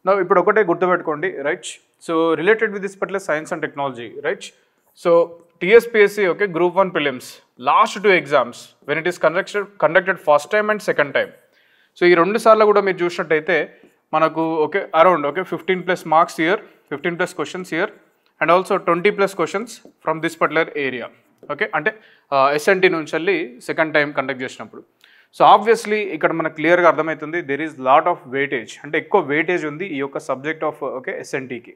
Now ఇప్పుడు ఒకటే గుర్తుపెట్టుకోండి, right? So related with this particular science and technology, right? So TSPSC, okay, Group 1 prelims, last 2 exams when it is conducted first time and second time. So ఈ 2 సార్లు కూడా మీరు చూసినట్టయితే మనకు okay around okay 15+ marks year, 15+ questions year, and also 20+ questions from this particular area. Okay, అంటే SNT నుంచి వెళ్ళి second time conduct చేసినప్పుడు. సో ఆబ్వియస్లీ ఇక్కడ మనకు క్లియర్గా అర్థమవుతుంది there is lot of weightage, అంటే ఎక్కువ వెయిటేజ్ ఉంది ఈ యొక్క సబ్జెక్ట్ ఆఫ్ ఓకే SNTకి.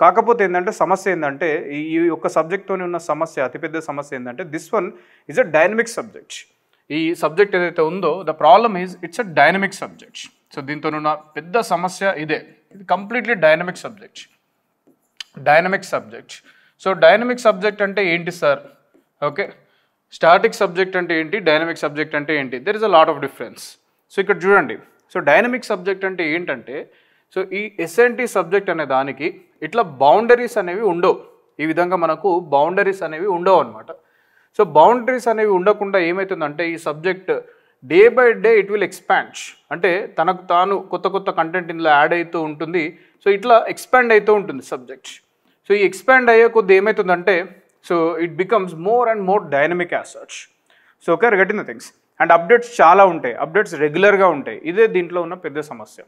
కాకపోతే ఏంటంటే సమస్య ఏంటంటే ఈ యొక్క సబ్జెక్ట్తోనే ఉన్న సమస్య, అతిపెద్ద సమస్య ఏంటంటే this one is a dynamic subject. ఈ సబ్జెక్ట్ ఏదైతే ఉందో the problem is it's a dynamic subject. So దీంతో ఉన్న పెద్ద సమస్య ఇదే, ఇది completely dynamic subject. Dynamic subject. So dynamic subject అంటే ఏంటి సార్? ఓకే, స్టాటిక్ సబ్జెక్ట్ అంటే ఏంటి, డైనమిక్ సబ్జెక్ట్ అంటే ఏంటి? There is a lot of difference. So ఇక్కడ చూడండి, సో డైనమిక్ సబ్జెక్ట్ అంటే ఏంటంటే సో ఈ SNT సబ్జెక్ట్ అనే దానికి ఇట్లా బౌండరీస్ అనేవి ఉండవు. ఈ విధంగా మనకు బౌండరీస్ అనేవి ఉండవు అనమాట. సో బౌండరీస్ అనేవి ఉండకుండా ఏమవుతుందంటే ఈ subject day by day it will expand, అంటే తనకు తాను కొత్త కొత్త కంటెంట్ ఇందులో యాడ్ అవుతూ ఉంటుంది. సో ఇట్లా ఎక్స్పాండ్ అవుతూ ఉంటుంది సబ్జెక్ట్. సో ఈ ఎక్స్పాండ్ అయ్యే కొద్ది ఏమవుతుందంటే so it becomes more and more dynamic as such. So okay, getting the things. And updates చాలా ఉంటాయి, అప్డేట్స్ రెగ్యులర్గా ఉంటాయి. ఇదే దీంట్లో ఉన్న పెద్ద సమస్య.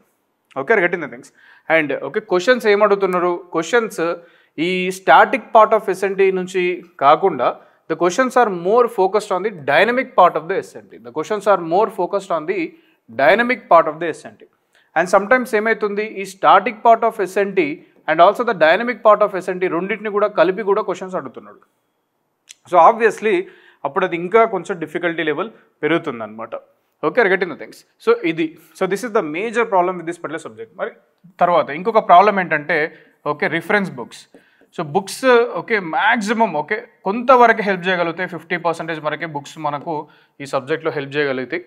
Okay, getting the things. And okay, questions ఏమడుగుతున్నారు? క్వశ్చన్స్ ఈ స్టాటిక్ పార్ట్ ఆఫ్ SNT నుంచి కాకుండా the questions are more focused on the dynamic part of the SNT. The questions are more focused on the dynamic part of the SNT. And sometimes ఏమవుతుంది ఈ static part of SNT and also the dynamic part of SNT రెండింటిని కూడా కలిపి కూడా questions అడుగుతున్నాడు. So obviously అప్పుడు అది ఇంకా కొంచెం డిఫికల్టీ లెవెల్ పెరుగుతుంది అనమాట. Okay, getting the things. So ఇది so this is the major problem with this particular subject. మరి తర్వాత ఇంకొక ప్రాబ్లం ఏంటంటే okay reference books. So books okay maximum okay కొంతవరకు హెల్ప్ చేయగలుగుతాయి, 50% వరకే బుక్స్ మనకు ఈ సబ్జెక్ట్లో హెల్ప్ చేయగలుగుతాయి.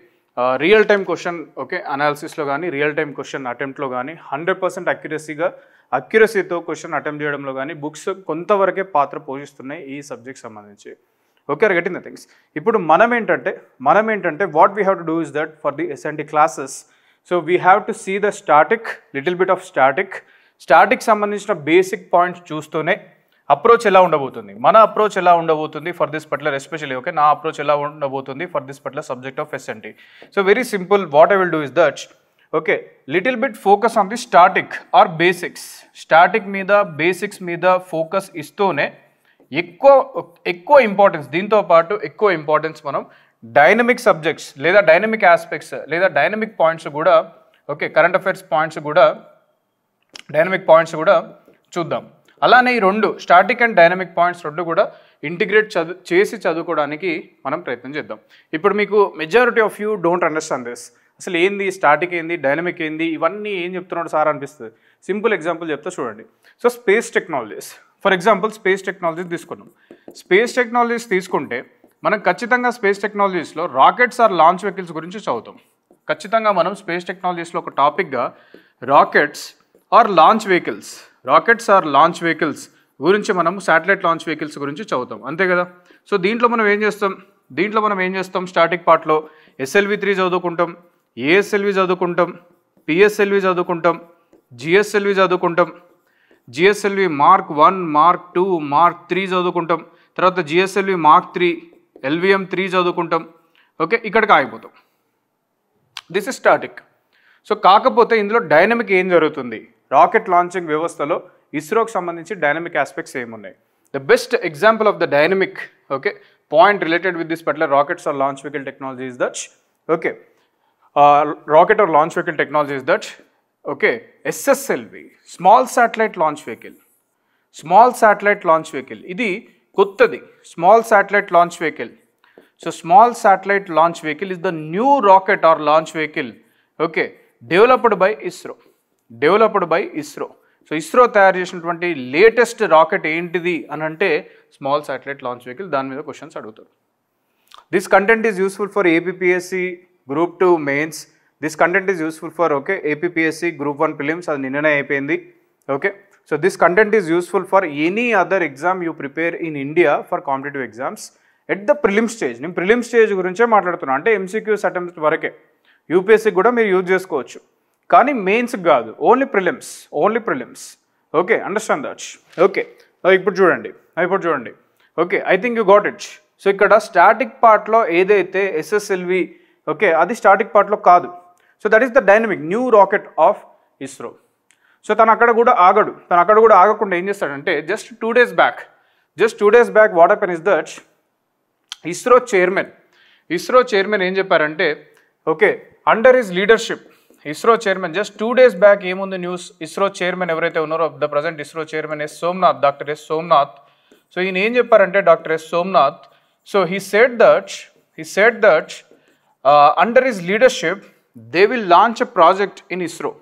రియల్ టైమ్ క్వశ్చన్ ఓకే అనాలిసిస్లో కానీ రియల్ టైమ్ క్వశ్చన్ అటెంప్ట్లో కానీ 100% అక్యురసీతో క్వశ్చన్ అటెంప్ట్ చేయడంలో కానీ బుక్స్ కొంతవరకే పాత్ర పోషిస్తున్నాయి ఈ సబ్జెక్ట్ సంబంధించి. Okay, getting the things. ఇప్పుడు మనం ఏంటంటే what we have to do is that for the SNT classes. So we have to see the static, little bit of static సంబంధించిన బేసిక్ పాయింట్స్ చూస్తూనే అప్రోచ్ ఎలా ఉండబోతుంది, మన అప్రోచ్ ఎలా ఉండబోతుంది for this particular especially okay నా approach ఎలా ఉండబోతుంది for this particular subject of SNT. So very simple, what I will do is that okay little bit focus on the static or basics. Static మీద basics మీద focus ఇస్తూనే ఎక్కువ importance, దీంతో పాటు ఎక్కువ ఇంపార్టెన్స్ మనం డైనమిక్ సబ్జెక్ట్స్ లేదా dynamic aspects లేదా డైనమిక్ పాయింట్స్ కూడా ఓకే కరెంట్ అఫైర్స్ పాయింట్స్ కూడా డైనమిక్ పాయింట్స్ కూడా చూద్దాం. అలానే ఈ రెండు స్టాటిక్ అండ్ డైనమిక్ పాయింట్స్ రెండు కూడా ఇంటిగ్రేట్ చేసి చదువుకోవడానికి మనం ప్రయత్నం చేద్దాం. ఇప్పుడు మీకు majority of you don't understand this. అసలు ఏంది స్టాటిక్ ఏంది డైనమిక్ ఏంది ఇవన్నీ ఏం చెప్తున్నాడు సార్ అనిపిస్తుంది. సింపుల్ ఎగ్జాంపుల్ చెప్తా చూడండి. So space technologies, for example space technologies తీసుకున్నాం. స్పేస్ టెక్నాలజీస్ తీసుకుంటే మనం ఖచ్చితంగా స్పేస్ టెక్నాలజీస్లో రాకెట్స్ ఆర్ లాంచ్ వెహికల్స్ గురించి చదువుతాం. ఖచ్చితంగా మనం స్పేస్ టెక్నాలజీస్లో ఒక టాపిక్గా రాకెట్స్ ఆర్ లాంచ్ వెహికల్స్ గురించి మనం శాటిలైట్ లాంచ్ వెహికల్స్ గురించి చదువుతాం, అంతే కదా. సో దీంట్లో మనం ఏం చేస్తాం స్టాటిక్ పార్ట్లో SLV-3 చదువుకుంటాం, ASLV చదువుకుంటాం, PSLV చదువుకుంటాం, GSLV చదువుకుంటాం, GSLV Mark 1, Mark 2, Mark 3 చదువుకుంటాం, తర్వాత GSLV Mark 3, LVM-3 చదువుకుంటాం. ఓకే, ఇక్కడికి ఆగిపోతాం. This is static. సో కాకపోతే ఇందులో డైనమిక్ ఏం జరుగుతుంది, రాకెట్ లాంచింగ్ వ్యవస్థలో ఇస్రోకి సంబంధించి డైనమిక్ ఆస్పెక్ట్స్ ఏమున్నాయి? The best example of the dynamic okay point related with this particular rockets are launch vehicle technology is that okay rocket or launch vehicle technology is that okay SSLV, small satellite launch vehicle. ఇది కొత్తది small satellite launch vehicle. So small satellite launch vehicle is the new rocket or launch vehicle okay developed by ISRO. So ISRO తయారు చేసినటువంటి latest rocket ఏంటిది అని అంటే small satellite launch vehicle. దాని మీద questions అడుగుతారు. This content is useful for APPSC Group 2 mains. This content is useful for okay APPSC Group 1 prelims, అది నిన్ననే అయిపోయింది. Okay, so this content is useful for any other exam you prepare in India for competitive exams at the prelim stage. నేను prelim stage గురించే మాట్లాడుతున్నాను, అంటే MCQs attempt వరకే. యూపీఎస్సీకి కూడా మీరు యూజ్ చేసుకోవచ్చు. కానీ మెయిన్స్ కాదు, only prelims. Okay, understand that. Okay, ఇప్పుడు చూడండి. Okay, I think you got it. So ఇక్కడ స్టాటిక్ పార్ట్లో ఏదైతే SSLV, ఓకే, అది స్టాటిక్ పార్ట్లో కాదు. So that is the dynamic new rocket of ISRO. So తను అక్కడ కూడా ఆగకుండా ఏం చేస్తాడంటే just 2 days back what happen is that ISRO chairman ఏం చెప్పారంటే, okay, under his leadership ISRO chairman just 2 days back ఏముంది న్యూస్, ఇస్రో చైర్మన్ ఎవరైతే ఉన్నారో the present ISRO chairman doctor yes Somnath. So ఈయన ఏం చెప్పారంటే doctor yes Somnath, so he said that under his leadership they will launch a project in ISRO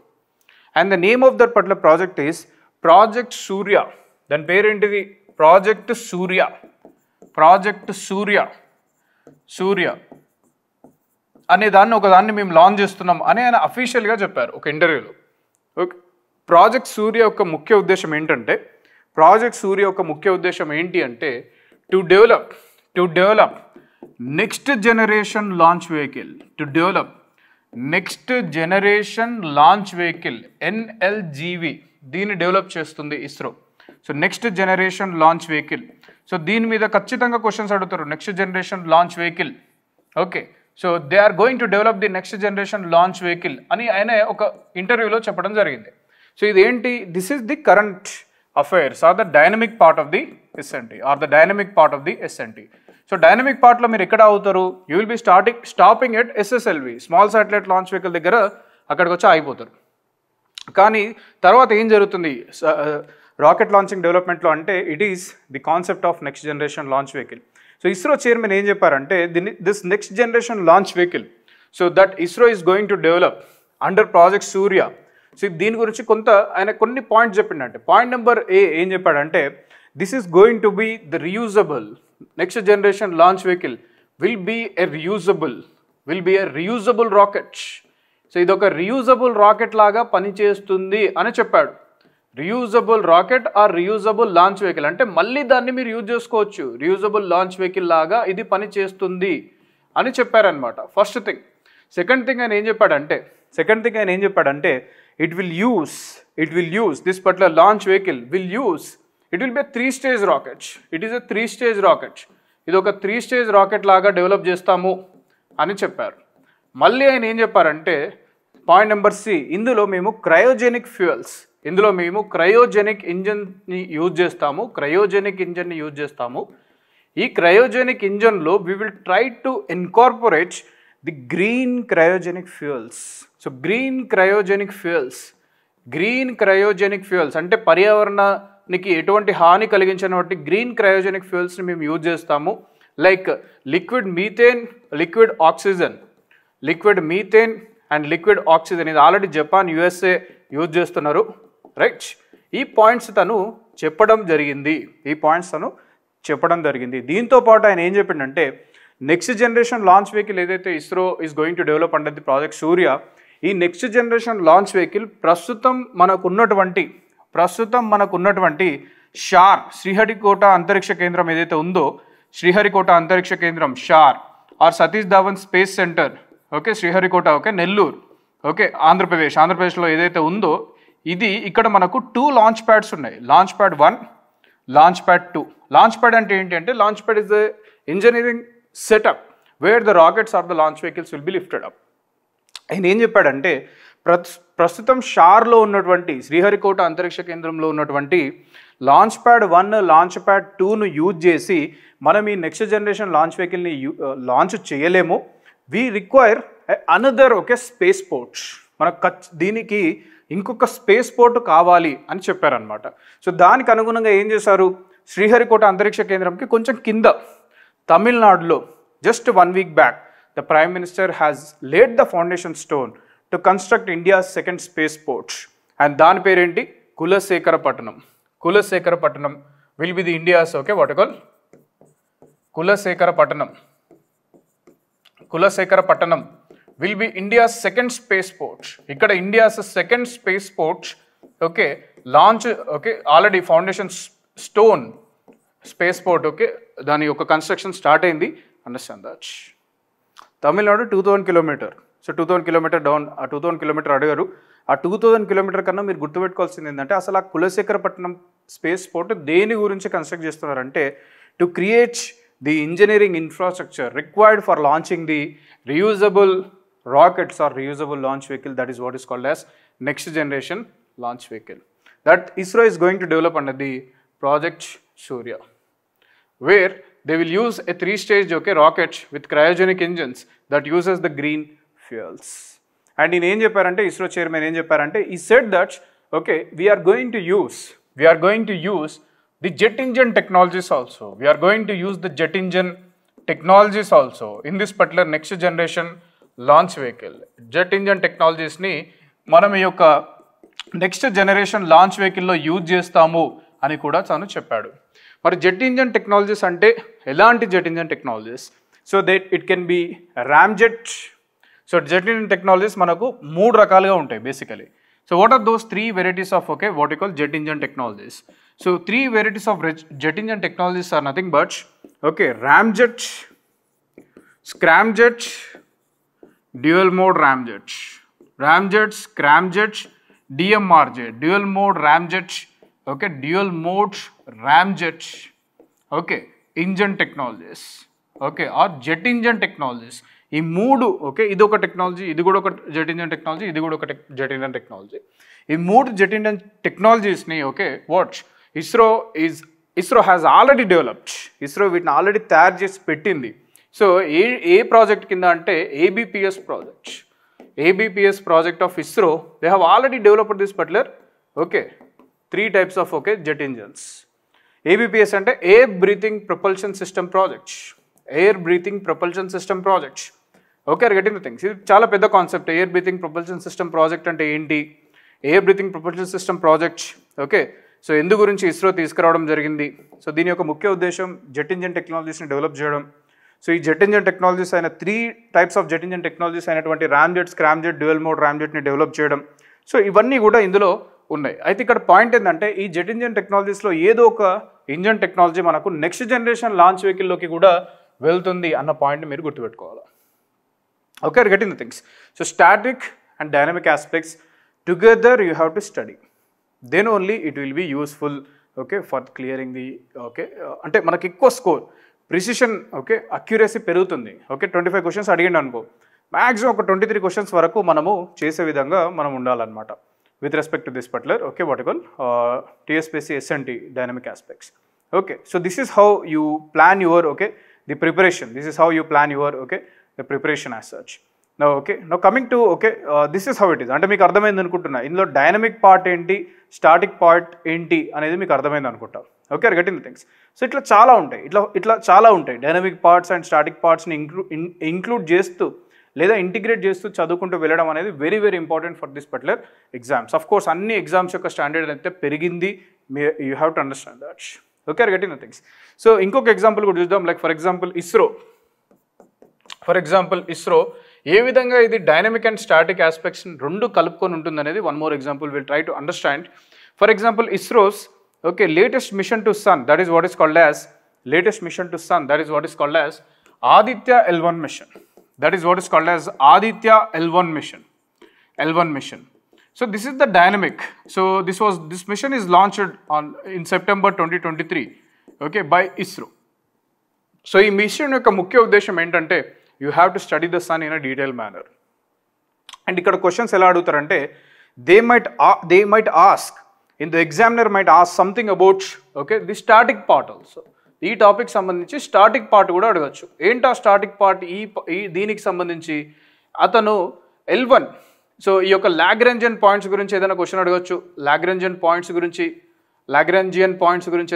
and the name of that particular project is Project Surya. దాని పేరేంటిది? Project సూర్య అనే ఒకదాన్ని మేము launch చేస్తున్నాం అని ఆయన అఫీషియల్గా చెప్పారు ఒక ఇంటర్వ్యూలో. ఓకే, ప్రాజెక్ట్ సూర్య యొక్క ముఖ్య ఉద్దేశం ఏంటి అంటే to develop next generation launch vehicle NLGV, దీన్ని డెవలప్ చేస్తుంది ISRO. So next generation launch vehicle, so దీని మీద ఖచ్చితంగా క్వశ్చన్స్ అడుగుతారు. Next generation launch vehicle, okay, so they are going to develop the next generation launch vehicle అని ఆయన ఒక ఇంటర్వ్యూలో చెప్పడం జరిగింది. సో ఇదేంటి? This is the current affairs or the dynamic part of the SNT. So dynamic పార్ట్లో మీరు ఎక్కడ అవుతారు? You will be stopping at SSLV, small satellite launch vehicle దగ్గర అక్కడికి వచ్చి ఆగిపోతారు. కానీ తర్వాత ఏం జరుగుతుంది రాకెట్ లాంచింగ్ డెవలప్మెంట్లో అంటే it is the concept of next generation launch vehicle. So ISRO chairman ఏం చెప్పారంటే this next generation launch vehicle, so that ISRO is going to develop under project Surya. So దీని గురించి ఆయన కొన్ని పాయింట్స్ చెప్పిండంటే, పాయింట్ నెంబర్ ఏం చెప్పాడంటే this is going to be the reusable next generation launch vehicle will be a reusable rocket. So ఇది ఒక reusable rocket లాగా పనిచేస్తుంది అని చెప్పాడు. Reusable rocket or reusable launch vehicle అంటే మళ్ళీ దాన్ని మీరు యూజ్ చేసుకోవచ్చు, రియూజబుల్ లాంచ్ వెహికల్ లాగా ఇది పని చేస్తుంది అని చెప్పారనమాట. First thing. సెకండ్ థింగ్ ఆయన ఏం చెప్పాడంటే it will use this particular launch vehicle it will B 3-stage rocket. It is a 3-stage rocket. ఇది ఒక 3-stage రాకెట్ లాగా డెవలప్ చేస్తాము అని చెప్పారు. మళ్ళీ ఆయన ఏం చెప్పారంటే పాయింట్ నెంబర్ C, ఇందులో మేము క్రయోజెనిక్ ఇంజన్ని యూజ్ చేస్తాము. ఈ క్రయోజెనిక్ ఇంజన్లో we will try to incorporate the green cryogenic fuels. So green cryogenic fuels అంటే పర్యావరణానికి ఎటువంటి హాని కలిగించినటువంటి గ్రీన్ క్రయోజెనిక్ ఫ్యూయల్స్ని మేము యూజ్ చేస్తాము. Like liquid methane and liquid oxygen. ఇది ఆల్రెడీ జపాన్, USA యూజ్ చేస్తున్నారు, రైట్? ఈ పాయింట్స్ తను చెప్పడం జరిగింది. దీంతో పాటు ఆయన ఏం చెప్పిండంటే నెక్స్ట్ జనరేషన్ లాంచ్ వెహికల్ ఏదైతే ISRO is going to develop under the project Surya, ఈ నెక్స్ట్ జనరేషన్ లాంచ్ వెహికల్ ప్రస్తుతం మనకున్నటువంటి షార్ శ్రీహరికోట అంతరిక్ష కేంద్రం ఏదైతే ఉందో, శ్రీహరికోట అంతరిక్ష కేంద్రం SHAR or Satish Dhawan space centre, okay, Sriharikota, okay, Nellore, okay, ఆంధ్రప్రదేశ్లో ఏదైతే ఉందో ఇది ఇక్కడ మనకు 2 లాంచ్ ప్యాడ్స్ ఉన్నాయి. Launch pad 1, launch pad 2. Launch pad అంటే ఏంటి అంటే launch pad is the engineering setup where the rockets or the launch vehicles will be lifted up. ఆయన ఏం చెప్పాడంటే ప్రస్తుతం షార్లో ఉన్నటువంటి శ్రీహరికోట అంతరిక్ష కేంద్రంలో ఉన్నటువంటి లాంచ్ ప్యాడ్ 1, లాంచ్ ప్యాడ్ 2ను యూజ్ చేసి మనం ఈ నెక్స్ట్ జనరేషన్ లాంచ్ వెహికల్ని లాంచ్ చేయలేము. We require another spaceport. దీనికి ఇంకొక స్పేస్ పోర్ట్ కావాలి అని చెప్పారనమాట. సో దానికి అనుగుణంగా ఏం చేశారు, శ్రీహరికోట అంతరిక్ష కేంద్రంకి కొంచెం కింద తమిళనాడులో just 1 week back the prime minister has laid the foundation stone to construct India's second spaceport. And దాని పేరేంటి? Kulasekarapattinam will be the India's Kulasekarapattinam will be India's second spaceport. ఇక్కడ India's second spaceport, okay, launch, okay, already foundation stone spaceport, okay, దాని యొక్క construction start అయింది. Understand that. Tamil Nadu 2000 kilometers, so 2000 kilometre down, ఆ 2000 kilometre అడిగారు. ఆ 2000 kilometre కన్నా మీరు గుర్తుపెట్టుకోవాల్సింది ఏంటంటే అసలు ఆ కులశేఖరపట్నం స్పేస్ పోర్ట్ దేని గురించి కన్స్ట్రక్ట్ చేస్తున్నారంటే to create the engineering infrastructure required for launching the reusable rockets or reusable launch vehicle, that is what is called as next generation launch vehicle, that ISRO is going to develop under the project Surya, where they will use a 3-stage rocket with cryogenic engines that uses the green fuels. And in em chepparante ISRO chairman em chepparante, he said that we are going to use the jet engine technologies also, we are going to use the jet engine technologies also in this particular next generation launch వెహికల్. Jet engine టెక్నాలజీస్ని మనం ఈ యొక్క next generation launch వెహికల్లో use చేస్తాము అని కూడా తను చెప్పాడు. మరి జెట్ ఇంజన్ టెక్నాలజీస్ అంటే ఎలాంటి jet engine technologies? So it can be ramjet. So jet engine technologies మనకు 3 రకాలుగా ఉంటాయి basically. So what are those 3 varieties of what you call jet engine technologies? So 3 varieties of jet engine technologies are nothing but ramjet, scramjet, dual mode ramjet, scramjet, DMRJ, dual mode ramjet, dual mode ramjet, engine technologies, or jet engine technologies. ఈ 3 ఇది ఒక technology, ఇది కూడా ఒక jet engine technology, ఇది కూడా ఒక jet engine technology. ఈ 3 జెట్ ఇంజన్ టెక్నాలజీస్ని ISRO has already developed. ISRO వీటిని ఆల్రెడీ తయారు చేసి పెట్టింది. సో ఏ ప్రాజెక్ట్ కింద అంటే ABPS project. ABPS project of ISRO, they have already developed this particular 3 types of jet engines. ABPS అంటే air breathing propulsion system project. Air breathing propulsion system project. Or getting the things. ఇది చాలా పెద్ద concept. Air breathing propulsion system project అంటే ఏంటి? Air breathing propulsion system project so ఎందు గురించి ఇస్రో తీసుకురావడం జరిగింది? సో దీని యొక్క ముఖ్య ఉద్దేశం జెట్ ఇంజన్ టెక్నాలజీస్ని డెవలప్ చేయడం. సో ఈ జెట్ ఇంజన్ టెక్నాలజీస్ అయిన 3 types of jet engine technologies అయినటువంటి రామ్జెట్, స్క్రామ్జెట్, డ్యూయల్ మోడ్ రామ్జెట్ని డెవలప్ చేయడం. సో ఇవన్నీ కూడా ఇందులో ఉన్నాయి. అయితే ఇక్కడ పాయింట్ ఏంటంటే ఈ జెట్ ఇంజన్ టెక్నాలజీస్లో ఏదో ఒక ఇంజన్ టెక్నాలజీ మనకు నెక్స్ట్ జనరేషన్ లాంచ్ వెహికల్లోకి కూడా వెళ్తుంది అన్న పాయింట్ని మీరు గుర్తుపెట్టుకోవాలి. Or getting the things. So static and dynamic aspects together you have to study, then only it will be useful for clearing the అంటే మనకి ఎక్కువ స్కోర్, ప్రిసిషన్ అక్యురసీ పెరుగుతుంది. 25 క్వశ్చన్స్ అడిగిండు అనుకో, మ్యాక్సిమం ఒక 23 క్వశ్చన్స్ వరకు మనము చేసే విధంగా మనం ఉండాలన్నమాట with respect to this particular what you call TSPSC SNT dynamic aspects. So this is how you plan your the preparation. This is how you plan your the preparation as such. Now coming to this is how it is. అంటే మీకు అర్థమైంది అనుకుంటున్నా. ఇందులో dynamic part ఏంటి, static part ఏంటి అనేది మీకు అర్థమైంది అనుకుంటా. Or getting the things. So ఇట్లా చాలా ఉంటాయి, ఇట్లా చాలా ఉంటాయి. డైనమిక్ పార్ట్స్ అండ్ స్టాటిక్ పార్ట్స్ని ఇంక్లూడ్ చేస్తూ లేదా ఇంటిగ్రేట్ చేస్తూ చదువుకుంటూ వెళ్ళడం అనేది very very important for this particular exams. Of course అన్ని ఎగ్జామ్స్ యొక్క స్టాండర్డ్ అయితే పెరిగింది, you have to understand that. Or getting the things. So ఇంకొక ఎగ్జాంపుల్ కూడా చూద్దాం. లైక్ ఫర్ ఎగ్జాంపుల్ ఇస్రో ఏ విధంగా ఇది డైనమిక్ అండ్ స్టాటిక్ ఆస్పెక్ట్స్ 2 కలుపుకొని ఉంటుంది అనేది one more example will try to understand. For example ISRO's latest mission to sun, that is what is called as latest mission to sun, that is what is called as Aditya L1 mission, that is what is called as Aditya L1 mission. So this is the dynamic. So this mission is launched in September 2023 by ISRO. So ఈ machine యొక్క ముఖ్య ఉద్దేశం ఏంటంటే you have to study the sun in a detailed manner. And ఇక్కడ questions ఎలా అడుగుతారంటే they might ask, in the examiner might ask something about the static part also. ఈ topic సంబంధించి static part కూడా అడగచ్చు. ఏంటా స్టాటిక్ పార్ట్? ఈ దీనికి సంబంధించి అతను L1, సో ఈ యొక్క లాగ్రాంజియన్ పాయింట్స్ గురించి ఏదైనా క్వశ్చన్ అడగచ్చు. లాగ్రాంజియన్ పాయింట్స్ గురించి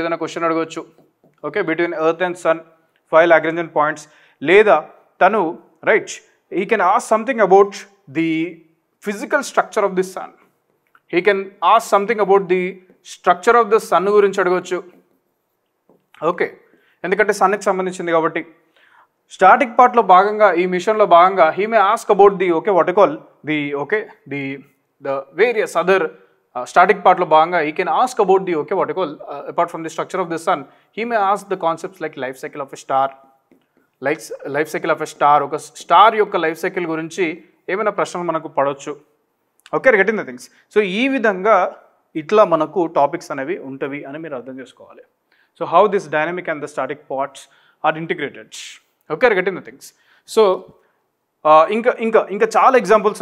ఏదైనా క్వశ్చన్ అడగచ్చు. Between earth and sun 5 Lagrangian points. లేదా తను he can ask something about the physical structure of the sun. He can ask something about the structure of the sun గురించి అడగవచ్చు. ఎందుకంటే సన్కి సంబంధించింది కాబట్టి. స్టాటిక్ పార్ట్లో భాగంగా ఈ మిషన్లో భాగంగా he may ask about the what you call the various other static పార్ట్లో భాగంగా he can ask about the what you call apart from the structure of the sun, he may ask the concepts like life cycle of a star, ఒక star యొక్క life cycle గురించి ఏమైనా ప్రశ్నలు మనకు పడవచ్చు. Okay, getting the things. So ఈ విధంగా ఇట్లా మనకు టాపిక్స్ అనేవి ఉంటవి అని మీరు అర్థం చేసుకోవాలి. So how this dynamic and the static parts are integrated. Okay, getting the things. So ఇంకా చాలా ఎగ్జాంపుల్స్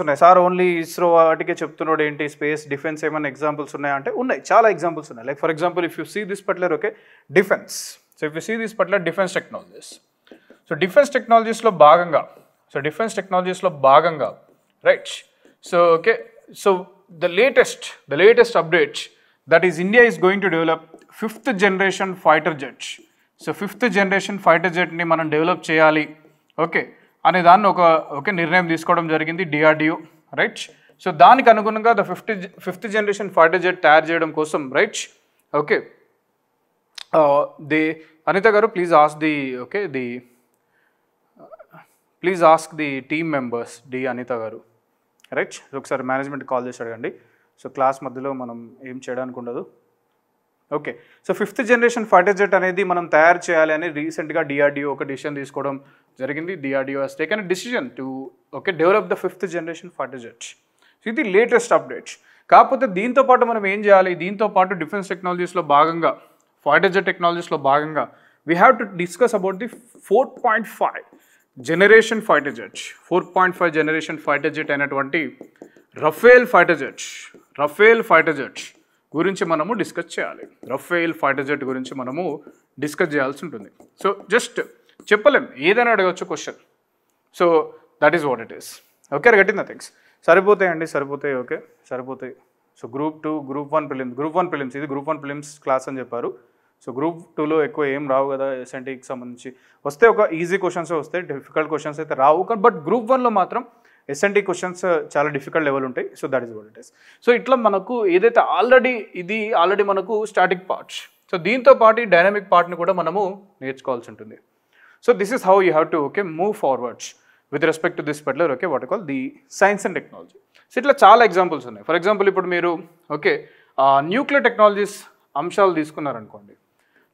ఉన్నాయి. సార్ ఓన్లీ ఇస్రో వాటికే చెప్తున్నాడు ఏంటి, స్పేస్ డిఫెన్స్ ఏమైనా ఎగ్జాంపుల్స్ ఉన్నాయా అంటే ఉన్నాయి, చాలా ఎగ్జాంపుల్స్ ఉన్నాయి. Like for example if you see this particular okay defence. So if you see this particular defence technologies. So defence టెక్నాలజీస్లో భాగంగా right. So okay, so the latest update that is India is going to develop 5th generation fighter jet. So 5th generation fighter jet ni మనం develop చేయాలి okay అనే దాన్ని ఒక నిర్ణయం తీసుకోవడం జరిగింది DRDO రైట్. సో దానికి అనుగుణంగా the fifth generation fighter jet తయారు చేయడం కోసం right. Okay the Anitha garu please ask the team members the Anitha garu right. ఒకసారి మేనేజ్మెంట్ కాల్ చేసి అడగండి. సో క్లాస్ మధ్యలో మనం ఏం చేయడానికి ఉండదు. Okay, so 5th generation fighter jet అనేది మనం తయారు చేయాలి అని రీసెంట్గా DRDO ఒక డిసిషన్ తీసుకోవడం జరిగింది. DRDO has taken a decision to develop the 5th generation fighter jet. So ఇది లేటెస్ట్ అప్డేట్. కాకపోతే దీంతో పాటు మనం ఏం చేయాలి, దీంతో పాటు డిఫెన్స్ టెక్నాలజీస్లో భాగంగా ఫైటర్ జెట్ టెక్నాలజీస్లో భాగంగా we have to discuss about the 4.5 generation fighter jet. 4.5 generation fighter jet అయినటువంటి రఫేల్ ఫైటర్ జెట్ గురించి మనము డిస్కస్ చేయాలి. రఫేల్ ఫైటర్ జెట్ గురించి మనము డిస్కస్ చేయాల్సి ఉంటుంది. సో జస్ట్ చెప్పలేం, ఏదైనా అడగచ్చు question. So that is what it is. Okay, getting the things. సరిపోతాయి. ఓకే సరిపోతాయి. సో గ్రూప్ 2 గ్రూప్ 1 ప్రిలిమ్స్ ఇది గ్రూప్ 1 ప్రిలిమ్స్ క్లాస్ అని చెప్పారు. సో గ్రూప్ 2లో ఎక్కువ ఏం రావు కదా ఎస్ఎన్టీకి సంబంధించి. వస్తే ఒక ఈజీ క్వశ్చన్స్ వస్తాయి, డిఫికల్ట్ క్వశ్చన్స్ అయితే రావు. బట్ గ్రూప్ 1లో మాత్రం ఎస్ఎన్టీ క్వశ్చన్స్ చాలా డిఫికల్ట్ లెవెల్ ఉంటాయి. So that is what it is. So ఇట్లా మనకు ఏదైతే ఆల్రెడీ మనకు స్టాటిక్ పార్ట్స్, సో దీంతో పాటు డైనమిక్ పార్ట్ని కూడా మనము నేర్చుకోవాల్సి ఉంటుంది. So this is how you have to move forwards with respect to this particular what call the science and technology. So ఇట్లా చాలా ఎగ్జాంపుల్స్ ఉన్నాయి. ఫర్ ఎగ్జాంపుల్ ఇప్పుడు మీరు న్యూక్లియర్ టెక్నాలజీస్ అంశాలు తీసుకున్నారనుకోండి.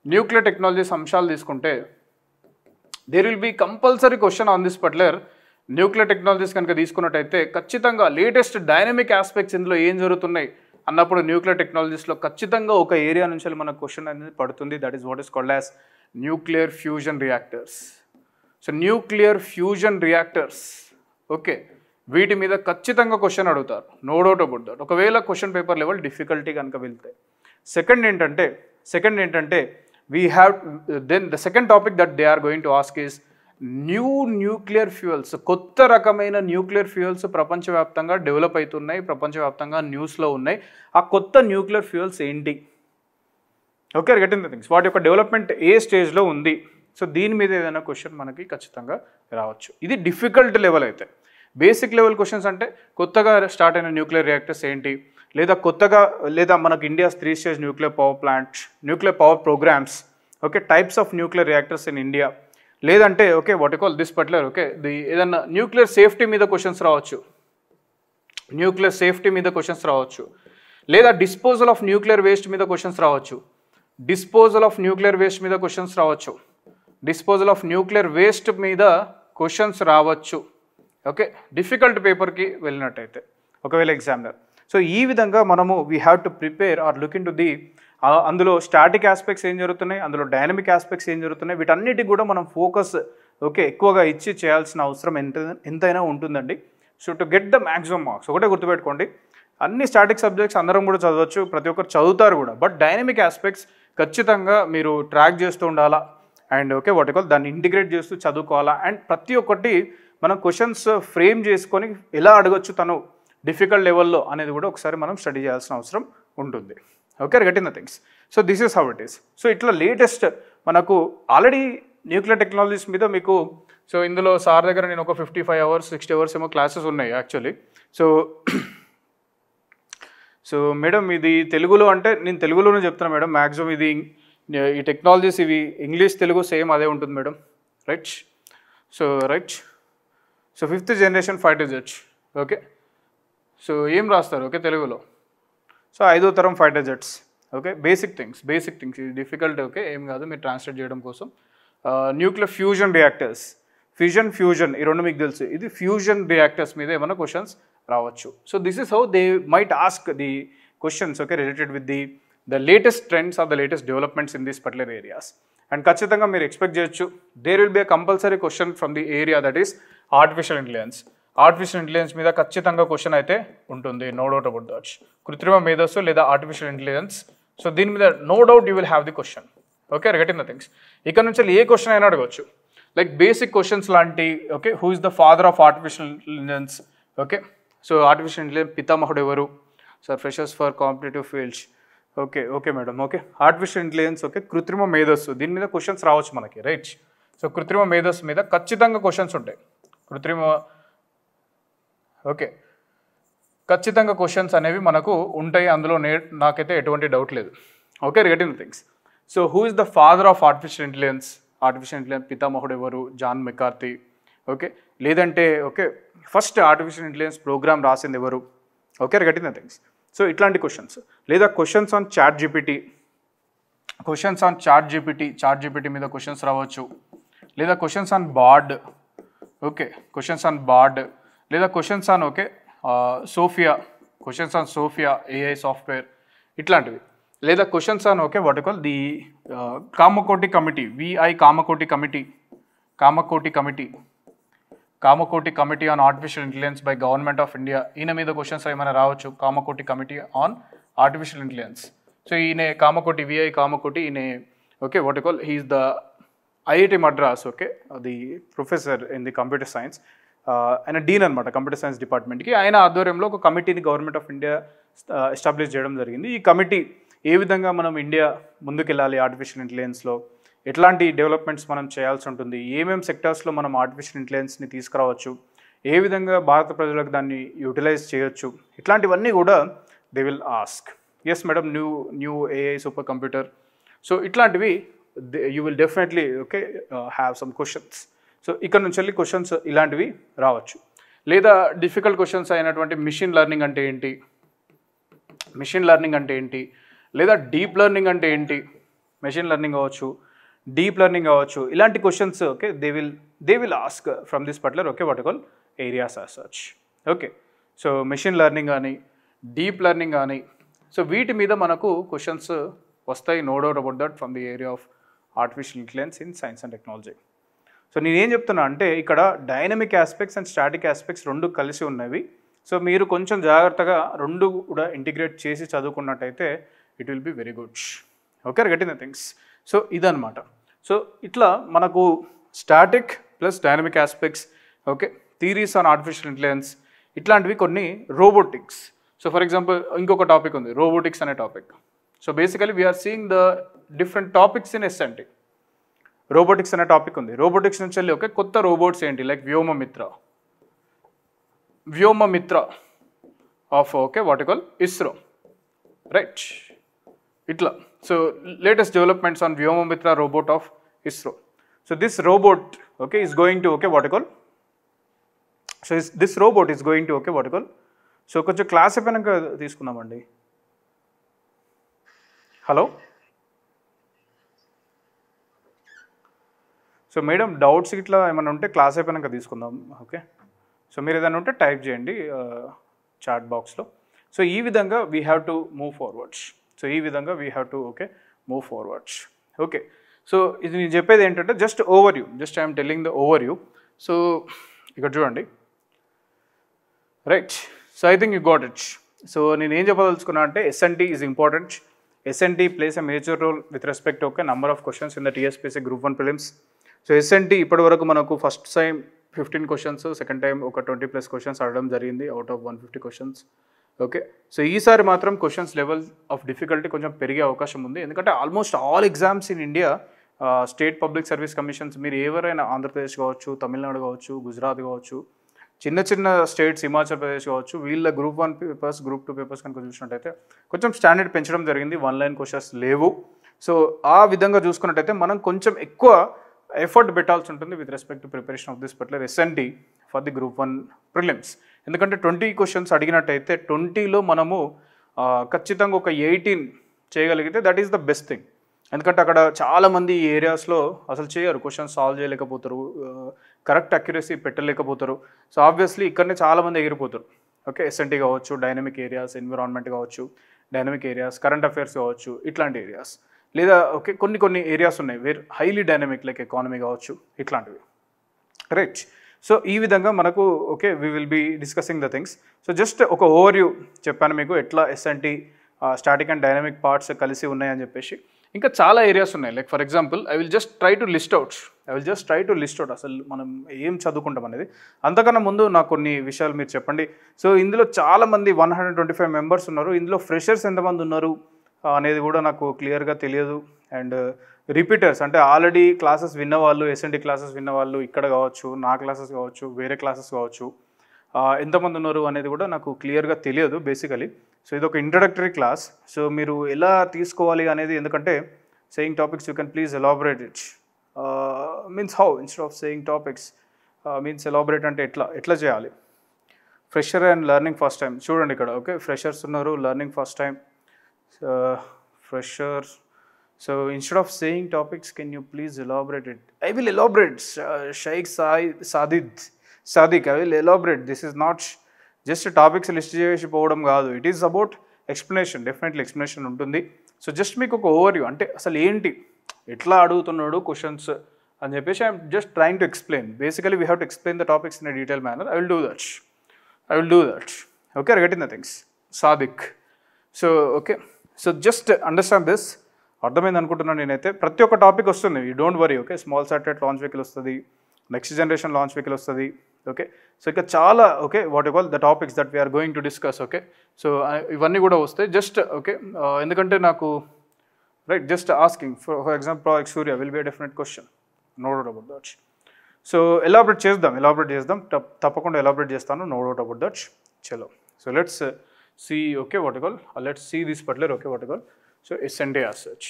న్యూక్లియర్ టెక్నాలజీస్ అంశాలు తీసుకుంటే there will be compulsory question on this particular nuclear technologies కనుక తీసుకున్నట్టయితే ఖచ్చితంగా లేటెస్ట్ డైనమిక్ ఆస్పెక్ట్స్ ఇందులో ఏం జరుగుతున్నాయి అన్నప్పుడు న్యూక్లియర్ టెక్నాలజీస్లో ఖచ్చితంగా ఒక ఏరియా నుంచి మనకు క్వశ్చన్ అనేది పడుతుంది. That is what is called as nuclear fusion reactors. So nuclear fusion reactors okay వీటి మీద ఖచ్చితంగా క్వశ్చన్ అడుగుతారు, నో డౌట్ అబౌట్ దట్. ఒకవేళ క్వశ్చన్ పేపర్ లెవెల్ డిఫికల్టీ కనుక వెళ్తే. సెకండ్ ఏంటంటే we have then the second topic that they are going to ask is nuclear fuels. కొత్త రకమైన న్యూక్లియర్ ఫ్యూయల్స్ ప్రపంచవ్యాప్తంగా డెవలప్ అవుతున్నాయి, ప్రపంచవ్యాప్తంగా న్యూస్లో ఉన్నాయి. ఆ కొత్త న్యూక్లియర్ ఫ్యూయల్స్ ఏంటి, ఓకే గెటింగ్ ద థింగ్స్, వాటి యొక్క డెవలప్మెంట్ ఏ స్టేజ్లో ఉంది. సో దీని మీద ఏదైనా క్వశ్చన్ మనకి ఖచ్చితంగా రావచ్చు. ఇది డిఫికల్ట్ లెవెల్. అయితే బేసిక్ లెవెల్ క్వశ్చన్స్ అంటే కొత్తగా స్టార్ట్ అయిన న్యూక్లియర్ రియాక్టర్స్ ఏంటి, లేదా మనకు India's 3 stage nuclear power plants, nuclear power programmes, okay types of nuclear reactors in India. లేదంటే what you call this particular ఏదన్నా న్యూక్లియర్ సేఫ్టీ మీద క్వశ్చన్స్ రావచ్చు, లేదా డిస్పోజల్ ఆఫ్ న్యూక్లియర్ వేస్ట్ మీద క్వశ్చన్స్ రావచ్చు, డిస్పోజల్ ఆఫ్ న్యూక్లియర్ వేస్ట్ మీద questions రావచ్చు. Okay difficult పేపర్కి వెళ్ళినట్టయితే ఒకవేళ ఎగ్జామినర్. సో ఈ విధంగా మనము we have to prepare or look into the అందులో స్టాటిక్ ఆస్పెక్ట్స్ ఏం జరుగుతున్నాయి, అందులో డైనమిక్ ఆస్పెక్ట్స్ ఏం జరుగుతున్నాయి, వీటన్నిటికి కూడా మనం ఫోకస్ ఎక్కువగా ఇచ్చి చేయాల్సిన అవసరం ఎంతైనా ఉంటుందండి. So to get the maximum marks ఒకటే గుర్తుపెట్టుకోండి, అన్ని స్టాటిక్ సబ్జెక్ట్స్ అందరం కూడా చదవచ్చు, ప్రతి ఒక్కరు చదువుతారు కూడా. బట్ డైనమిక్ ఆస్పెక్ట్స్ ఖచ్చితంగా మీరు ట్రాక్ చేస్తూ ఉండాలా అండ్ వాట్ యు కాల్ దాన్ని ఇంటిగ్రేట్ చేస్తూ చదువుకోవాలా. అండ్ ప్రతి ఒక్కటి మనం క్వశ్చన్స్ ఫ్రేమ్ చేసుకొని ఎలా అడగచ్చు తను డిఫికల్ట్ లెవెల్లో అనేది కూడా ఒకసారి మనం స్టడీ చేయాల్సిన అవసరం ఉంటుంది. Okay getting the things. So this is how it is. So ఇట్లా లేటెస్ట్ మనకు ఆల్రెడీ న్యూక్లియర్ టెక్నాలజీస్ మీద మీకు సో ఇందులో సార్ దగ్గర నేను ఒక 55 hours 60 hours ఏమో క్లాసెస్ ఉన్నాయి యాక్చువల్లీ. సో మేడం ఇది తెలుగులో అంటే నేను తెలుగులోనే చెప్తాను మేడం, మ్యాక్సిమం ఇది ఈ టెక్నాలజీస్ ఇవి ఇంగ్లీష్ తెలుగు సేమ్ అదే ఉంటుంది madam right. So 5th generation fighter jet okay. So ఏం రాస్తారు తెలుగులో? సో 5వ తరం fighter jets okay. Basic things ఇది డిఫికల్ట్ ఏం కాదు మీరు ట్రాన్స్లేట్ చేయడం కోసం. న్యూక్లియర్ ఫ్యూజన్ ఫిజన్ ఫ్యూజన్ ఈ రెండు మీకు తెలుసు, ఇది ఫ్యూజన్ రియాక్టర్స్ మీద ఏమైనా క్వశ్చన్స్ రావచ్చు. So this is how they might ask the questions okay related with the latest trends or the latest developments in these particular areas. And ఖచ్చితంగా మీరు ఎక్స్పెక్ట్ చేయొచ్చు there will be a compulsory question from the area that is artificial intelligence. Artificial intelligence మీద ఖచ్చితంగా question అయితే ఉంటుంది, no doubt about that. కృత్రిమ మేధస్సు లేదా ఆర్టిఫిషియల్ ఇంటెలిజెన్స్, సో దీని మీద no doubt you will have the question. Okay getting the things. ఇక్కడ నుంచి ఏ క్వశ్చన్ అయినా అడగవచ్చు, లైక్ బేసిక్ క్వశ్చన్స్ లాంటి okay who is the father of artificial intelligence. Okay so artificial intelligence పితామహుడు ఎవరు, sir freshers for competitive fields. Okay madam. Okay artificial intelligence okay కృత్రిమ మేధస్సు దీని మీద క్వశ్చన్స్ రావచ్చు మనకి, రైట్. సో కృత్రిమ మేధస్సు మీద ఖచ్చితంగా క్వశ్చన్స్ ఉంటాయి. ఖచ్చితంగా క్వశ్చన్స్ అనేవి మనకు ఉంటాయి, అందులో నాకైతే ఎటువంటి డౌట్ లేదు. Okay getting the things. So who is the father of artificial intelligence, artificial intelligence పితామహుడు ఎవరు, జాన్ మెకార్థీ. ఓకే లేదంటే okay first artificial intelligence program రాసింది ఎవరు. Okay getting the things. So ఇట్లాంటి క్వశ్చన్స్, లేదా క్వశ్చన్స్ ఆన్ చాట్ జీపీటీ మీద questions రావచ్చు, లేదా questions on Bard. Okay questions on Bard, లేదా questions on okay Sophia AI software ఇట్లాంటివి, లేదా questions on okay what call the Kamakoti committee, Kamakoti committee on artificial intelligence by government of India. ఈయన మీద questions ఏమైనా రావచ్చు, Kamakoti committee on artificial intelligence. So ఈయన కామకోటి ఈయన okay what call he is the IIT Madras okay the professor in the computer science, ఆయన dean అనమాట computer science డిపార్ట్మెంట్కి. ఆయన ఆధ్వర్యంలో ఒక కమిటీని గవర్నమెంట్ ఆఫ్ ఇండియా ఎస్టాబ్లిష్ చేయడం జరిగింది. ఈ కమిటీ ఏ విధంగా మనం ఇండియా ముందుకెళ్ళాలి ఆర్టిఫిషియల్ ఇంటెలిజెన్స్లో, ఎట్లాంటి డెవలప్మెంట్స్ మనం చేయాల్సి ఉంటుంది, ఏమేమి సెక్టర్స్లో మనం ఆర్టిఫిషియల్ ఇంటెలిజెన్స్ని తీసుకురావచ్చు, ఏ విధంగా భారత ప్రజలకు దాన్ని యూటిలైజ్ చేయొచ్చు, ఇట్లాంటివన్నీ కూడా they will ask. Yes madam new AI super computer. So ఇట్లాంటివి you will definitely okay have some questions. So ఇక్కడ నుంచి వెళ్ళి క్వశ్చన్స్ ఇలాంటివి రావచ్చు. లేదా డిఫికల్ట్ క్వశ్చన్స్ అయినటువంటి మిషన్ లెర్నింగ్ అంటే ఏంటి, లేదా డీప్ లెర్నింగ్ అంటే ఏంటి, మెషిన్ లెర్నింగ్ కావచ్చు, డీప్ లెర్నింగ్ కావచ్చు, ఇలాంటి questions okay they will ask from this particular okay what call areas or such. Okay so machine learning కానీ డీప్ లెర్నింగ్ కానీ, సో వీటి మీద మనకు క్వశ్చన్స్ వస్తాయి, no doubt about that from the area of artificial intelligence in science and technology. So నేనేం చెప్తున్నా అంటే ఇక్కడ dynamic aspects and static aspects రెండు కలిసి ఉన్నవి. సో మీరు కొంచెం జాగ్రత్తగా రెండు కూడా ఇంటిగ్రేట్ చేసి చదువుకున్నట్టయితే it will be very good. Okay getting the things. So ఇదనమాట. సో ఇట్లా మనకు static plus dynamic aspects okay theories on artificial intelligence ఇట్లాంటివి కొన్ని రోబోటిక్స్. సో ఫర్ ఎగ్జాంపుల్ ఇంకొక టాపిక్ ఉంది రోబోటిక్స్ అనే topic. So basically we are seeing the different topics in SNT. Robotics అనే topic ఉంది. రోబోటిక్స్ నుంచి వెళ్ళి ఓకే కొత్త రోబోట్స్ ఏంటి, like Vyommitra of okay what call ISRO, right. ఇట్లా so latest developments on Vyommitra robot of ISRO. So this robot okay is going to okay what call this robot is going to okay what call. So కొంచెం class అయిపోయినాక తీసుకుందామండి. Hello. So madam doubts ఇట్లా ఏమైనా ఉంటే class అయిపోయినాక తీసుకుందాం. Okay so మీరు ఏదైనా ఉంటే టైప్ చేయండి చాట్ బాక్స్లో. సో ఈ విధంగా we have to move forwards. Okay so ఇది నేను చెప్పేది ఏంటంటే just I'm telling the over you. So ఇక్కడ చూడండి, right. So I think you got it. So నేను ఏం చెప్పదలుచుకున్నా అంటే SNT is important. SNT plays a major role with respect okay number of questions in the TSPSC group 1 prelims. So SNT ఇప్పటి వరకు మనకు first time 15 questions, second time ఒక 20+ questions అడగడం జరిగింది out of 150 questions. Okay so ఈసారి మాత్రం questions level of difficulty కొంచెం పెరిగే అవకాశం ఉంది. ఎందుకంటే almost all exams in India state public service commissions మీరు ఎవరైనా ఆంధ్రప్రదేశ్ కావచ్చు, తమిళనాడు కావచ్చు, గుజరాత్ కావచ్చు, చిన్న స్టేట్స్ హిమాచల్ ప్రదేశ్ కావచ్చు, వీళ్ళ గ్రూప్ 1 పేపర్స్ గ్రూప్ 2 పేపర్స్ కనుక చూసినట్టయితే కొంచెం స్టాండర్డ్ పెంచడం జరిగింది. 1 లైన్ క్వశ్చన్స్ లేవు. సో ఆ విధంగా చూసుకున్నట్టయితే మనం కొంచెం ఎక్కువ ఎఫర్ట్ పెట్టాల్సి ఉంటుంది with respect to preparation of this particular SNT for the group 1 prelims. ఎందుకంటే 20 క్వశ్చన్స్ అడిగినట్టయితే 20లో మనము ఖచ్చితంగా ఒక 18 చేయగలిగితే that is the best thing. ఎందుకంటే అక్కడ చాలామంది ఈ ఏరియాస్లో అసలు చేయరు, క్వశ్చన్స్ సాల్వ్ చేయలేకపోతారు, కరెక్ట్ అక్యురసీ పెట్టలేకపోతారు. సో ఆబ్వియస్లీ ఇక్కడనే చాలామంది ఎగిరిపోతారు. ఓకే, ఎస్ఎన్టీ కావచ్చు, డైనమిక్ ఏరియాస్, ఎన్విరాన్మెంట్ కావచ్చు, డైనమిక్ ఏరియాస్, కరెంట్ అఫైర్స్ కావచ్చు, ఇట్లాంటి ఏరియాస్. లేదా ఓకే కొన్ని ఏరియాస్ ఉన్నాయి where highly dynamic like economy కావచ్చు, ఇట్లాంటివి. రైట్. సో ఈ విధంగా మనకు okay we will be discussing the things. So just ఒక ఓవర్వ్యూ చెప్పాను మీకు ఎట్లా SNT static and dynamic parts కలిసి ఉన్నాయని చెప్పేసి. ఇంకా చాలా ఏరియాస్ ఉన్నాయి. Like for example I will just try to list out అసలు మనం ఏం చదువుకుంటాం అనేది. అంతకన్నా ముందు నాకు కొన్ని విషయాలు మీరు చెప్పండి. సో ఇందులో చాలామంది 125 మెంబర్స్ ఉన్నారు. ఇందులో ఫ్రెషర్స్ ఎంతమంది ఉన్నారు అనేది కూడా నాకు క్లియర్గా తెలియదు. అండ్ రిపీటర్స్ అంటే ఆల్రెడీ క్లాసెస్ విన్నవాళ్ళు, ఎస్ఎన్టీ క్లాసెస్ విన్నవాళ్ళు ఇక్కడ కావచ్చు, నా క్లాసెస్ కావచ్చు, వేరే క్లాసెస్ కావచ్చు, ఎంతమంది ఉన్నారు అనేది కూడా నాకు క్లియర్గా తెలియదు బేసికలీ. సో ఇది ఒక ఇంట్రడక్టరీ క్లాస్. సో మీరు ఎలా తీసుకోవాలి అనేది, ఎందుకంటే saying topics you can please elaborate it means how instead of saying topics means elaborate అంటే ఎట్లా చేయాలి. Fresher and learning first time చూడండి ఇక్కడ. ఓకే, ఫ్రెషర్స్ ఉన్నారు, learning first time, freshers. So instead of saying topics, can you please elaborate it? I will elaborate. Sheikh Sadiq, I will elaborate. This is not just a topics list chesi povodam kaadu. It is about explanation. Definitely explanation untundi. So just make oka overview ante asalu enti etla adugutunnadu questions అని చెప్పేసి I am just trying to explain. Basically we have to explain the topics in a detailed manner. I will do that. Okay, are getting the things? Sadiq. So okay. So just understand this. అర్థమైంది అనుకుంటున్నాను నేనైతే. ప్రతి ఒక్క topic వస్తుంది, you don't worry. Okay, small satellite launch vehicle వస్తుంది, next generation launch vehicle వస్తుంది. Okay, so ఇక చాలా okay what you call the topics that we are going to discuss. Okay, so ఇవన్నీ కూడా వస్తాయి. జస్ట్ ఓకే ఎందుకంటే నాకు right just asking for example project Surya will be a definite question, no doubt about that. So elaborate చేద్దాం తప్పకుండా elaborate చేస్తాను, no doubt about that. చలో, so let's see. Okay, what you call let's see this particular. Okay, what you call so SNT as such.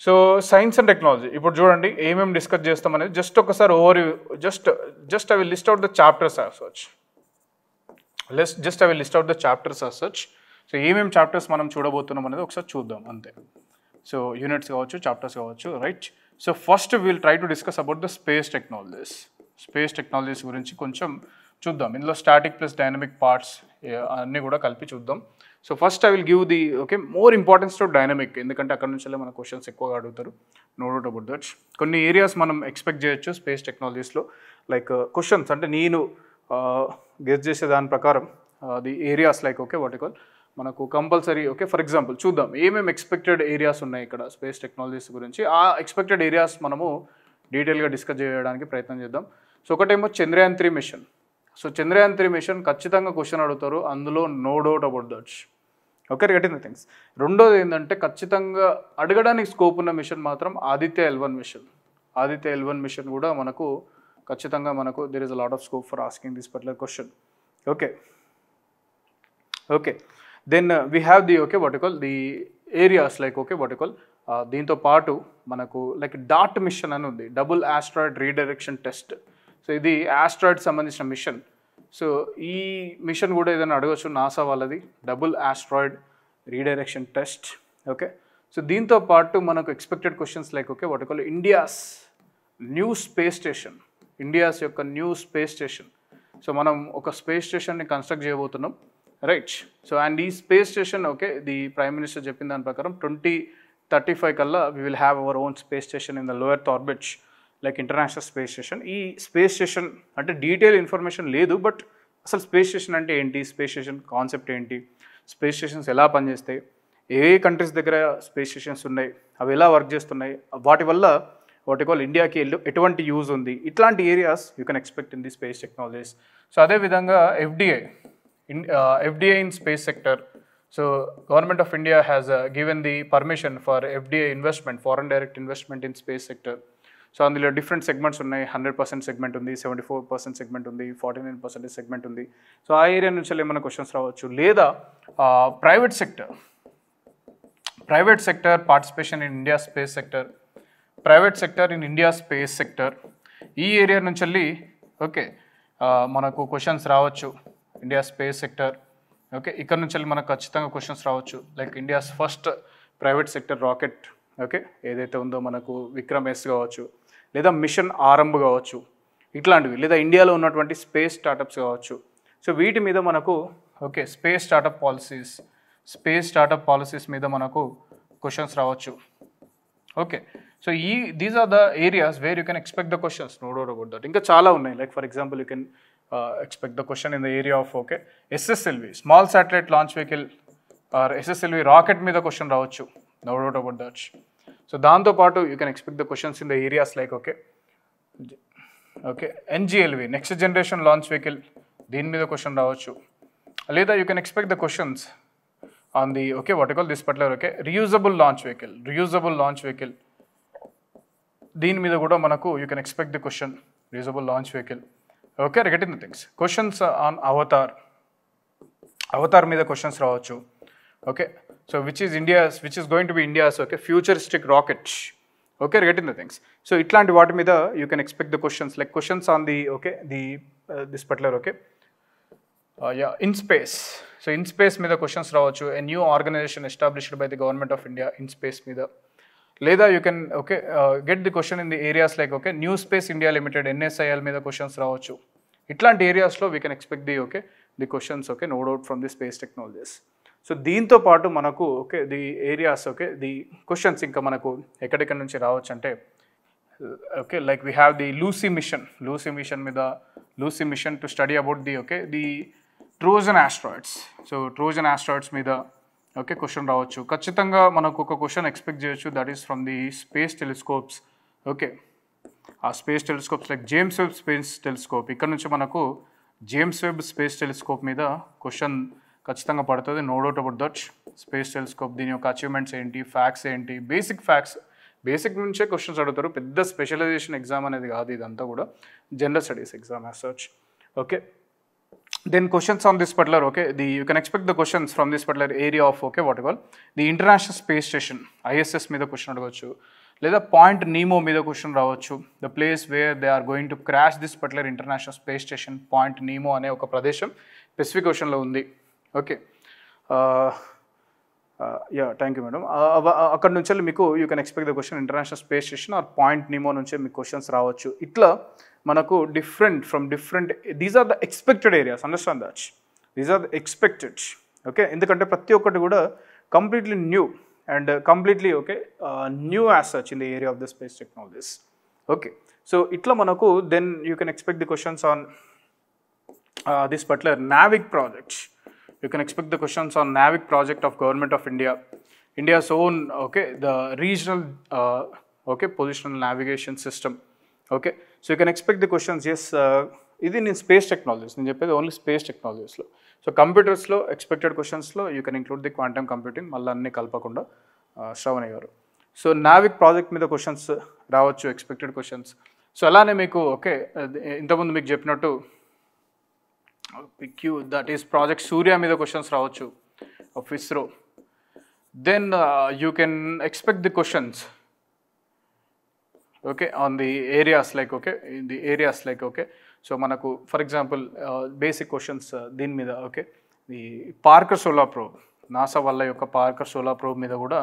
So science and technology ఇప్పుడు చూడండి ఏమేమి discuss చేస్తాం అనేది just ఒకసారి over just I will list out the chapters as such. So ఏమేమి chapters మనం చూడబోతున్నాం అనేది ఒకసారి చూద్దాం అంతే. సో యూనిట్స్ కావచ్చు, చాప్టర్స్ కావచ్చు, right. So first will try to discuss about the space technologies గురించి కొంచెం చూద్దాం. ఇందులో స్టాటిక్ ప్లస్ డైనమిక్ పార్ట్స్ అన్నీ కూడా కలిపి చూద్దాం. So first I will give the okay more importance to dynamic, ఎందుకంటే అక్కడ నుంచి మన క్వశ్చన్స్ ఎక్కువగా అడుగుతారు, నో డౌట్ అబౌట్ దట్. కొన్ని ఏరియాస్ మనం ఎక్స్పెక్ట్ చేయొచ్చు స్పేస్ టెక్నాలజీస్లో, లైక్ క్వశ్చన్స్ అంటే నేను గెస్ చేసే దాని ప్రకారం the areas like okay what you call మనకు కంపల్సరీ. ఓకే, ఫర్ ఎగ్జాంపుల్ చూద్దాం ఏమేమి ఎక్స్పెక్టెడ్ ఏరియాస్ ఉన్నాయి ఇక్కడ స్పేస్ టెక్నాలజీస్ గురించి. ఆ ఎక్స్పెక్టెడ్ ఏరియాస్ మనము డీటెయిల్గా డిస్కస్ చేయడానికి ప్రయత్నం చేద్దాం. సో ఒకటేమో Chandrayaan 3 mission. So Chandrayaan 3 mission ఖచ్చితంగా క్వశ్చన్ అడుగుతారు, అందులో no doubt about that. Okay, getting the things. రెండోది ఏంటంటే ఖచ్చితంగా అడగడానికి స్కోప్ ఉన్న మిషన్ మాత్రం ఆదిత్య L1 మిషన్ కూడా మనకు ఖచ్చితంగా మనకు there is a lot of scope for asking this particular question. Okay then we have the okay what you call the areas like okay what you call దీంతో పాటు మనకు like డాట్ mission అని ఉంది, double asteroid redirection test. So ఇది asteroid సంబంధించిన mission. So ఈ mission కూడా ఏదైనా అడగచ్చు, నాసా వాళ్ళది double asteroid redirection test. Okay, so దీంతో పాటు మనకు expected questions like okay what you call India's యొక్క న్యూ స్పేస్ స్టేషన్. సో మనం ఒక స్పేస్ స్టేషన్ని కన్స్ట్రక్ట్ చేయబోతున్నాం, రైట్. సో అండ్ ఈ space station okay the prime minister చెప్పిన దాని ప్రకారం 2035 కల్లా we will have our own space station in the lower orbit like international space station. ఈ స్పేస్ స్టేషన్ అంటే డీటెయిల్ ఇన్ఫర్మేషన్ లేదు, బట్ అసలు స్పేస్ స్టేషన్ అంటే ఏంటి, స్పేస్ స్టేషన్ కాన్సెప్ట్ ఏంటి, స్పేస్ స్టేషన్స్ ఎలా పనిచేస్తాయి, ఏ కంట్రీస్ దగ్గర స్పేస్ స్టేషన్స్ ఉన్నాయి, అవి ఎలా వర్క్ చేస్తున్నాయి, వాటి వల్ల వాట్ యు కాల్ ఇండియాకి ఎటువంటి యూజ్ ఉంది, ఇట్లాంటి areas you can expect in the space technologies. So అదేవిధంగా FDI in space sector. So government of India has given the permission for FDI investment, foreign direct investment in space sector. So అందులో different segments ఉన్నాయి, 100% segment ఉంది, 74% segment ఉంది, 49% segment ఉంది. So ఆ area నుంచి ఏమైనా questions రావచ్చు. లేదా private sector participation in India space sector, ఈ ఏరియా నుంచి వెళ్ళి ఓకే మనకు క్వశ్చన్స్ రావచ్చు. ఇండియా స్పేస్ సెక్టర్ ఓకే, ఇక్కడ నుంచి వెళ్ళి మనకు ఖచ్చితంగా క్వశ్చన్స్ రావచ్చు. Like India's first private sector rocket okay ఏదైతే ఉందో మనకు విక్రమ్ S కావచ్చు, లేదా మిషన్ ఆరంభ్ కావచ్చు, ఇట్లాంటివి, లేదా ఇండియాలో ఉన్నటువంటి స్పేస్ స్టార్టప్స్ కావచ్చు. సో వీటి మీద మనకు ఓకే స్పేస్ స్టార్టప్ పాలసీస్ మీద మనకు క్వశ్చన్స్ రావచ్చు. Okay, so these are the areas where you can expect the questions, no doubt about that. ఇంకా చాలా ఉన్నాయి, like for example you can expect the question in the area of okay SSLV, small satellite launch vehicle or SSLV rocket మీద question రావచ్చు, no doubt about that. So దాంతోపాటు you can expect the questions in the areas like okay NGLV, next generation launch vehicle, దీని మీద question రావచ్చు. లేదా you can expect the questions on the okay what you call this particular okay reusable launch vehicle, దీని మీద కూడా మనకు you can expect the question reusable launch vehicle. Okay, getting the things. Questions on Avatar మీద questions రావచ్చు. Okay, so which is going to B India's okay futuristic rocket. Okay, getting the things. So ఇట్లాంటి వాటి మీద you can expect the questions, like questions on the okay this particular okay in space. So in space మీద questions రావచ్చు. A new organization established by the government of India in space మీద. లేదా you can okay get the question in the areas like okay new space India limited NSIL మీద questions రావచ్చు. ఇట్లాంటి ఏరియాస్లో we can expect the questions okay no doubt from the space technologies. So దీంతో పాటు మనకు okay the areas okay the questions ఇంకా మనకు ఎక్కడెక్కడి నుంచి రావచ్చు అంటే okay like we have the Lucy mission to study about the okay the Trojan asteroids. So Trojan asteroids మీద ఓకే క్వశ్చన్ రావచ్చు. ఖచ్చితంగా మనకు ఒక క్వశ్చన్ ఎక్స్పెక్ట్ చేయొచ్చు, that is from the space telescopes. Okay, ఆ space telescopes like James Webb space telescope, ఇక్కడ నుంచి మనకు జేమ్స్ వెబ్ స్పేస్ టెలిస్కోప్ మీద క్వశ్చన్ ఖచ్చితంగా పడుతుంది, no doubt about that. Space telescope దీని యొక్క అచీవ్మెంట్స్ ఏంటి, ఫ్యాక్ట్స్ ఏంటి, బేసిక్ నుంచే క్వశ్చన్స్ అడుగుతారు. పెద్ద స్పెషలైజేషన్ ఎగ్జామ్ అనేది కాదు, ఇదంతా కూడా general studies exam as such. Okay, then questions on this particular okay you can expect the questions from this particular area of okay what you call the International Space Station ISS మీద question అడగవచ్చు. లేదా point Nemo మీద question రావచ్చు. The place where they are going to crash this particular international space station point Nemo అనే ఒక ప్రదేశం specific క్వశ్చన్లో ఉంది. Okay, thank you madam. అక్కడ నుంచి మీకు you can expect the question international space station or point Nemo నుంచే మీకు క్వశ్చన్స్ రావచ్చు. ఇట్లా మనకు different these are the expected areas, understand that these are the expected. Okay, ఎందుకంటే ప్రతి ఒక్కటి కూడా completely new and completely okay new as such in the area of the space technologies. Okay, so ఇట్లా మనకు then you can expect the questions on this particular NAVIC project. You can expect the questions on NAVIC project of Government of India, India's own okay the regional okay positional navigation system. Okay, so you can expect the questions. Yes, ఇది నేను space technologies నేను చెప్పేది only space టెక్నాలజీస్లో. So కంప్యూటర్స్లో expected క్వశ్చన్స్లో you can include the quantum computing, మళ్ళీ అన్నీ కలపకుండా శ్రవణ్ గారు. సో NAVIC ప్రాజెక్ట్ మీద క్వశ్చన్స్ రావచ్చు, ఎక్స్పెక్టెడ్ క్వశ్చన్స్. సో అలానే మీకు ఓకే ఇంతకుముందు మీకు చెప్పినట్టు PQ that is project Surya మీద క్వశ్చన్స్ రావచ్చు of ISRO. Then you can expect the questions okay on the areas like okay so మనకు ఫర్ ఎగ్జాంపుల్ బేసిక్ క్వశ్చన్స్ దీని మీద okay the Parker solar probe, NASA వల్ల యొక్క పార్కర్ సోలార్ ప్రోబ్ మీద కూడా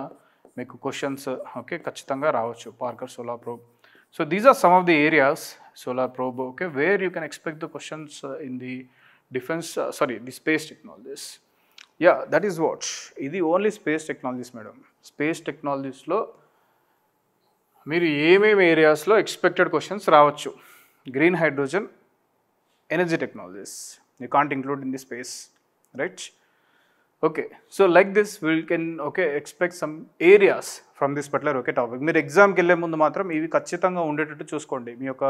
మీకు క్వశ్చన్స్ ఓకే ఖచ్చితంగా రావచ్చు, Parker solar probe. So these are some of the areas solar probe okay where you can expect the questions in the the space technologies. That is what ఇది only space technologies madam. Space టెక్నాలజీస్లో మీరు ఏమేమి ఏరియాస్లో expected questions రావచ్చు. Green hydrogen, energy technologies you can't include in the space, right? Okay, so like this we can okay expect some areas from this particular okay topic. మీరు ఎగ్జామ్కి వెళ్ళే ముందు మాత్రం ఇవి ఖచ్చితంగా ఉండేటట్టు చూసుకోండి. మీ యొక్క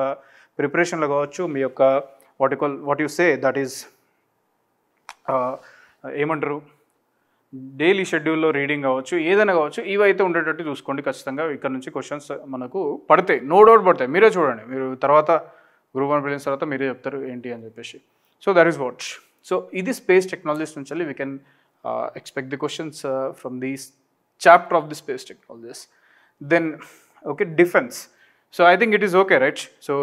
ప్రిపరేషన్లో కావచ్చు, మీ యొక్క what you say that is ఏమంటారు డైలీ షెడ్యూల్లో రీడింగ్ కావచ్చు, ఏదైనా కావచ్చు, ఇవైతే ఉండేటట్టు చూసుకోండి. ఖచ్చితంగా ఇక్కడ నుంచి క్వశ్చన్స్ మనకు పడతాయి, నో డౌట్ పడతాయి. మీరే చూడండి, మీరు తర్వాత గ్రూప్ 1 ప్రిలిమ్స్ తర్వాత మీరే చెప్తారు ఏంటి అని చెప్పేసి. So that is what. So ఇది స్పేస్ టెక్నాలజీస్ నుంచి we can expect the questions from these chapter of the space technologies. Then okay defence. So I think it is okay, right? So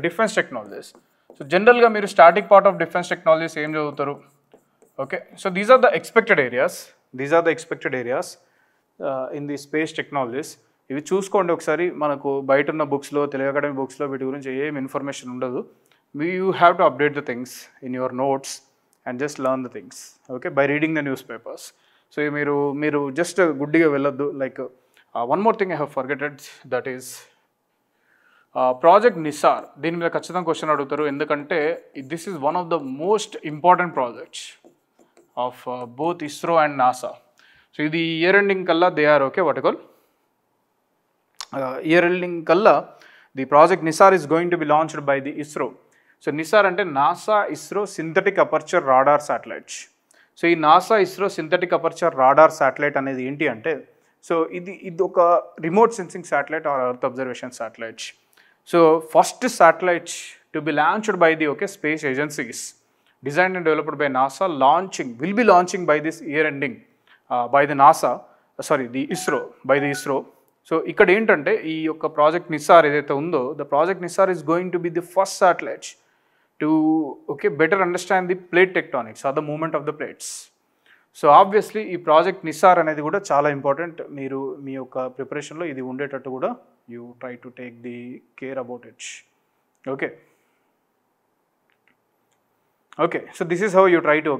defence technologies. So జనరల్గా మీరు starting part of defence technologies ఏం చదువుతారు? Okay, so these are the expected areas in the space technologies. ఇవి చూసుకోండి ఒకసారి. మనకు బయట ఉన్న బుక్స్లో, తెలుగు అకాడమీ బుక్స్లో వీటి గురించి ఏం ఇన్ఫర్మేషన్ ఉండదు. You have to update the things in your notes and just learn the things, okay, by reading the news papers. So మీరు జస్ట్ గుడ్డిగా వెళ్ళొద్దు. Like one more thing I have forgetted, that is project NISAR. దీని మీద ఖచ్చితంగా question అడుగుతారు, ఎందుకంటే this is one of the most important projects of both ISRO and NASA. So ఇది year ending కల్లా they are okay what call year ending కల్లా the project NISAR is going to be launched by the ISRO. So NISAR అంటే NASA ISRO synthetic aperture radar satellites. So ఈ NASA ISRO synthetic aperture radar satellite అనేది ఏంటి అంటే, so ఇది ఒక remote sensing satellite or earth observation satellites. So first satellites to be launched by the okay space agencies, designed and developed by NASA, will be launching by this year ending by the NASA, the ISRO, by the ISRO. So ikkada entante ee yokka project NISAR edaithe undo, the project NISAR is going to be the first satellite to better understand the plate tectonics or the movement of the plates. So obviously ee project NISAR anedi kuda chaala important. Meeru mee yokka preparation lo idi undetattu kuda you try to take the care about it. Okay, so this is how you try to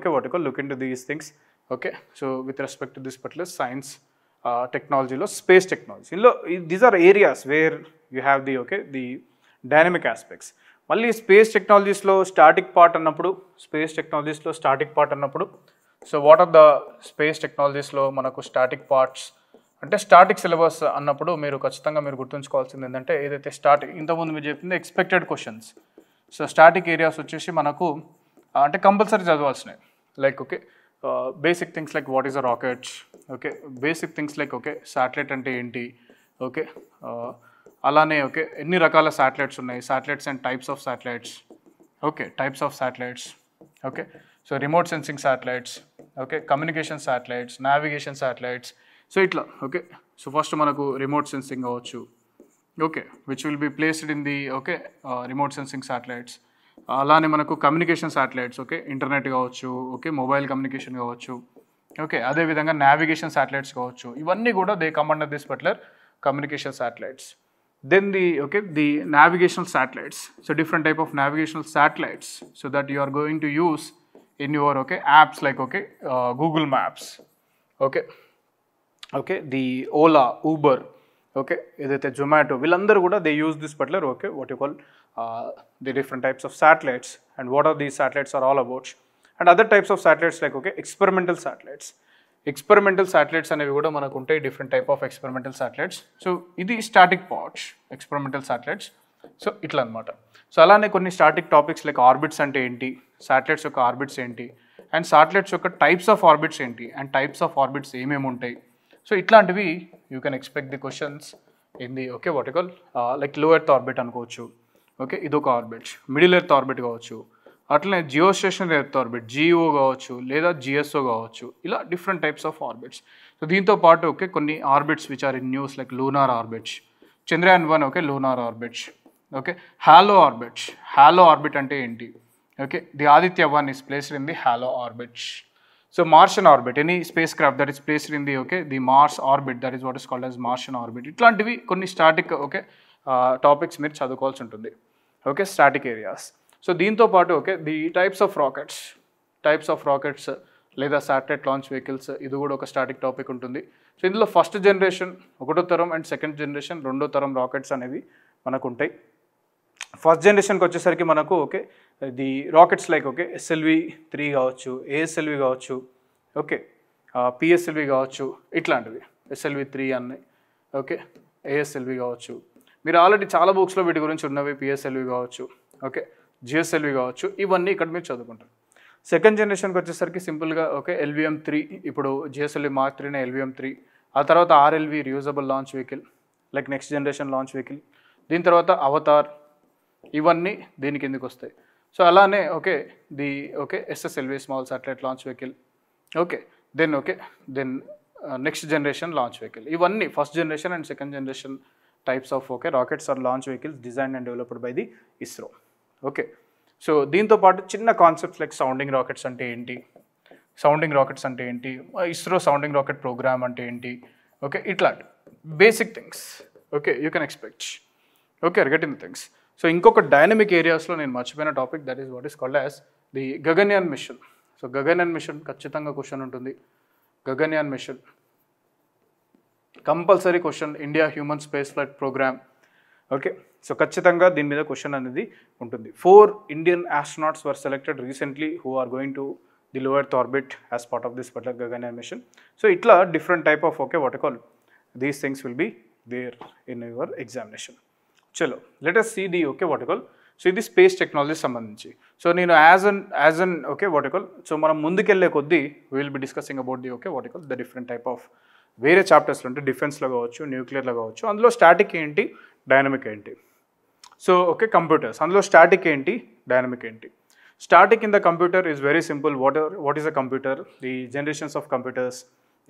look into these things. Okay, so with respect to this particular science, technology lo, space technology lo, these are areas where you have the dynamic aspects. Malli space technologies lo static part annappudu, so what are the space technologies lo manaku static parts అంటే static syllabus అన్నప్పుడు మీరు ఖచ్చితంగా మీరు గుర్తుంచుకోవాల్సింది ఏంటంటే, ఏదైతే ఇంతకుముందు మీరు చెప్పింది expected questions. So static areas వచ్చేసి మనకు అంటే కంపల్సరీ చదవాల్సినవి. Like basic things like what is a rocket, basic things like satellite అంటే ఏంటి, అలానే ఎన్ని రకాల శాటిలైట్స్ ఉన్నాయి, satellites and types of satellites, so remote sensing satellites, communication satellites, navigation satellites. So ఇట్లా సో ఫస్ట్ మనకు రిమోట్ సెన్సింగ్ కావచ్చు, which will be placed in the remote sensing satellites. అలానే మనకు కమ్యూనికేషన్ శాటిలైట్స్, ఇంటర్నెట్ కావచ్చు, mobile communication కావచ్చు, అదేవిధంగా navigation satellites కావచ్చు. ఇవన్నీ కూడా they come under this particular communication satellites. Then the navigational satellites, so different type of navigational satellites, so that you are going to use in your apps like Google Maps, the Ola, Uber, ఏదైతే జొమాటో, వీళ్ళందరూ కూడా they use this particular what you call the different types of satellites and what are these satellites are all about, and other types of satellites like experimental satellites అనేవి కూడా మనకు ఉంటాయి, different type of experimental satellites. So ఇది static parts, experimental satellites. So ఇట్లా అనమాట. So అలానే కొన్ని static topics like orbits అంటే ఏంటి, శాటిలైట్స్ యొక్క ఆర్బిట్స్ ఏంటి, అండ్ శాటిలైట్స్ యొక్క టైప్స్ ఆఫ్ ఆర్బిట్స్ ఏంటి, అండ్ టైప్స్ ఆఫ్ ఆర్బిట్స్ ఏమేమి ఉంటాయి. సో ఇట్లాంటివి you can expect the questions in the what you call like low earth orbit అనుకోవచ్చు, ఇదొక ఆర్బిట్. మిడిల్ ఎర్త్ ఆర్బిట్ కావచ్చు, అట్లనే geo stationary earth orbit, GEO కావచ్చు, లేదా జిఎస్ఓ కావచ్చు. ఇలా different types of orbits. So దీంతో పాటు కొన్ని orbits which are in news like lunar orbits, Chandrayaan 1 lunar orbits, hollow orbit అంటే ఏంటి, the Aditya 1 is placed in the halo orbit. So Martian orbit, any spacecraft that is placed in the Mars orbit, that is what is called as Martian orbit. ఇట్లాంటివి కొన్ని static topics మీరు చదువుకోవాల్సి ఉంటుంది, static areas. So దీంతో పాటు the types of rockets లేదా satellite launch vehicles, ఇది కూడా ఒక స్టాటిక్ టాపిక్ ఉంటుంది. సో ఇందులో ఫస్ట్ జనరేషన్ 1వ తరం అండ్ సెకండ్ జనరేషన్ 2వ తరం రాకెట్స్ అనేవి మనకు ఉంటాయి. ఫస్ట్ జనరేషన్కి వచ్చేసరికి మనకు ది రాకెట్స్ లైక్ SLV-3 కావచ్చు, ASLV కావచ్చు, PSLV కావచ్చు, ఇట్లాంటివి SLV-3 అన్నీ, ASLV కావచ్చు. మీరు ఆల్రెడీ చాలా బుక్స్లో వీటి గురించి ఉన్నవి, PSLV కావచ్చు, GSLV కావచ్చు, ఇవన్నీ ఇక్కడ మీరు చదువుకుంటారు. సెకండ్ జనరేషన్కి వచ్చేసరికి సింపుల్గా LVM-3, ఇప్పుడు GSLV Mark 3 LVM-3, ఆ తర్వాత RLV reusable launch vehicle like next generation launch vehicle, దీని తర్వాత అవతార్, ఇవన్నీ దీని కిందకి వస్తాయి. సో అలానే the SSLV small satellite launch vehicle, then next generation launch vehicle. ఇవన్నీ first generation and second generation types of rockets are launch vehicles designed and developed by the ISRO. So దీంతో పాటు చిన్న కాన్సెప్ట్స్ లైక్ సౌండింగ్ రాకెట్స్ అంటే ఏంటి, ISRO sounding rocket programme అంటే ఏంటి, ఇట్లాంటి basic things. Okay, you can expect. Okay, are getting the things. So, ఇంకొక dynamic ఏరియాస్లో నేను మర్చిపోయిన topic that is what is called as the Gaganyaan mission. So Gaganyaan mission ఖచ్చితంగా క్వశ్చన్ ఉంటుంది. Gaganyaan mission compulsory question, India human space flight program. Okay, so ఖచ్చితంగా దీని మీద question అనేది ఉంటుంది. 4 Indian astronauts were selected recently who are going to the low earth orbit as part of this particular Gaganyaan mission. So ఇట్లా different type of okay what call these things will be there in your examination. చలో let us see the okay what call. So ఇది space technology సంబంధించి. So నేను as an okay what call, so మనం ముందుకెళ్ళే కొద్దీ will be discussing about the okay what call the different type of వేరే చాప్టర్స్లో ఉంటే డిఫెన్స్లో కావచ్చు, న్యూక్లియర్లో కావచ్చు. అందులో స్టాటిక్ ఏంటి, డైనమిక్ ఏంటి. సో ఓకే కంప్యూటర్స్, అందులో స్టాటిక్ ఏంటి, డైనమిక్ ఏంటి. Static in the computer is very simple. What is a computer, the generations of computers,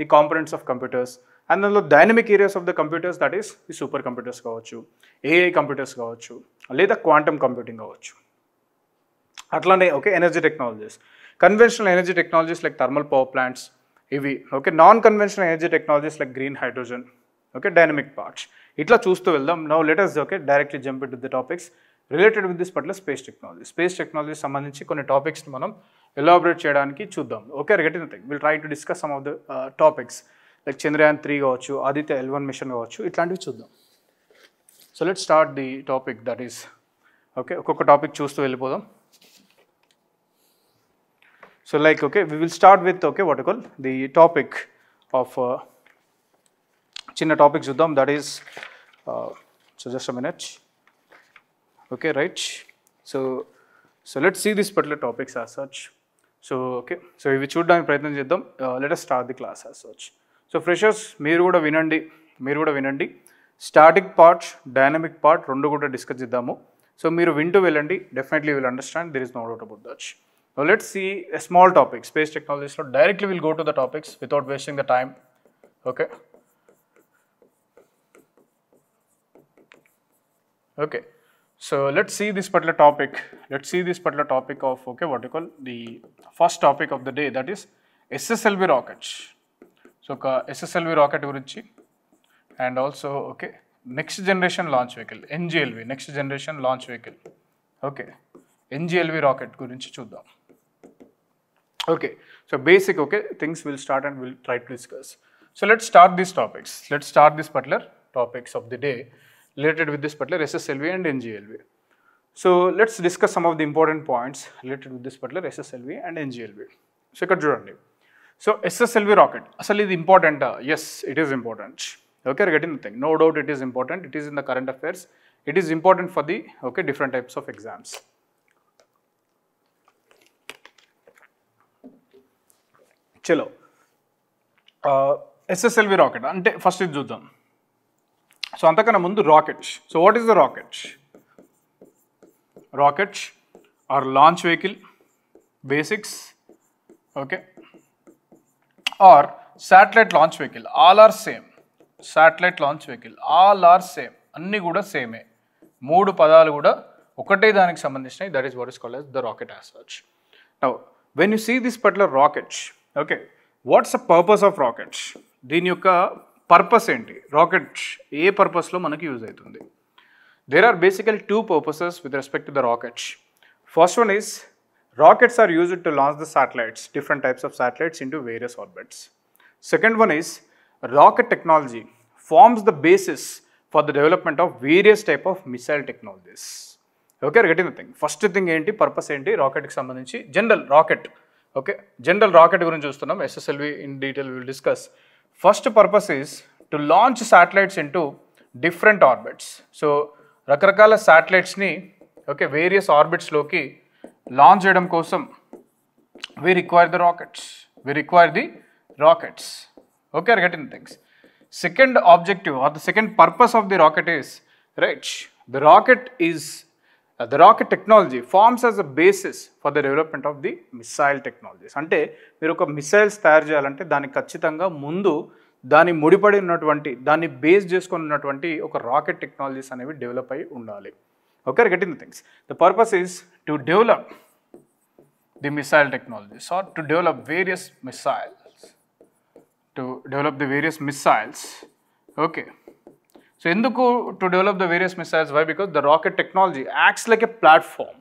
the components of computers. And అందులో dynamic areas of the computers that is the super computers కావచ్చు, AI computers కావచ్చు, లేదా quantum computing కావచ్చు. అట్లానే okay energy technologies, conventional energy technologies like thermal power plants ఇవి. Okay non conventional energy technologies like green hydrogen. Okay dynamic parts. ఇట్లా చూస్తూ వెళ్దాం. Now let us okay directly jump into the topics related with this particular space technology. Space technology సంబంధించి కొన్ని టాపిక్స్ని మనం elaborate చేయడానికి చూద్దాం. Okay getting thing will try to discuss some of the topics like Chandrayaan 3 కావచ్చు, Aditya L1 mission కావచ్చు, ఇట్లాంటివి చూద్దాం. So let start the topic that is okay ఒక్కొక్క టాపిక్ చూస్తూ వెళ్ళిపోదాం. So like okay we will start with okay what call the topic of చిన్న topic చూద్దాం that is so just a minute. Okay right. So let's see this particular topics as such. So okay so ఇవి చూడడానికి ప్రయత్నం చేద్దాం. Let us start the class as such. So freshers మీరు కూడా వినండి. Static part, dynamic part రెండు కూడా discuss చేద్దాము. సో మీరు వింటూ వెళ్ళండి, definitely will understand, there is no doubt about that. Now let's see a small topic, space technology. So directly we'll go to the topics without wasting the time. Okay. Okay. So let's see this particular topic. Of okay, what you call the first topic of the day, that is SSLV rockets. So SSLV rocket gurinchi, and also okay next generation launch vehicle NGLV, next generation launch vehicle. Okay, NGLV rocket gurinchi chuddam. Okay, so basic okay things will start and we'll try to discuss. So let's start these topics. Let's start these particular topics of the day related with this particular SSLV and NGLV. So let's discuss some of the important points related with this particular SSLV and NGLV. So ikkada chudandi. So SSLV rocket asalu idi important? Yes, it is important. Okay, you're getting the thing. No doubt it is important. It is in the current affairs. It is important for the okay different types of exams. చలో SSLV rocket అంటే first ఇది చూద్దాం. So అంతకన్నా ముందు rockets. So what is the rockets? Rockets are launch vehicle basics, okay, or satellite launch vehicle. All are same. Satellite launch vehicle all are same, అన్నీ కూడా సేమే. 3 పదాలు కూడా ఒకటే దానికి సంబంధించినవి. That is what is called as the rocket as such. Now when you see this particular rockets, okay what's the purpose of rockets? దీని యొక్క పర్పస్ ఏంటి? రాకెట్స్ ఏ పర్పస్లో మనకి యూజ్ అవుతుంది? There are basically 2 purposes with respect to the rockets. First one is rockets are used to launch the satellites, different types of satellites into various orbits. Second one is rocket technology forms the basis for the development of various type of missile technologies. Okay, getting the thing. First thing ఏంటి, purpose ఏంటి రాకెట్కి సంబంధించి? General rocket. Okay general rocket గురించి చూస్తున్నాం. SSLV in detail will discuss. First purpose is to launch satellites into different orbits. So రకరకాల శాటిలైట్స్ని okay various ఆర్బిట్స్లోకి launch చేయడం కోసం we require the rockets. Okay, are getting things. Second objective or the second purpose of the rocket is right. The rocket technology forms as a basis for the development of the missile technologies. అంటే మీరు ఒక missiles తయారు చేయాలంటే దానికి ఖచ్చితంగా ముందు దాని ముడిపడి ఉన్నటువంటి దాన్ని బేస్ చేసుకొని ఉన్నటువంటి ఒక రాకెట్ టెక్నాలజీస్ అనేవి డెవలప్ అయి ఉండాలి. Okay, getting the things. The purpose is to develop the missile technologies or to develop various missiles. Okay. So ఎందుకు to develop the various missiles? Why? Because the rocket technology acts like a platform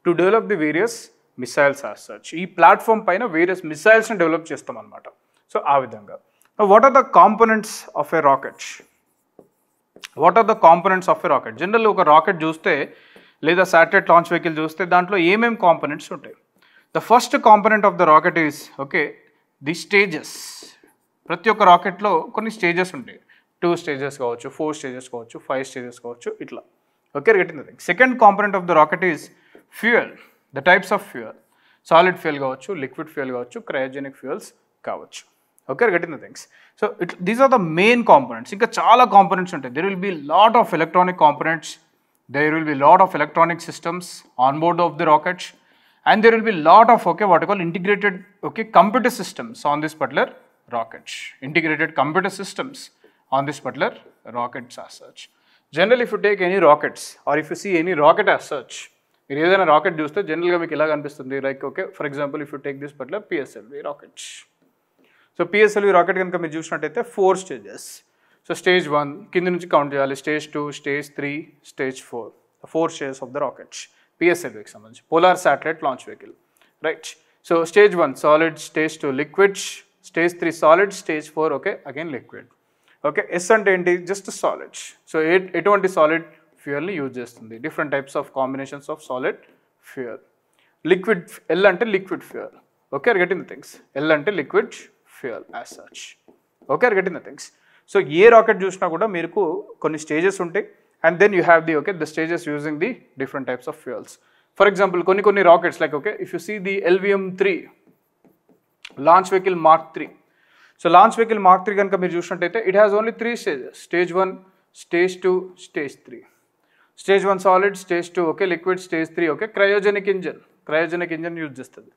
to develop the various missiles as such. ఈ platform పైన various మిసైల్స్ని develop చేస్తాం అనమాట. So ఆ విధంగా. What are the components of a rocket? What are the components of a rocket? General ఒక rocket చూస్తే లేదా శాటిలైట్ లాంచ్ వెహికల్ చూస్తే దాంట్లో ఏమేమి కాంపోనెంట్స్ ఉంటాయి? The first component of the rocket is okay the stages. ప్రతి ఒక్క రాకెట్లో కొన్ని స్టేజెస్ ఉంటాయి. 2 స్టేజెస్ కావచ్చు, 4 స్టేజెస్ కావచ్చు, 5 స్టేజెస్ కావచ్చు, ఇట్లా. Okay, getting the thing. Second component of the rocket is fuel. The types of fuel, solid fuel కావచ్చు, liquid fuel కావచ్చు, క్రయోజెనిక్ ఫ్యూయల్స్ కావచ్చు. Okay, getting the things. So these are the main components. ఇంకా చాలా components ఉంటాయి. There will be lot of electronic components, there will be lot of electronic systems on board of the rockets, and there will be lot of what I call integrated computer systems on this particular rockets. Integrated computer systems on this particular rockets as such. Generally, if you take any rockets or if you see any rocket as such, మీరు ఏదైనా rocket చూస్తే జనరల్గా మీకు ఇలా కనిపిస్తుంది. Like for example if you take this particular PSLV rockets. So PSLV rocket కనుక మీరు చూసినట్టయితే 4 స్టేజెస్. సో స్టేజ్ 1 కింద నుంచి కౌంట్ చేయాలి, stage 2, stage 3, stage 4. 4 stages of the rockets. పిఎస్ఎల్వికి సంబంధించి polar satellite launch vehicle, right. So stage 1 solid, stage 2 liquid, stage 3 solid, stage 4 again liquid. Okay, S అంటే ఏంటి? Just solids. సో ఎటువంటి solid ఫ్యూయల్ని use చేస్తుంది? Different types of combinations of solid fuel. Liquid, L అంటే liquid fuel. Okay, getting the things. L అంటే liquid fuel as such. Okay, getting the things. So a rocket చూసినా కూడా మీకు కొన్ని stages ఉంటాయి. And then you have the stages using the different types of fuels. For example, konni rockets like if you see the LVM-3 launch vehicle Mark 3. So launch vehicle Mark 3 ganaka meer chusinattaithe it has only 3 stages. Stage 1, stage 2, stage 3. Stage 1 solid, stage 2 liquid, stage 3 cryogenic engine use chestadi.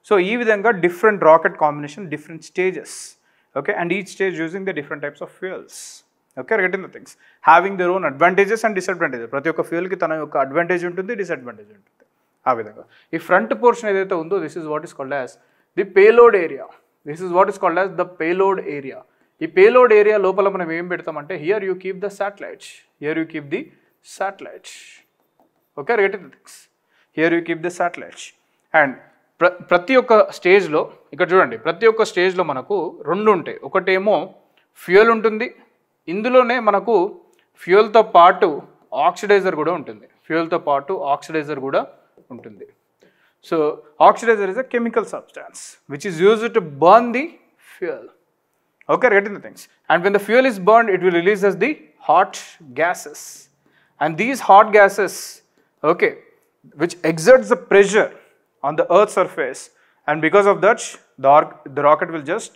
So ee vidhanga different rocket combination, different stages, and each stage using the different types of fuels. Okay, getting the things. Having their own advantages and disadvantages. ప్రతి ఒక్క ఫ్యూయల్కి తన యొక్క advantage ఉంటుంది, disadvantage ఉంటుంది. ఆ విధంగా ఈ front portion ఏదైతే ఉందో this is what is called as the payload area. This is what is called as the payload area. ఈ పేలోడ్ ఏరియా లోపల మనం ఏం పెడతామంటే here you keep the satellites. Here you keep the satellites. Okay, getting the things. Here you keep the satellites. And ప్రతి ఒక్క స్టేజ్లో ఇక్కడ చూడండి, ప్రతి ఒక్క స్టేజ్లో మనకు 2 ఉంటాయి. ఒకటేమో ఫ్యూయల్ ఉంటుంది, ఇందులోనే మనకు ఫ్యూయల్తో పాటు ఆక్సిడైజర్ కూడా ఉంటుంది. So oxidiser is a chemical substance which is used to burn the fuel. Okay, getting the things. And when the fuel is burned it will release us the hot gases. And these hot gases which exerts the pressure on the earth surface, and because of that the rocket will just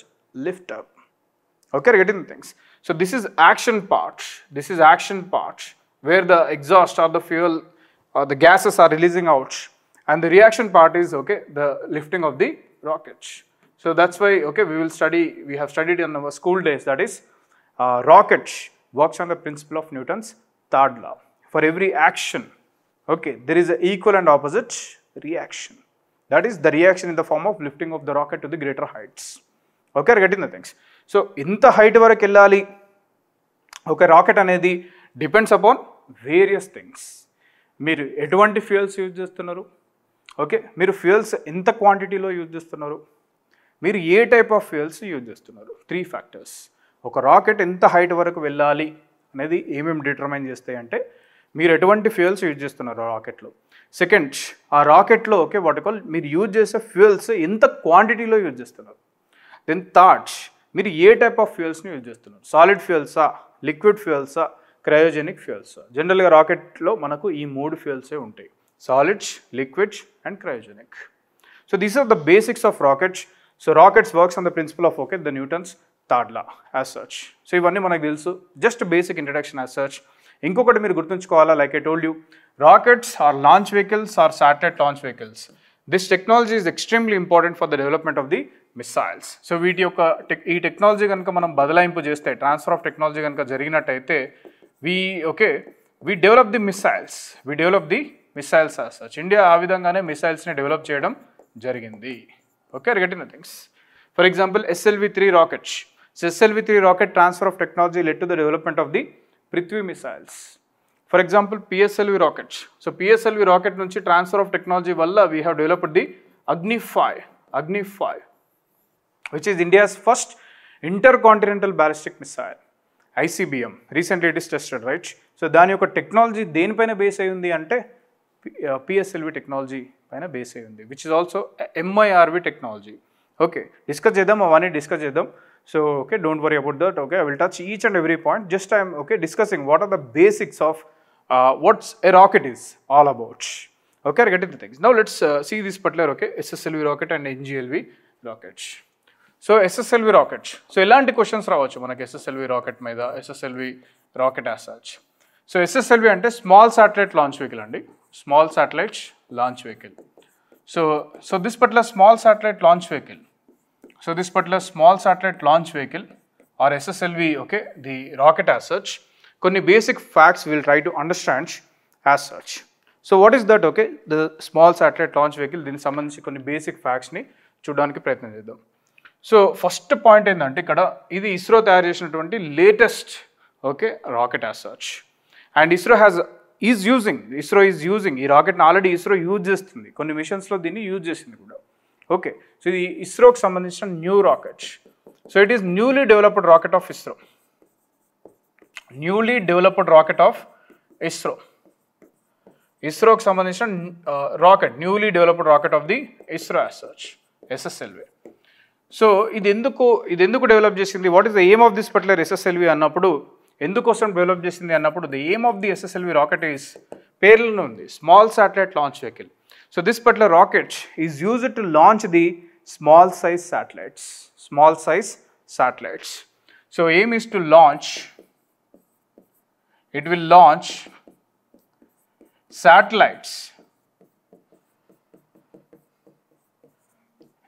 lift up. Okay, getting the things. So this is action part where the exhaust or the fuel or the gases are releasing out, and the reaction part is the lifting of the rocket. So that's why we have studied in our school days, that is rocket works on the principle of Newton's third law. For every action there is an equal and opposite reaction. That is the reaction in the form of lifting of the rocket to the greater heights. Okay, getting the things. So ఇంత height వరకు వెళ్ళాలి ఒక rocket అనేది depends upon various things. మీరు ఎటువంటి fuels use చేస్తున్నారు, మీరు fuels ఎంత క్వాంటిటీలో యూజ్ చేస్తున్నారు, మీరు ఏ టైప్ ఆఫ్ ఫ్యూయల్స్ యూజ్ చేస్తున్నారు. 3 ఫ్యాక్టర్స్. ఒక రాకెట్ ఎంత హైట్ వరకు వెళ్ళాలి అనేది ఏమేమి డిటర్మైన్ చేస్తాయి అంటే మీరు ఎటువంటి ఫ్యూయల్స్ యూజ్ చేస్తున్నారు రాకెట్లో. సెకండ్, ఆ రాకెట్లో వాట్ కాల్ మీరు యూజ్ చేసే ఫ్యూయల్స్ ఎంత క్వాంటిటీలో యూజ్ చేస్తున్నారు. దెన్ థర్డ్, మీరు ఏ టైప్ ఆఫ్ ఫ్యూయల్స్ని యూజ్ చేస్తున్నారు. సాలిడ్ ఫ్యూయల్సా, లిక్విడ్ ఫ్యూయల్సా, క్రయోజెనిక్ ఫ్యూయల్సా. జనరల్గా రాకెట్లో మనకు ఈ 3 ఫ్యూయల్సే ఉంటాయి, solids, liquids and cryogenic. So these are the basics of rockets. So rockets works on the principle of the Newton's third law as such. So ఇవన్నీ మనకు తెలుసు, just basic introduction as such. ఇంకొకటి మీరు గుర్తుంచుకోవాలా, like I told you, rockets are launch vehicles or satellite launch vehicles. This technology is extremely important for the development of the missiles. So వీటి యొక్క ఈ technology కనుక మనం బదలాయింపు చేస్తే, ట్రాన్స్ఫర్ ఆఫ్ టెక్నాలజీ కనుక జరిగినట్టయితే we develop the missiles. as such. India ఆ విధంగానే మిసైల్స్ని డెవలప్ చేయడం జరిగింది. Okay, getting the things. For example, SLV-3 rockets. So SLV-3 rocket transfer of technology led to the development of the Prithvi missiles. For example, PSLV rockets. So PSLV rocket nunchi transfer of technology valla we have developed the Agni 5, which is India's first intercontinental ballistic missile, ICBM. Recently it is tested, right? So దాని యొక్క technology దేనిపైన base అయి ఉంది అంటే PSLV technology పైన base అయి ఉంది, which is also MIRV technology. Okay, discuss చేద్దాం, అవన్నీ డిస్కస్ చేద్దాం. So okay, don't worry about that. Okay, I will touch each and every point. Just I'm okay discussing what are the basics of what's a rocket is all about. Okay, I'll get into things. Now let's see this particular SSLV rocket and NGLV rockets. So SSLV rocket. So elanti questions రావచ్చు మనకి SSLV rocket మీద, SSLV rocket as such. So SSLV అంటే small satellite launch vehicle అండి, small satellite launch vehicle. So this particular small satellite launch vehicle. So this particular small satellite launch vehicle or SSLV, okay, the rocket as such. కొన్ని basic facts we'll try to understand as such. So what is that? Okay, the small satellite launch vehicle. దీనికి సంబంధించి కొన్ని basic ఫ్యాక్ట్స్ని చూడడానికి ప్రయత్నం చేద్దాం. So first point ఏంటంటే ఇక్కడ ఇది ఇస్రో తయారు చేసినటువంటి latest rocket as such. And ISRO is using ఈ రాకెట్ని ఆల్రెడీ ఇస్రో యూజ్ చేస్తుంది, కొన్ని మిషన్స్లో దీన్ని యూజ్ చేసింది కూడా. ఓకే, సో ఇది ఇస్రోకి సంబంధించిన new rocket. So it is newly developed rocket of ISRO. ఇస్రోకి సంబంధించిన rocket, newly developed rocket of the ISRO as such, SSLV. So ఇది ఎందుకు డెవలప్ చేసింది, what is the aim of this particular SSLV అన్నప్పుడు, ఎందుకోసం డెవలప్ చేసింది అన్నప్పుడు, the aim of the SSLV rocket is పేర్లోనే ఉంది, small satellite launch vehicle. So this particular rocket is used to launch the small size satellites. So aim is to launch, it will launch satellites.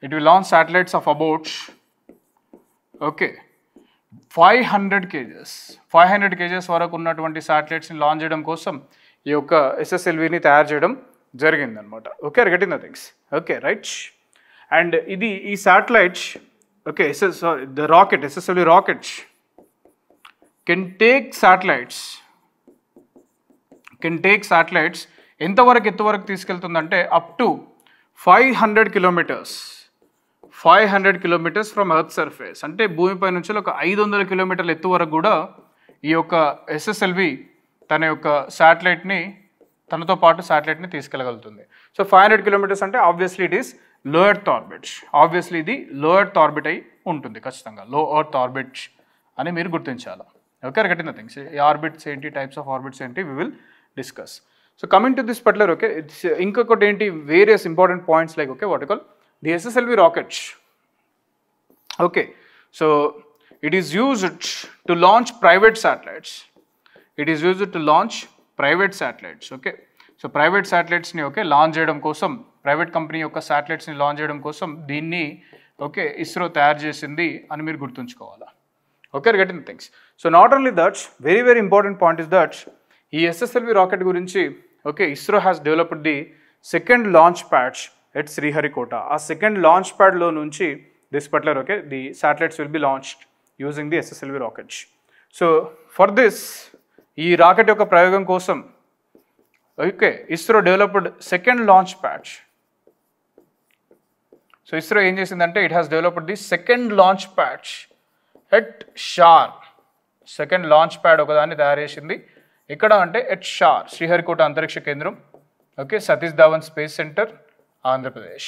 It will launch satellites of about 500 kgs వరకు ఉన్నటువంటి శాటిలైట్స్ని launch చేయడం కోసం ఈ యొక్క ఎస్ఎస్ఎల్విని తయారు చేయడం జరిగిందనమాట. Okay, getting the things. Okay, right. And ఈ satellite the rocket, SSLV rocket can take satellites ఎంతవరకు ఎత్తువరకు తీసుకెళ్తుందంటే up to 500 kilometres from earth surface. అంటే భూమిపై నుంచి ఒక 500 కిలోమీటర్ల ఎత్తు వరకు కూడా ఈ యొక్క ఎస్ఎస్ఎల్వి తనతో పాటు శాటిలైట్ని తీసుకెళ్ళగలుగుతుంది. సో 500 కిలోమీటర్స్ అంటే obviously it is low earth orbit. Obviously ఇది లో ఎర్త్ ఆర్బిట్ అయి ఉంటుంది ఖచ్చితంగా, లో ఎర్త్ ఆర్బిట్ అని మీరు గుర్తించాలి. Okay, getting the things. ఈ ఆర్బిట్స్ ఏంటి, టైప్స్ ఆఫ్ ఆర్బిట్స్ ఏంటి, we will discuss. So coming to this particular, it's inkokoti enti various important points like what you call the SSLV rocket. Okay, so it is used to launch private satellites. Okay, so private satellites ni launch cheyadam kosam, private company yokka satellites ni launch cheyadam kosam deenni ISRO తయారు చేసింది అని మీరు గుర్తుంచుకోవాలా. Okay, getting the things. So not only that, very important point is that ఈ SSLV rocket గురించి ISRO has developed the second launch pad at Sriharikota. ఆ second launch ప్యాడ్లో నుంచి this particular the satellites will be launched using the SSLV rocket. So for this, ఈ rocket యొక్క ప్రయోగం కోసం ISRO developed second launch pad. So ISRO ఏం చేసిందంటే it has developed the second launch pad at SHAR. Second launch pad ఒకదాన్ని తయారు చేసింది ఇక్కడ అంటే ఎట్ షార్, శ్రీహరికోట అంతరిక్ష కేంద్రం. Satish Dhawan space centre, Andhra Pradesh.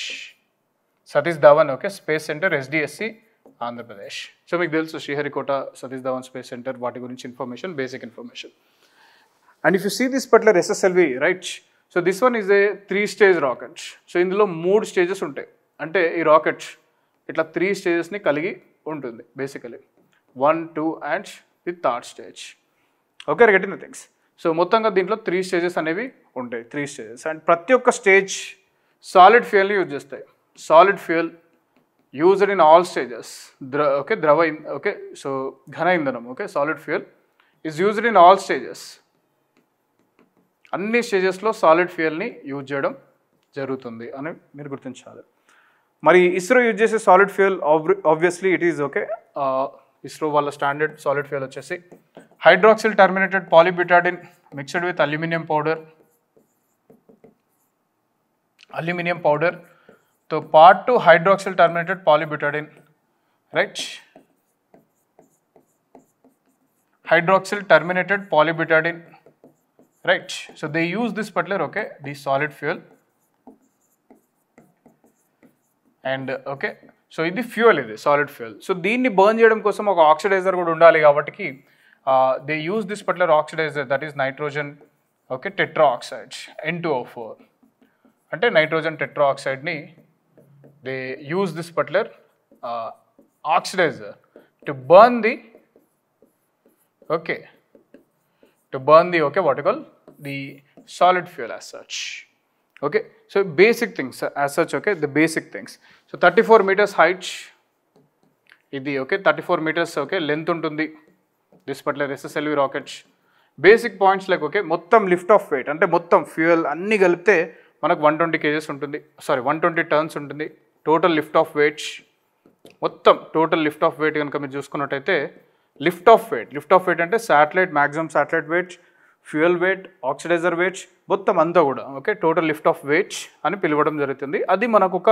Satish Dhawan space centre, SDSC, Andhra Pradesh. So మీకు తెలుసు శ్రీహరికోట, సతీష్ ధావన్ స్పేస్ సెంటర్, వాటి గురించి information, basic information. And if you see this particular SSLV, right, so this one is a 3-stage rocket. So ఇందులో 3 stages ఉంటాయి. అంటే ఈ రాకెట్ ఇట్లా 3 stagesని కలిగి ఉంటుంది basically, 1, 2 and the 3rd stage. Okay, getting the things. So మొత్తంగా దీంట్లో 3 stages అనేవి ఉంటాయి, 3 stages. అండ్ ప్రతి ఒక్క స్టేజ్ సాలిడ్ ఫ్యూయల్ని యూజ్ చేస్తాయి. Solid fuel used in all stages. So ఘన ఇంధనం, solid fuel is used in all stages. అన్ని స్టేజెస్లో సాలిడ్ ఫ్యూయల్ని యూజ్ చేయడం జరుగుతుంది అని మీరు గుర్తించాలి. మరి ఇస్రో యూజ్ చేసే solid fuel obviously it is ISRO వాళ్ళ స్టాండర్డ్ సాలిడ్ ఫ్యూయల్ వచ్చేసి. Hydroxyl terminated polybutadiene mixed with aluminium powder తో పాటు hydroxyl terminated polybutadiene, right, hydroxyl terminated polybutadiene, right? So they use this particular, okay, the solid fuel, and okay, so ఇది fuel, ఇది solid fuel. So దీన్ని burn చేయడం కోసం ఒక oxidizer కూడా ఉండాలి కాబట్టి they use this particular oxidizer, that is nitrogen, okay, tetroxide N2O4 అంటే నైట్రోజన్ టెట్రాఆక్సైడ్ని they use this particular oxidizer to burn the okay, to burn the, okay, what you call the solid fuel as such. Okay, so basic things as such, okay, the basic things. So 34 meters height idi, okay, 34 meters, okay, length untundi this particular SSLV rocket. Basic points like, okay, mottam lift off weight ante mottam fuel anni kalipte manaku 120 kgs untundi, sorry 120 tons untundi. Total lift off weight, mottam total lift off weight ganaka meer chusukunnataithe lift off weight అంటే satellite, maximum satellite weight, fuel weight, oxidizer weight మొత్తం అంతా కూడా, okay, total lift off weight అని పిలవడం జరుగుతుంది. అది మనకు ఒక,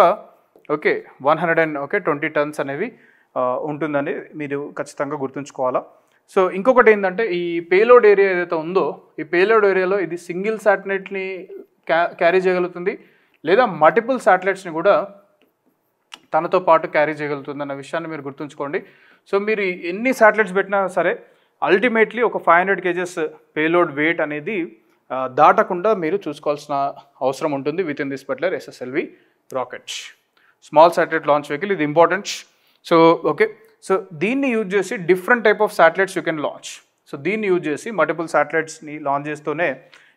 ఓకే, 120 టన్స్ అనేవి ఉంటుందని మీరు ఖచ్చితంగా గుర్తుంచుకోవాలా. సో ఇంకొకటి ఏంటంటే ఈ పేలోడ్ ఏరియా ఏదైతే ఉందో, ఈ పేలోడ్ ఏరియాలో ఇది సింగిల్ శాటిలైట్ని క్యారీ చేయగలుగుతుంది లేదా మల్టిపుల్ శాటిలైట్స్ని కూడా తనతో పాటు క్యారీ చేయగలుగుతుంది అన్న విషయాన్ని మీరు గుర్తుంచుకోండి. సో మీరు ఎన్ని శాటిలైట్స్ పెట్టినా సరే అల్టిమేట్లీ ఒక 500 kgs పేలోడ్ వెయిట్ అనేది దాటకుండా మీరు చూసుకోవాల్సిన అవసరం ఉంటుంది with in this particular SSLV rocket. Small satellite launch vehicle, ఇది ఇంపార్టెంట్. సో ఓకే, సో దీన్ని యూజ్ చేసి different type of satellites you can launch. So దీన్ని యూజ్ చేసి మల్టిపుల్ శాటిలైట్స్ని లాంచ్ చేస్తూనే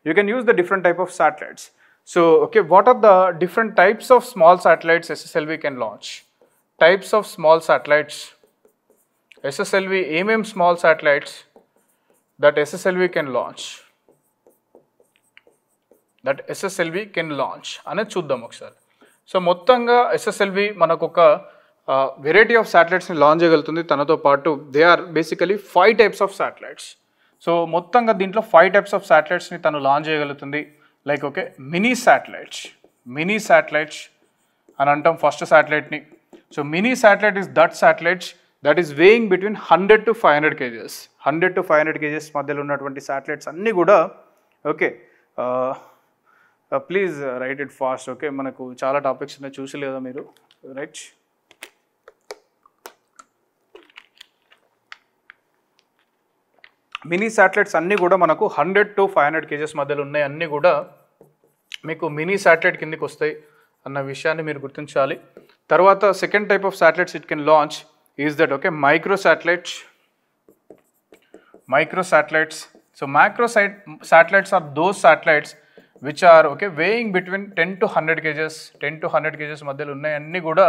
you can use the different type of satellites. So, okay, what are the different types of small satellites SSLV can launch? Types of small satellites. SSLV, small satellites that SSLV can launch. అనేది చూద్దాం ఒకసారి. So మొత్తంగా SSLV మనకు ఒక variety of శాటిలైట్స్ని launch చేయగలుగుతుంది. తనతో పాటు they are basically 5 types of satellites. So మొత్తంగా దీంట్లో 5 types of satellites ని తను లాంచ్ చేయగలుగుతుంది. లైక్ ఓకే, మినీ శాటిలైట్స్ అని అంటాం ఫస్ట్ శాటిలైట్ని. So mini satellite is that satellites that is weighing between 100 to 500 kgs. 100 to 500 kgs మధ్యలో ఉన్నటువంటి శాటిలైట్స్ అన్నీ కూడా, okay, please right it fast. Okay, మనకు చాలా టాపిక్స్ ఉన్నాయి, చూసి లేదా మీరు, రైట్. మినీ శాటిలైట్స్ అన్నీ కూడా మనకు 100 to 500 kgs మధ్యలో ఉన్నాయి, అన్నీ కూడా మీకు మినీ శాటిలైట్ కిందకి వస్తాయి అన్న విషయాన్ని మీరు గుర్తించాలి. తర్వాత second type of satellites it can launch is that, okay, micro satellites. So micro satellites are those satellites which are, okay, weighing between 10 to 100 kgs. 10 to 100 kgs మధ్యలో ఉన్నాయి, అన్నీ కూడా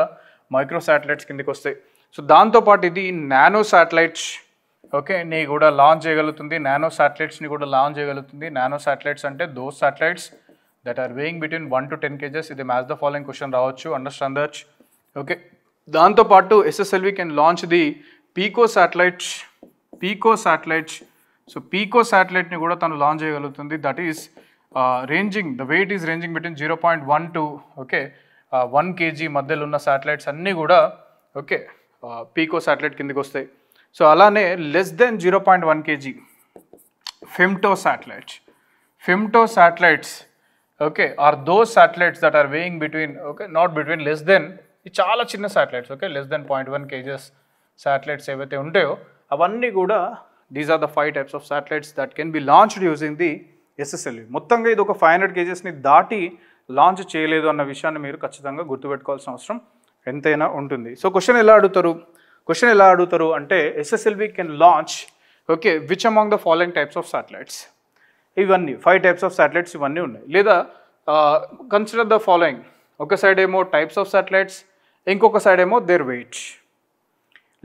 మైక్రో శాటిలైట్స్ కిందకి వస్తాయి. సో దాంతోపాటు ఇది నానో శాటిలైట్స్, ఓకే, ని కూడా లాంచ్ చేయగలుగుతుంది. నానో శాటిలైట్స్ని కూడా లాంచ్ చేయగలుగుతుంది. నానో శాటిలైట్స్ అంటే those satellites that are weighing between 1 to 10 kgs. ఇది మ్యాచ్ ద ఫాలోయింగ్ క్వశ్చన్ రావచ్చు, అండర్స్టాండ్ దట్. ఓకే, దాంతోపాటు SSLV can launch the pico satellites. So pico శాటిలైట్ని కూడా తను లాంచ్ చేయగలుగుతుంది. That is ranging, the weight is ranging between 0.1 to, okay, 1 kg మధ్యలో ఉన్న satellites అన్నీ కూడా, ఓకే, పీకో శాటిలైట్ కిందకి వస్తాయి. సో అలానే less than 0.1 kg femto satellites, okay, are those satellites that are weighing between, okay, not between, less than, ఈ చాలా చిన్న satellites, okay, less than 0.1 kgs satellites ఏవైతే ఉంటాయో అవన్నీ కూడా these are the 5 types of satellites that can be launched using the SSLV. మొత్తంగా ఇది ఒక 500 kgsని దాటి లాంచ్ చేయలేదు అన్న విషయాన్ని మీరు ఖచ్చితంగా గుర్తుపెట్టుకోవాల్సిన అవసరం ఎంతైనా ఉంటుంది. సో క్వశ్చన్ ఎలా అడుగుతారు అంటే SSLV can launch, okay, which among the following types of satellites. ఇవన్నీ 5 types ఆఫ్ శాటిలైట్స్ ఇవన్నీ ఉన్నాయి. లేదా కన్సిడర్ ద ఫాలోయింగ్, ఒక సైడ్ ఏమో టైప్స్ ఆఫ్ శాటిలైట్స్, ఇంకొక సైడ్ ఏమో దేర్ వెయిట్.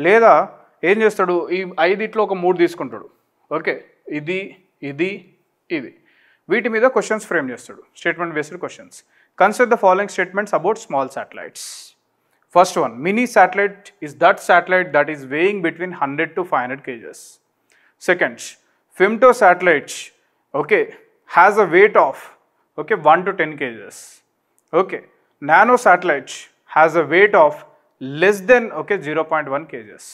లేదా ఏం చేస్తాడు, ఈ 5 ఒక 3 తీసుకుంటాడు, ఓకే, ఇది, వీటి మీద క్వశ్చన్స్ ఫ్రేమ్ చేస్తాడు, statement based questions. Consider the following statements about small satellites. First one, mini satellite is that satellite that is weighing between 100 to 500 kgs. Second, femto satellite, okay, has a weight of, okay, 1 to 10 kgs. Okay, nano satellite has a weight of less than, okay, 0.1 kgs.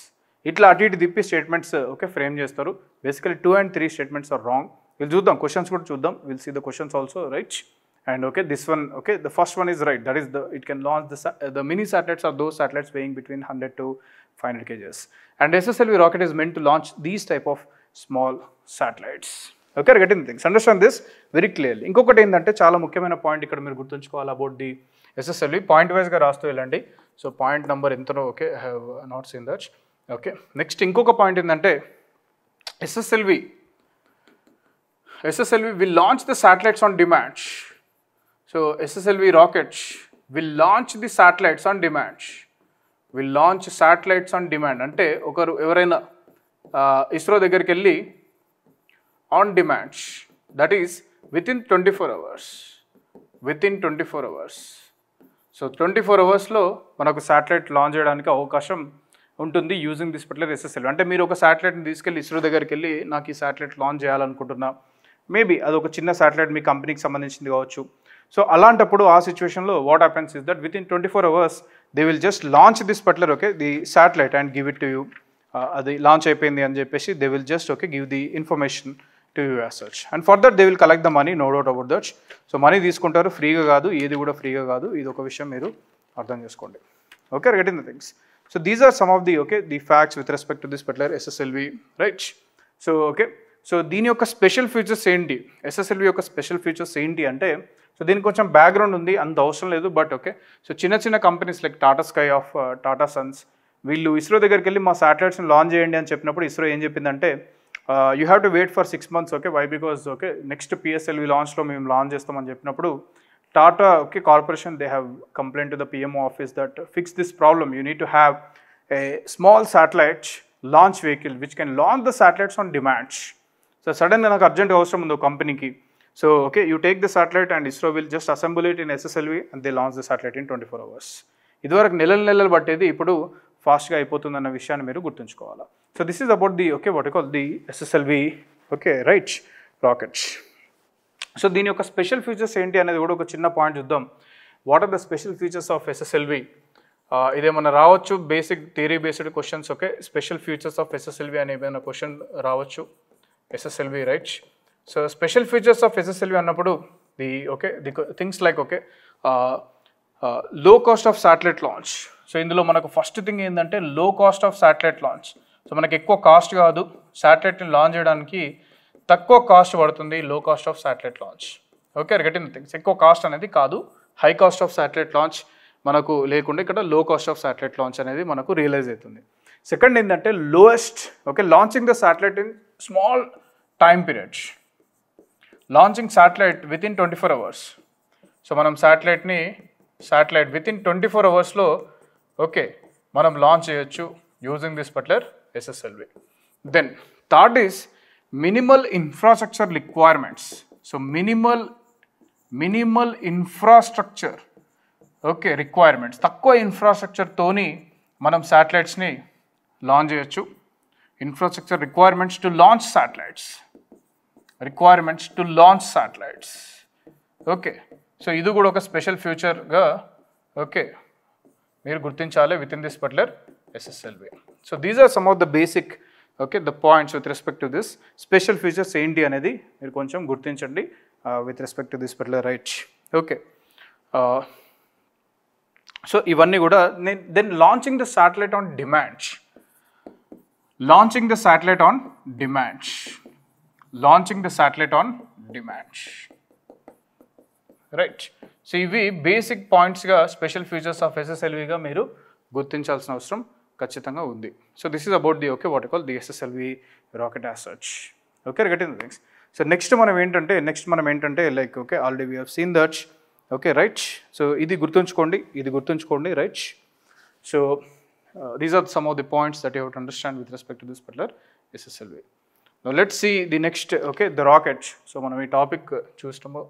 ఇట్లా అటు ఇటు తిప్పి statements okay frame చేస్తారు. Basically 2 and 3 statements are wrong. వీళ్ళు చూద్దాం, questions కూడా చూద్దాం. Will see the questions also, right? And okay, this one, okay, the first one is right. That is it can launch the mini satellites are those satellites weighing between 100 to 500 kgs. And SSLV rocket is meant to launch these type of small satellites. Okay, getting things. Understand this very clearly. ఇంకొకటి ఏంటంటే చాలా ముఖ్యమైన point ఇక్కడ మీరు గుర్తుంచుకోవాలి about the SSLV. Point వైజ్గా రాస్తూ వెళ్ళండి. సో పాయింట్ నెంబర్ ఎంతనో, okay, I have not seen that. Okay, next ఇంకొక పాయింట్ ఏంటంటే SSLV will launch the satellites on demand. So SSLV rockets will launch the satellites on demand. Will launch satellites on demand. అంటే ఒకరు ఎవరైనా ఇస్రో దగ్గరికి వెళ్ళి on demand, that is within 24 hours. Within 24 hours. So 24 hours మనకు satellite launch చేయడానికి అవకాశం ఉంటుంది using this particular SSLV. అంటే మీరు ఒక శాటిలైట్ని తీసుకెళ్ళి ఇస్రో దగ్గరికి వెళ్ళి నాకు ఈ శాటిలైట్ లాంచ్ చేయాలనుకుంటున్నా, మేబీ అదొక చిన్న శాటిలైట్ మీ కంపెనీకి సంబంధించింది కావచ్చు. సో అలాంటప్పుడు ఆ సిచ్యువేషన్లో what happens is that within 24 hours they will just launch this particular, okay, the satellite and give it to you. అది లాంచ్ అయిపోయింది అని చెప్పేసి they will just, okay, give the information to you as such. And for that they will collect the money, no doubt about that. So money తీసుకుంటారు, ఫ్రీగా కాదు, ఏది కూడా ఫ్రీగా కాదు. ఇది ఒక విషయం మీరు అర్థం చేసుకోండి. Okay, getting the things. So these are some of the, okay, the facts with respect to this particular SSLV, right? So okay, so దీని యొక్క స్పెషల్ ఫీచర్స్ ఏంటి, SSLV యొక్క స్పెషల్ ఫీచర్స్ ఏంటి అంటే, సో దీనికి కొంచెం బ్యాక్గ్రౌండ్ ఉంది, అంత అవసరం లేదు, బట్ ఓకే. సో చిన్న చిన్న companies like Tata sky of Tata Sons, వీళ్ళు ఇస్రో దగ్గరికి వెళ్ళి మా శాటిలైట్స్ని లాంచ్ చేయండి అని చెప్పినప్పుడు ఇస్రో ఏం చెప్పిందంటే, you have to wait for 6 months, okay, why because okay next PSLV లాంచ్లో మేము లాంచ్ చేస్తామని చెప్పినప్పుడు Tata, okay, corporation, they have complaint to the PMO office that fix this problem, you need to have a small satellite launch vehicle which can launch the satellites on demands. So సడన్గా నాకు urgent అవసరం ఉంది కంపెనీకి. So okay, you take the satellite and ISRO will just assemble it in SSLV and they launch the satellite in 24 hours. ఇదివరకు నెలలు పట్టేది ఇప్పుడు ఫాస్ట్గా అయిపోతుందన్న విషయాన్ని మీరు గుర్తుంచుకోవాలి. So this is about the, okay, what you call the SSLV, okay, right, rockets. So దీని యొక్క స్పెషల్ ఫీచర్స్ ఏంటి అనేది కూడా ఒక చిన్న పాయింట్ చూద్దాం. What are the special features of SSLV? ఇదేమన్నా రావచ్చు, basic theory based questions, okay, special features of SSLV అనే ఏమైనా క్వశ్చన్ రావచ్చు. SSLV, right? So special features of SSLV అన్నప్పుడు the, okay, the things like, okay, low cost of satellite launch. So ఇందులో మనకు first thing ఏంటంటే low cost of satellite launch. So మనకి ఎక్కువ cost కాదు, శాటిలైట్ని లాంచ్ చేయడానికి తక్కువ కాస్ట్ పడుతుంది, లో cost of satellite launch. Okay, getting the things. ఎక్కువ కాస్ట్ అనేది కాదు, high cost of satellite launch మనకు లేకుండా ఇక్కడ లో కాస్ట్ ఆఫ్ శాటిలైట్ లాంచ్ అనేది మనకు రియలైజ్ అవుతుంది. సెకండ్ ఏంటంటే lowest, okay, launching the satellite in small time period. Launching satellite within 24 hours. So మనం శాటిలైట్ వితిన్ 24 hours ఓకే మనం లాంచ్ చేయొచ్చు using this particular SSLV. Then third is minimal infrastructure requirements. So minimal infrastructure, okay, requirements. తక్కువ ఇన్ఫ్రాస్ట్రక్చర్తోని మనం శాటిలైట్స్ని launch చేయొచ్చు. Infrastructure requirements to launch satellites. Okay, so ఇది కూడా ఒక స్పెషల్ ఫ్యూచర్గా, ఓకే, మీరు గుర్తించాలి with in this particular SSLV. So these are some of the basic, okay, the points with respect to this special features ఏంటి అనేది మీరు కొంచెం గుర్తించండి with respect to this particular, right? Okay, so ఇవన్నీ కూడా. Then launching the satellite on demand. Launching the satellite on demand, right? So ఇవి basic పాయింట్స్గా special features of SSLVగా మీరు గుర్తించాల్సిన అవసరం ఖచ్చితంగా ఉంది. So this is about the, okay, what you call the SSLV rocket as such. Okay, getting the things. So next మనం ఏంటంటే like, okay, already we have seen that, okay, right? So ఇది గుర్తుంచుకోండి, right? So these are some of the points that you have to understand with respect to this particular SSLV. Now let's see the next, okay, the rocket. So మనం ఈ topic చూస్తాము,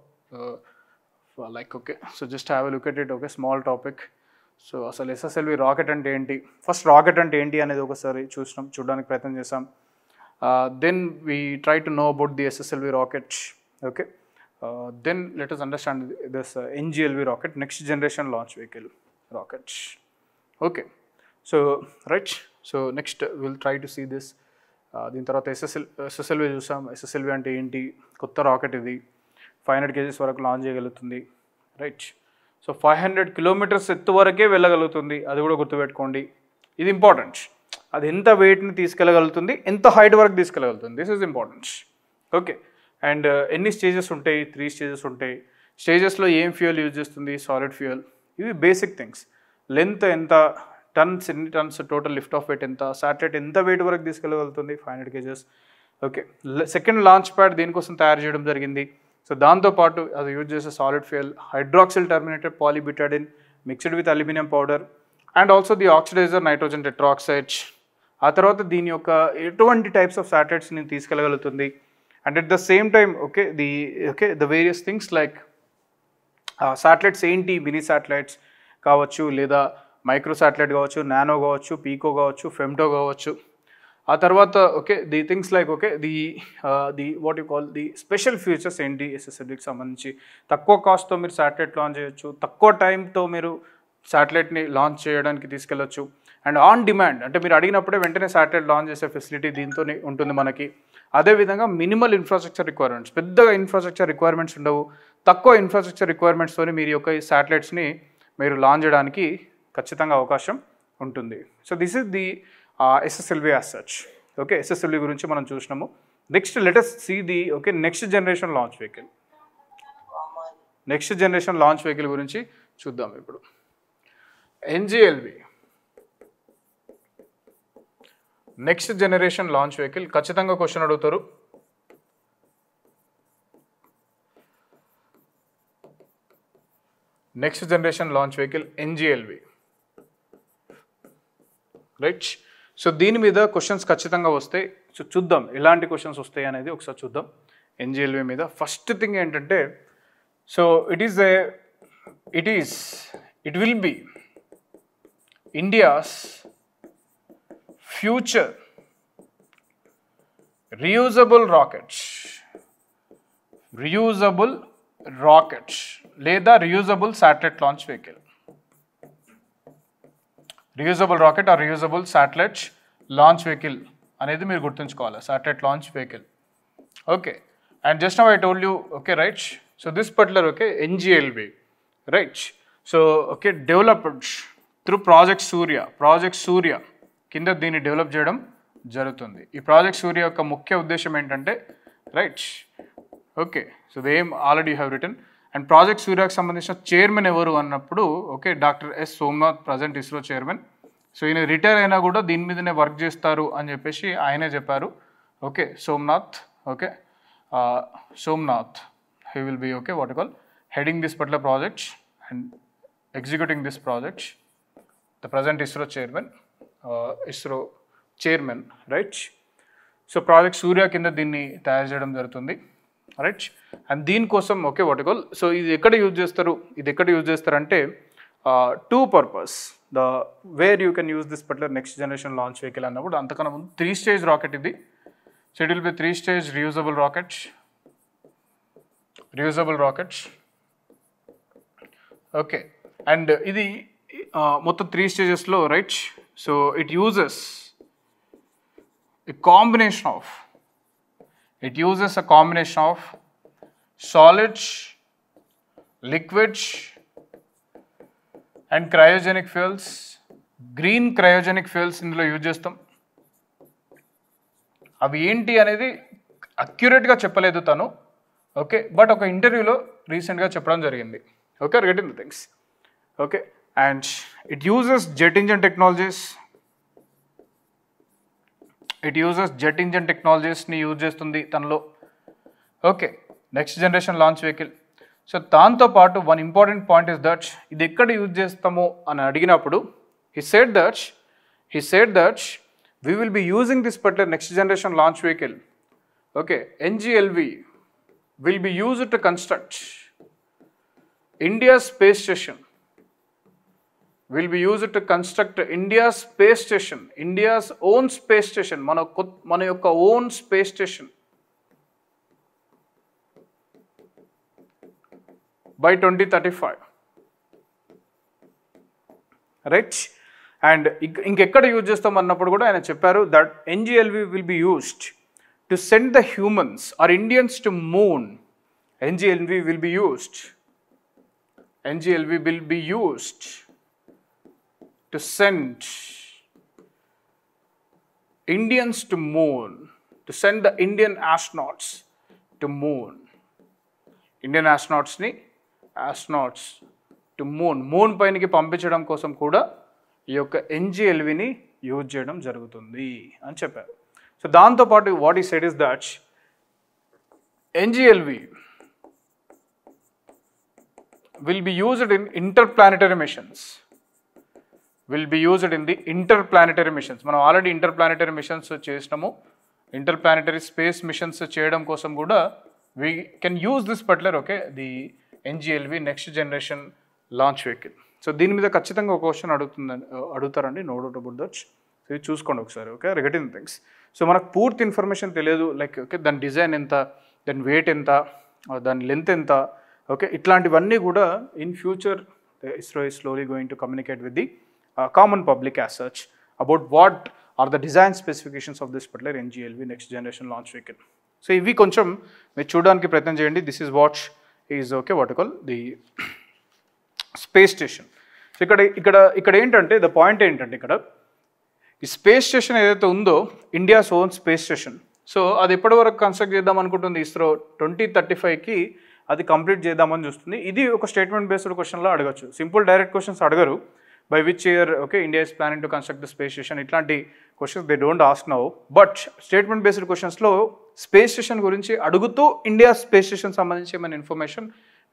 like, okay, so just have a look at it, okay, small topic. So అసలు SSLV rocket అంటే ఏంటి, first rocket అంటే ఏంటి అనేది ఒకసారి చూడడానికి ప్రయత్నం చేసాం. Then we try to know about the SSLV rocket. Okay, then let us understand this NGLV rocket, next generation launch vehicle rocket. Okay, so right, so next will try to see this. దీని తర్వాత SSLV చూసాం. SSLV అంటే ఏంటి, కొత్త rocket ఇది, 500 kgs వరకు launch చేయగలుగుతుంది. Right, so 500 kilometers ఎత్తు వరకే వెళ్ళగలుగుతుంది, అది కూడా గుర్తుపెట్టుకోండి, ఇది ఇంపార్టెంట్. అది ఎంత వెయిట్ని తీసుకెళ్ళగలుగుతుంది, ఎంత హైట్ వరకు తీసుకెళ్ళగలుగుతుంది, this is important. Okay, and ఎన్ని స్టేజెస్ ఉంటాయి, 3 stages ఉంటాయి. స్టేజెస్లో ఏం ఫ్యూయల్ యూజ్ చేస్తుంది, సాలిడ్ ఫ్యూయల్. ఇవి బేసిక్ థింగ్స్. లెంత్ ఎంత, టన్స్ ఎన్ని tons, total lift off weight ఎంత, శాటిలైట్ ఎంత వెయిట్ వరకు తీసుకెళ్ళగలుగుతుంది, 500 kgs. Okay, second launch pad దీనికోసం తయారు చేయడం జరిగింది. సో దాంతోపాటు అది యూజ్ చేసే solid fuel hydroxyl terminated polybutadiene mixed with aluminium powder and also the oxidizer nitrogen tetroxide. ఆ తర్వాత దీని యొక్క ఎటువంటి టైప్స్ ఆఫ్ శాటిలైట్స్ని తీసుకెళ్ళగలుగుతుంది. And at the same time the various things like satellites ఏంటి, మినీ శాటిలైట్స్ కావచ్చు, లేదా మైక్రో శాటిలైట్ కావచ్చు, నానో కావచ్చు, పీకో కావచ్చు, ఫెమ్టో కావచ్చు. ఆ తర్వాత the things like the what you call the special features ఏంటి ఎస్ఎస్ఎల్వికి సంబంధించి. తక్కువ కాస్ట్తో మీరు శాటిలైట్ లాంచ్ చేయొచ్చు, తక్కువ టైంతో మీరు శాటిలైట్ని లాంచ్ చేయడానికి తీసుకెళ్ళొచ్చు. అండ్ ఆన్ డిమాండ్, అంటే మీరు అడిగినప్పుడే వెంటనే శాటిలైట్ లాంచ్ చేసే ఫెసిలిటీ దీంతోనే ఉంటుంది మనకి. అదేవిధంగా మినిమల్ ఇన్ఫ్రాస్ట్రక్చర్ రిక్వైర్మెంట్స్, పెద్దగా ఇన్ఫ్రాస్ట్రక్చర్ రిక్వైర్మెంట్స్ ఉండవు, తక్కువ ఇన్ఫ్రాస్ట్రక్చర్ రిక్వైర్మెంట్స్తో మీరు యొక్క ఈ శాటిలైట్స్ని మీరు లాంచ్ చేయడానికి ఖచ్చితంగా అవకాశం ఉంటుంది. So this is the SSLV as such. Okay, SSLV గురించి మనం చూసినాము. Next let us see the next generation launch vehicle. Next generation launch vehicle గురించి చూద్దాం ఇప్పుడు. NGLV next generation launch vehicle, ఖచ్చితంగా క్వశ్చన్ అడుగుతారు. Next generation launch vehicle NGLV. Right, so దీని మీద క్వశ్చన్స్ ఖచ్చితంగా వస్తాయి. సో చూద్దాం ఎలాంటి క్వశ్చన్స్ వస్తాయి అనేది ఒకసారి చూద్దాం. NGLV మీద ఫస్ట్ థింగ్ ఏంటంటే, so it will be India's future reusable rockets లేదా reusable satellite launch vehicle. Reusable rocket or reusable satellite launch vehicle అనేది మీరు గుర్తుంచుకోవాలి, satellite launch vehicle. Okay, and just now I told you, okay right, so this particular NGLV, right, so developed through project Surya కింద దీన్ని develop చేయడం జరుగుతుంది. ఈ project సూర్య యొక్క ముఖ్య ఉద్దేశం ఏంటంటే, right, okay, so the aim already you have written. And project సూర్యకి సంబంధించిన చైర్మన్ ఎవరు అన్నప్పుడు, doctor S. Somanath, present ISRO chairman. So ఈయన రిటైర్ అయినా కూడా దీని మీదనే వర్క్ చేస్తారు అని చెప్పేసి ఆయనే చెప్పారు. Somnath he will be what you call heading this particular project and executing this project, the present ISRO chairman, right? So project Surya కింద దీన్ని తయారు చేయడం జరుగుతుంది, రైట్. అండ్ దీనికోసం వాట్ యు కాల్, సో ఇది ఎక్కడ యూజ్ చేస్తారంటే two purpose, the where you can use this particular next generation launch vehicle అన్నప్పుడు అంతకన్నా ముందు 3 stage రాకెట్ ఇది. So it will be 3 stage reusable rockets. Okay, and ఇది మొత్తం 3 stagesలో, right. So it uses a combination of solids, liquids and cryogenic fuels. Green cryogenic fuels ఇందులో use చేస్తాం. అవి ఏంటి అనేది అక్యురేట్గా చెప్పలేదు తను, ఓకే, బట్ ఒక ఇంటర్వ్యూలో రీసెంట్గా చెప్పడం జరిగింది. Okay, getting the things. Okay, and it uses jet engine టెక్నాలజీస్ని యూజ్ చేస్తుంది తనలో. Okay, next generation launch vehicle. So దాంతోపాటు one important point is that ఇది ఎక్కడ యూజ్ చేస్తాము అని అడిగినప్పుడు he said that we will be using this particular next generation launch vehicle, okay, NGLV will be used to construct India's space station will be used to construct India's space station, India's own space station, మన యొక్క own space station by 2035, right? And ఇంకెక్కడ use చేస్తాం అన్నప్పుడు కూడా ఆయన చెప్పారు that NGLV will be used to send the humans or Indians to moon. NGLV will be used to send Indians to moon, to send the Indian astronauts to moon. Indian astronauts to moon పైనకి పంపించడం కోసం కూడా ఈ యొక్క NGLVని use చేయడం జరుగుతుంది అని చెప్పారు. సో దాంతోపాటు వాట్ ఈ said is that NGLV will be used in interplanetary missions. మనం ఆల్రెడీ ఇంటర్ప్లానెటరీ మిషన్స్ చేసినాము. ఇంటర్ప్లానెటరీ స్పేస్ మిషన్స్ చేయడం కోసం కూడా we can use this particular, okay, the NGLV next generation launch vehicle. So దీని మీద ఖచ్చితంగా ఒక క్వశ్చన్ అడుగుతారండి, no doubt about that. So ఇది చూసుకోండి ఒకసారి, ఓకే, రిగటింగ్ థింగ్స్. సో మనకు పూర్తి ఇన్ఫర్మేషన్ తెలియదు, లైక్ ఓకే దాని డిజైన్ ఎంత, దాని వెయిట్ ఎంత, దాని లెంత్ ఎంత, ఓకే, ఇట్లాంటివన్నీ కూడా in future ISRO is slowly going to communicate with the common public as such about what are the design specifications of this particular NGLV next generation launch vehicle. So ఇవి కొంచెం మీరు చూడడానికి ప్రయత్నం చేయండి. This is what is okay what call the space station. So ఇక్కడ ఏంటంటే the point ఏంటంటే ఇక్కడ ఈ స్పేస్ స్టేషన్ ఏదైతే ఉందో India's own space station, so అది ఎప్పటి వరకు కన్స్ట్రక్ట్ చేద్దాం అనుకుంటుంది ISRO 2035కి అది కంప్లీట్ చేద్దామని చూస్తుంది. ఇది ఒక స్టేట్మెంట్ బేస్డ్ క్వశ్చన్లో అడగచ్చు, సింపుల్ డైరెక్ట్ క్వశ్చన్స్ అడగరు. By which year okay India is planning to construct the space station, ఇట్లాంటి questions they don't ask now. But statement based క్వశ్చన్స్లో స్పేస్ స్టేషన్ గురించి అడుగుతూ ఇండియా స్పేస్ స్టేషన్ సంబంధించి ఏమైనా ఇన్ఫర్మేషన్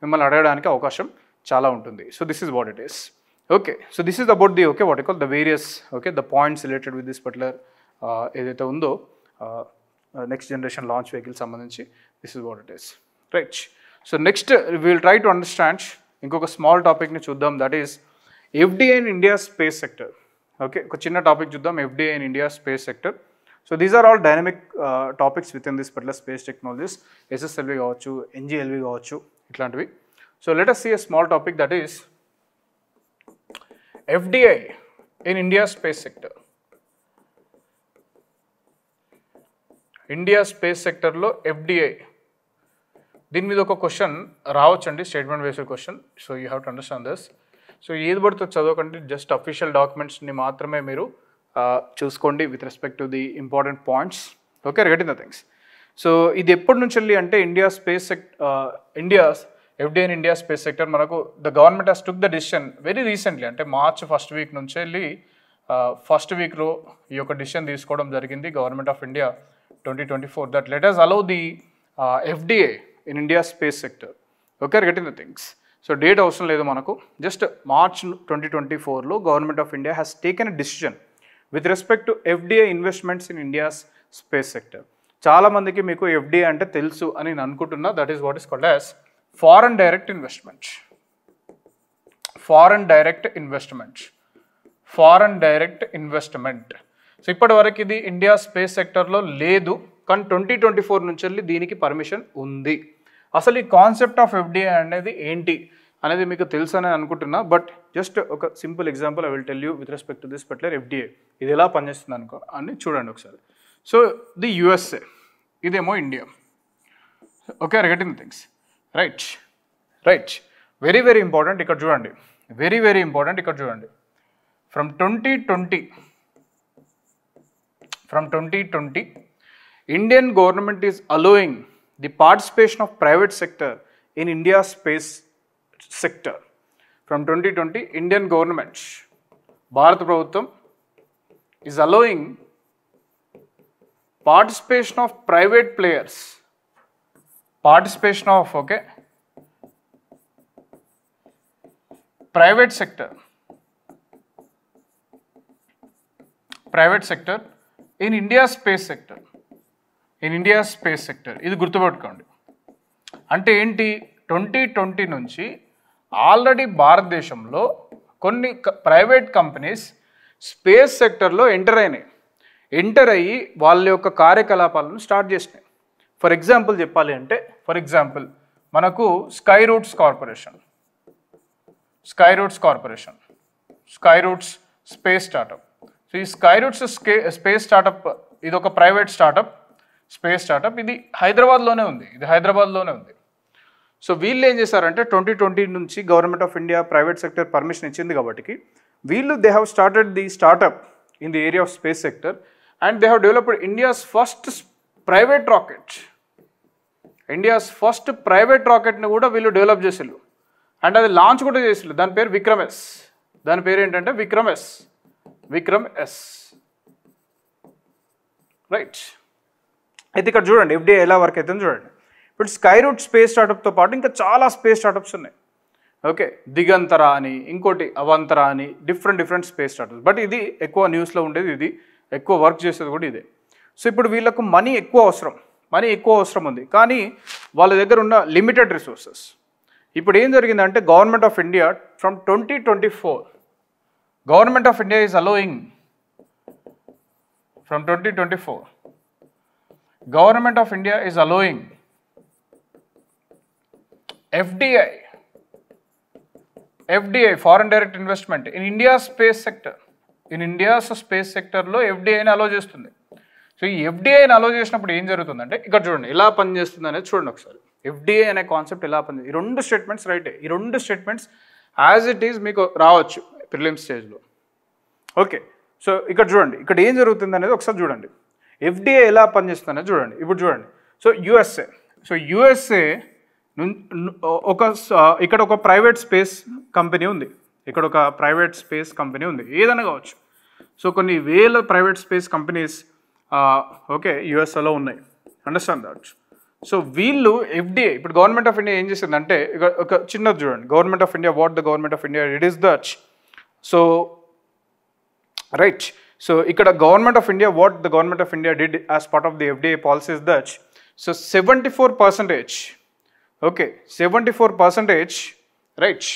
మిమ్మల్ని అడగడానికి అవకాశం చాలా ఉంటుంది. So this is what it is. Okay, so this is about the okay what you call the various okay the points related with this particular ఏదైతే ఉందో నెక్స్ట్ జనరేషన్ లాంచ్ వెహికల్ సంబంధించి this is what it is, right. So next will try to understand ఇంకొక small టాపిక్ని చూద్దాం, that is FDI in India space sector. Okay, ఒక చిన్న topic చూద్దాం, FDI in India space sector. So these are all dynamic topics with in this particular space technologies, SSLV కావచ్చు, NGLV కావచ్చు, ఇట్లాంటివి. So let us see a small topic, that is FDI in India space sector. India space సెక్టర్లో FDI, దీని మీద ఒక question రావచ్చండి, statement based question. So you have to understand this. So ఏది పడుతుంది చదవకండి, జస్ట్ అఫీషియల్ డాక్యుమెంట్స్ని మాత్రమే మీరు చూసుకోండి with respect to the important points. Okay, regarding the things. So ఇది ఎప్పటి నుంచి వెళ్ళి అంటే India's FDI in India space sector మనకు the government has took the decision very recently, అంటే మార్చ్ ఫస్ట్ వీక్ నుంచి వెళ్ళి ఫస్ట్ వీక్లో ఈ యొక్క డిసిషన్ తీసుకోవడం జరిగింది government of India 2024 that let us allow the FDI in India space sector. Okay, regarding the things. So date అవసరం లేదు మనకు, జస్ట్ మార్చ్ 2024లో government of India has taken a decision with respect to FDI investments in India's space sector. చాలామందికి మీకు FDI అంటే తెలుసు అని నేను అనుకుంటున్నా, that is what is called as foreign direct investment. So ఇప్పటి వరకు ఇది ఇండియా స్పేస్ సెక్టర్లో లేదు, కానీ 2024 నుంచి వెళ్ళి దీనికి పర్మిషన్ ఉంది. అసలు ఈ కాన్సెప్ట్ ఆఫ్ FDI అనేది ఏంటి అనేది మీకు తెలుసు అని అనుకుంటున్నా, బట్ జస్ట్ ఒక simple example I will tell you with respect to this particular FDI. ఇది ఎలా పనిచేస్తుంది అని చూడండి ఒకసారి. సో ది USA, ఇదేమో India. Okay, regarding things, right. Very very important ఇక్కడ చూడండి, వెరీ ఇంపార్టెంట్ ఇక్కడ చూడండి. From 2020 Indian government is allowing the participation of private sector in India's space sector. From 2020, Indian government, Bharat Prabhutam, is allowing participation of private players, private sector in India's space sector. ఇది గుర్తుపెట్టుకోండి. అంటే ఏంటి, 2020 నుంచి already భారతదేశంలో కొన్ని private companies space సెక్టర్లో enter అయ్యి వాళ్ళ యొక్క కార్యకలాపాలను స్టార్ట్ చేసినాయి. ఫర్ ఎగ్జాంపుల్ చెప్పాలి అంటే మనకు sky roots space startup. So ఈ స్కై రూట్స్ స్పేస్ స్టార్టప్ ఇది ఒక ప్రైవేట్ స్పేస్ స్టార్టప్. ఇది హైదరాబాద్లోనే ఉంది. సో వీళ్ళు ఏం చేశారంటే 2020 నుంచి government of India private sector permission ఇచ్చింది కాబట్టి వీళ్ళు they have started the startup in the area of space sector and they have developed India's first private రాకెట్ని కూడా వీళ్ళు డెవలప్ చేసిళ్ళు అండ్ అది లాంచ్ కూడా చేసిళ్ళు. దాని పేరు విక్రమ్ ఎస్. రైట్. అయితే ఇక్కడ చూడండి ఎఫ్డిఏ ఎలా వర్క్ అవుతుందో చూడండి. ఇప్పుడు స్కై రూట్ స్పేస్ స్టార్టప్తో పాటు ఇంకా చాలా స్పేస్ స్టార్టప్స్ ఉన్నాయి. ఓకే, దిగంతరా అని, ఇంకోటి అవంతరా అని, డిఫరెంట్ స్పేస్ స్టార్టప్స్. బట్ ఇది ఎక్కువ న్యూస్లో ఉండేది, ఇది ఎక్కువ వర్క్ చేసేది కూడా ఇదే. సో ఇప్పుడు వీళ్ళకు మనీ ఎక్కువ అవసరం ఉంది, కానీ వాళ్ళ దగ్గర ఉన్న లిమిటెడ్ రిసోర్సెస్. ఇప్పుడు ఏం జరిగిందంటే government of India from 2024 government of India is allowing FDI foreign direct investment in India's space సెక్టర్లో FDIని అలో చేస్తుంది. సో ఈ FDIని అలో చేసినప్పుడు ఏం జరుగుతుందంటే ఇక్కడ చూడండి ఎలా పనిచేస్తుంది అనేది చూడండి ఒకసారి. FDI అనే కాన్సెప్ట్ ఎలా పనిచేస్తుంది, ఈ రెండు స్టేట్మెంట్స్ రైటే, ఈ రెండు స్టేట్మెంట్స్ యాజ్ ఇట్ ఈజ్ మీకు రావచ్చు ప్రిలిమ్ స్టేజ్లో. ఓకే, సో ఇక్కడ చూడండి ఇక్కడ ఏం జరుగుతుంది అనేది ఒకసారి చూడండి. FDI ఎలా పనిచేస్తుంది అనేది చూడండి. ఇప్పుడు చూడండి, సో యుఎస్ఏ ఇక్కడ ఒక ప్రైవేట్ స్పేస్ కంపెనీ ఉంది, ఏదైనా కావచ్చు. సో కొన్ని వేల ప్రైవేట్ స్పేస్ కంపెనీస్ యుఎస్ఏలో ఉన్నాయి, అండర్స్టాండ్ దట్. సో వీళ్ళు FDI ఇప్పుడు గవర్నమెంట్ ఆఫ్ ఇండియా ఏం చేసిందంటే ఒక చిన్నది చూడండి. Government of India it is that. So right, so ఇక్కడ government of India did as part of the FDI policy is that. So 74%, right.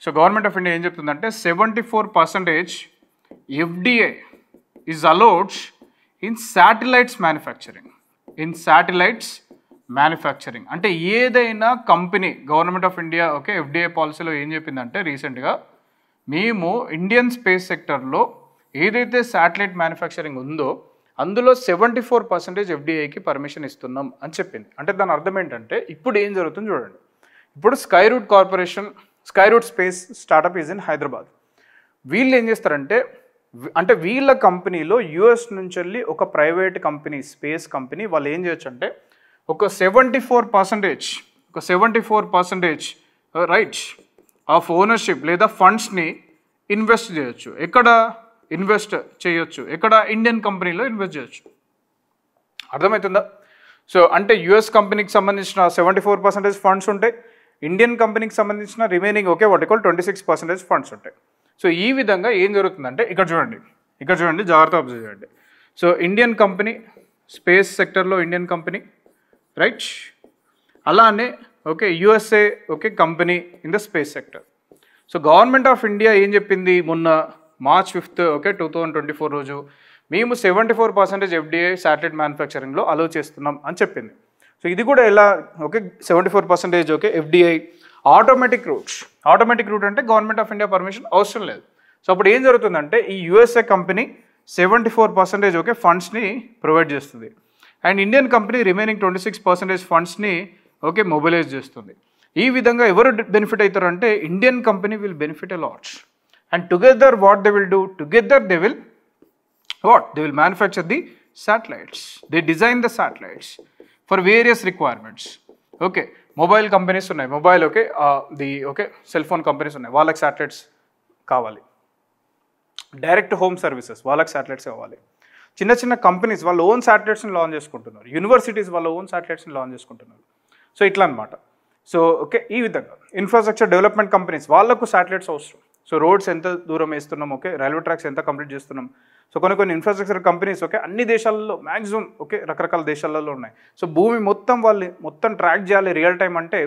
So government of India ఏం చెప్తుందంటే 74% FDI is allowed in satellites manufacturing. అంటే ఏదైనా company government of India FDI పాలసీలో ఏం చెప్పిందంటే రీసెంట్గా మేము ఇండియన్ స్పేస్ సెక్టర్లో ఏదైతే శాటిలైట్ మ్యానుఫ్యాక్చరింగ్ ఉందో అందులో 74% FDIకి పర్మిషన్ ఇస్తున్నాం అని చెప్పింది. అంటే దాని అర్థం ఏంటంటే ఇప్పుడు ఏం జరుగుతుంది చూడండి. ఇప్పుడు Skyroot space startup is in Hyderabad. వీళ్ళు ఏం చేస్తారంటే అంటే వీళ్ళ కంపెనీలో US నుంచి వెళ్ళి ఒక ప్రైవేట్ కంపెనీ స్పేస్ కంపెనీ వాళ్ళు ఏం చేయొచ్చు అంటే ఒక 74% రైట్ ఆఫ్ ఓనర్షిప్ లేదా ఫండ్స్ని ఇన్వెస్ట్ చేయొచ్చు. ఎక్కడ ఇండియన్ కంపెనీలో ఇన్వెస్ట్ చేయొచ్చు. అర్థమవుతుందా? సో అంటే US కంపెనీకి సంబంధించిన 74% ఫండ్స్ ఉంటాయి, ఇండియన్ కంపెనీకి సంబంధించిన రిమైనింగ్ 26% ఫండ్స్ ఉంటాయి. సో ఈ విధంగా ఏం జరుగుతుందంటే ఇక్కడ చూడండి జాగ్రత్త అబ్జర్వ్ చేయండి. సో ఇండియన్ కంపెనీ స్పేస్ సెక్టర్లో ఇండియన్ కంపెనీ, రైట్. అలానే USA company in the space sector. So government of India ఏం చెప్పింది మొన్న March 5th 2024 రోజు మేము 74% FDI శాటిలైట్ మ్యానుఫ్యాక్చరింగ్లో అలో చేస్తున్నాం అని చెప్పింది. సో ఇది కూడా ఎలా 74% FDI ఆటోమేటిక్ రూట్ అంటే గవర్నమెంట్ ఆఫ్ ఇండియా పర్మిషన్ అవసరం లేదు. సో అప్పుడు ఏం జరుగుతుందంటే ఈ USA కంపెనీ 74% ఫండ్స్ని ప్రొవైడ్ చేస్తుంది అండ్ ఇండియన్ కంపెనీ రిమైనింగ్ 26% ఫండ్స్ని మొబిలైజ్ చేస్తుంది. ఈ విధంగా ఎవరు బెనిఫిట్ అవుతారు అంటే Indian company will benefit a lot. And together what they will do? They will manufacture the satellites. They design the satellites for various requirements. Mobile companies ఉన్నాయి, cell phone companies ఉన్నాయి, వాళ్ళకి satellites కావాలి. Direct home services వాళ్ళకి satellites కావాలి. చిన్న companies వాళ్ళ own శాటిలైట్స్ని launch చేసుకుంటున్నారు, universities వాళ్ళ ఓన్ శాటిలైట్స్ని లాంచ్ చేసుకుంటున్నారు. సో ఇట్లా అనమాట. సో ఈ విధంగా ఇన్ఫ్రాస్ట్రక్చర్ డెవలప్మెంట్ కంపెనీస్ వాళ్ళకు శాటిలైట్స్ అవసరం. సో రోడ్స్ ఎంత దూరం వేస్తున్నాం, రైల్వే ట్రాక్స్ ఎంత కంప్లీట్ చేస్తున్నాం. సో కొన్ని ఇన్ఫ్రాస్ట్రక్చర్ కంపెనీస్ అన్ని దేశాలలో మ్యాక్సిమం రకరకాల దేశాలలో ఉన్నాయి. సో భూమి మొత్తం ట్రాక్ చేయాలి రియల్ టైం అంటే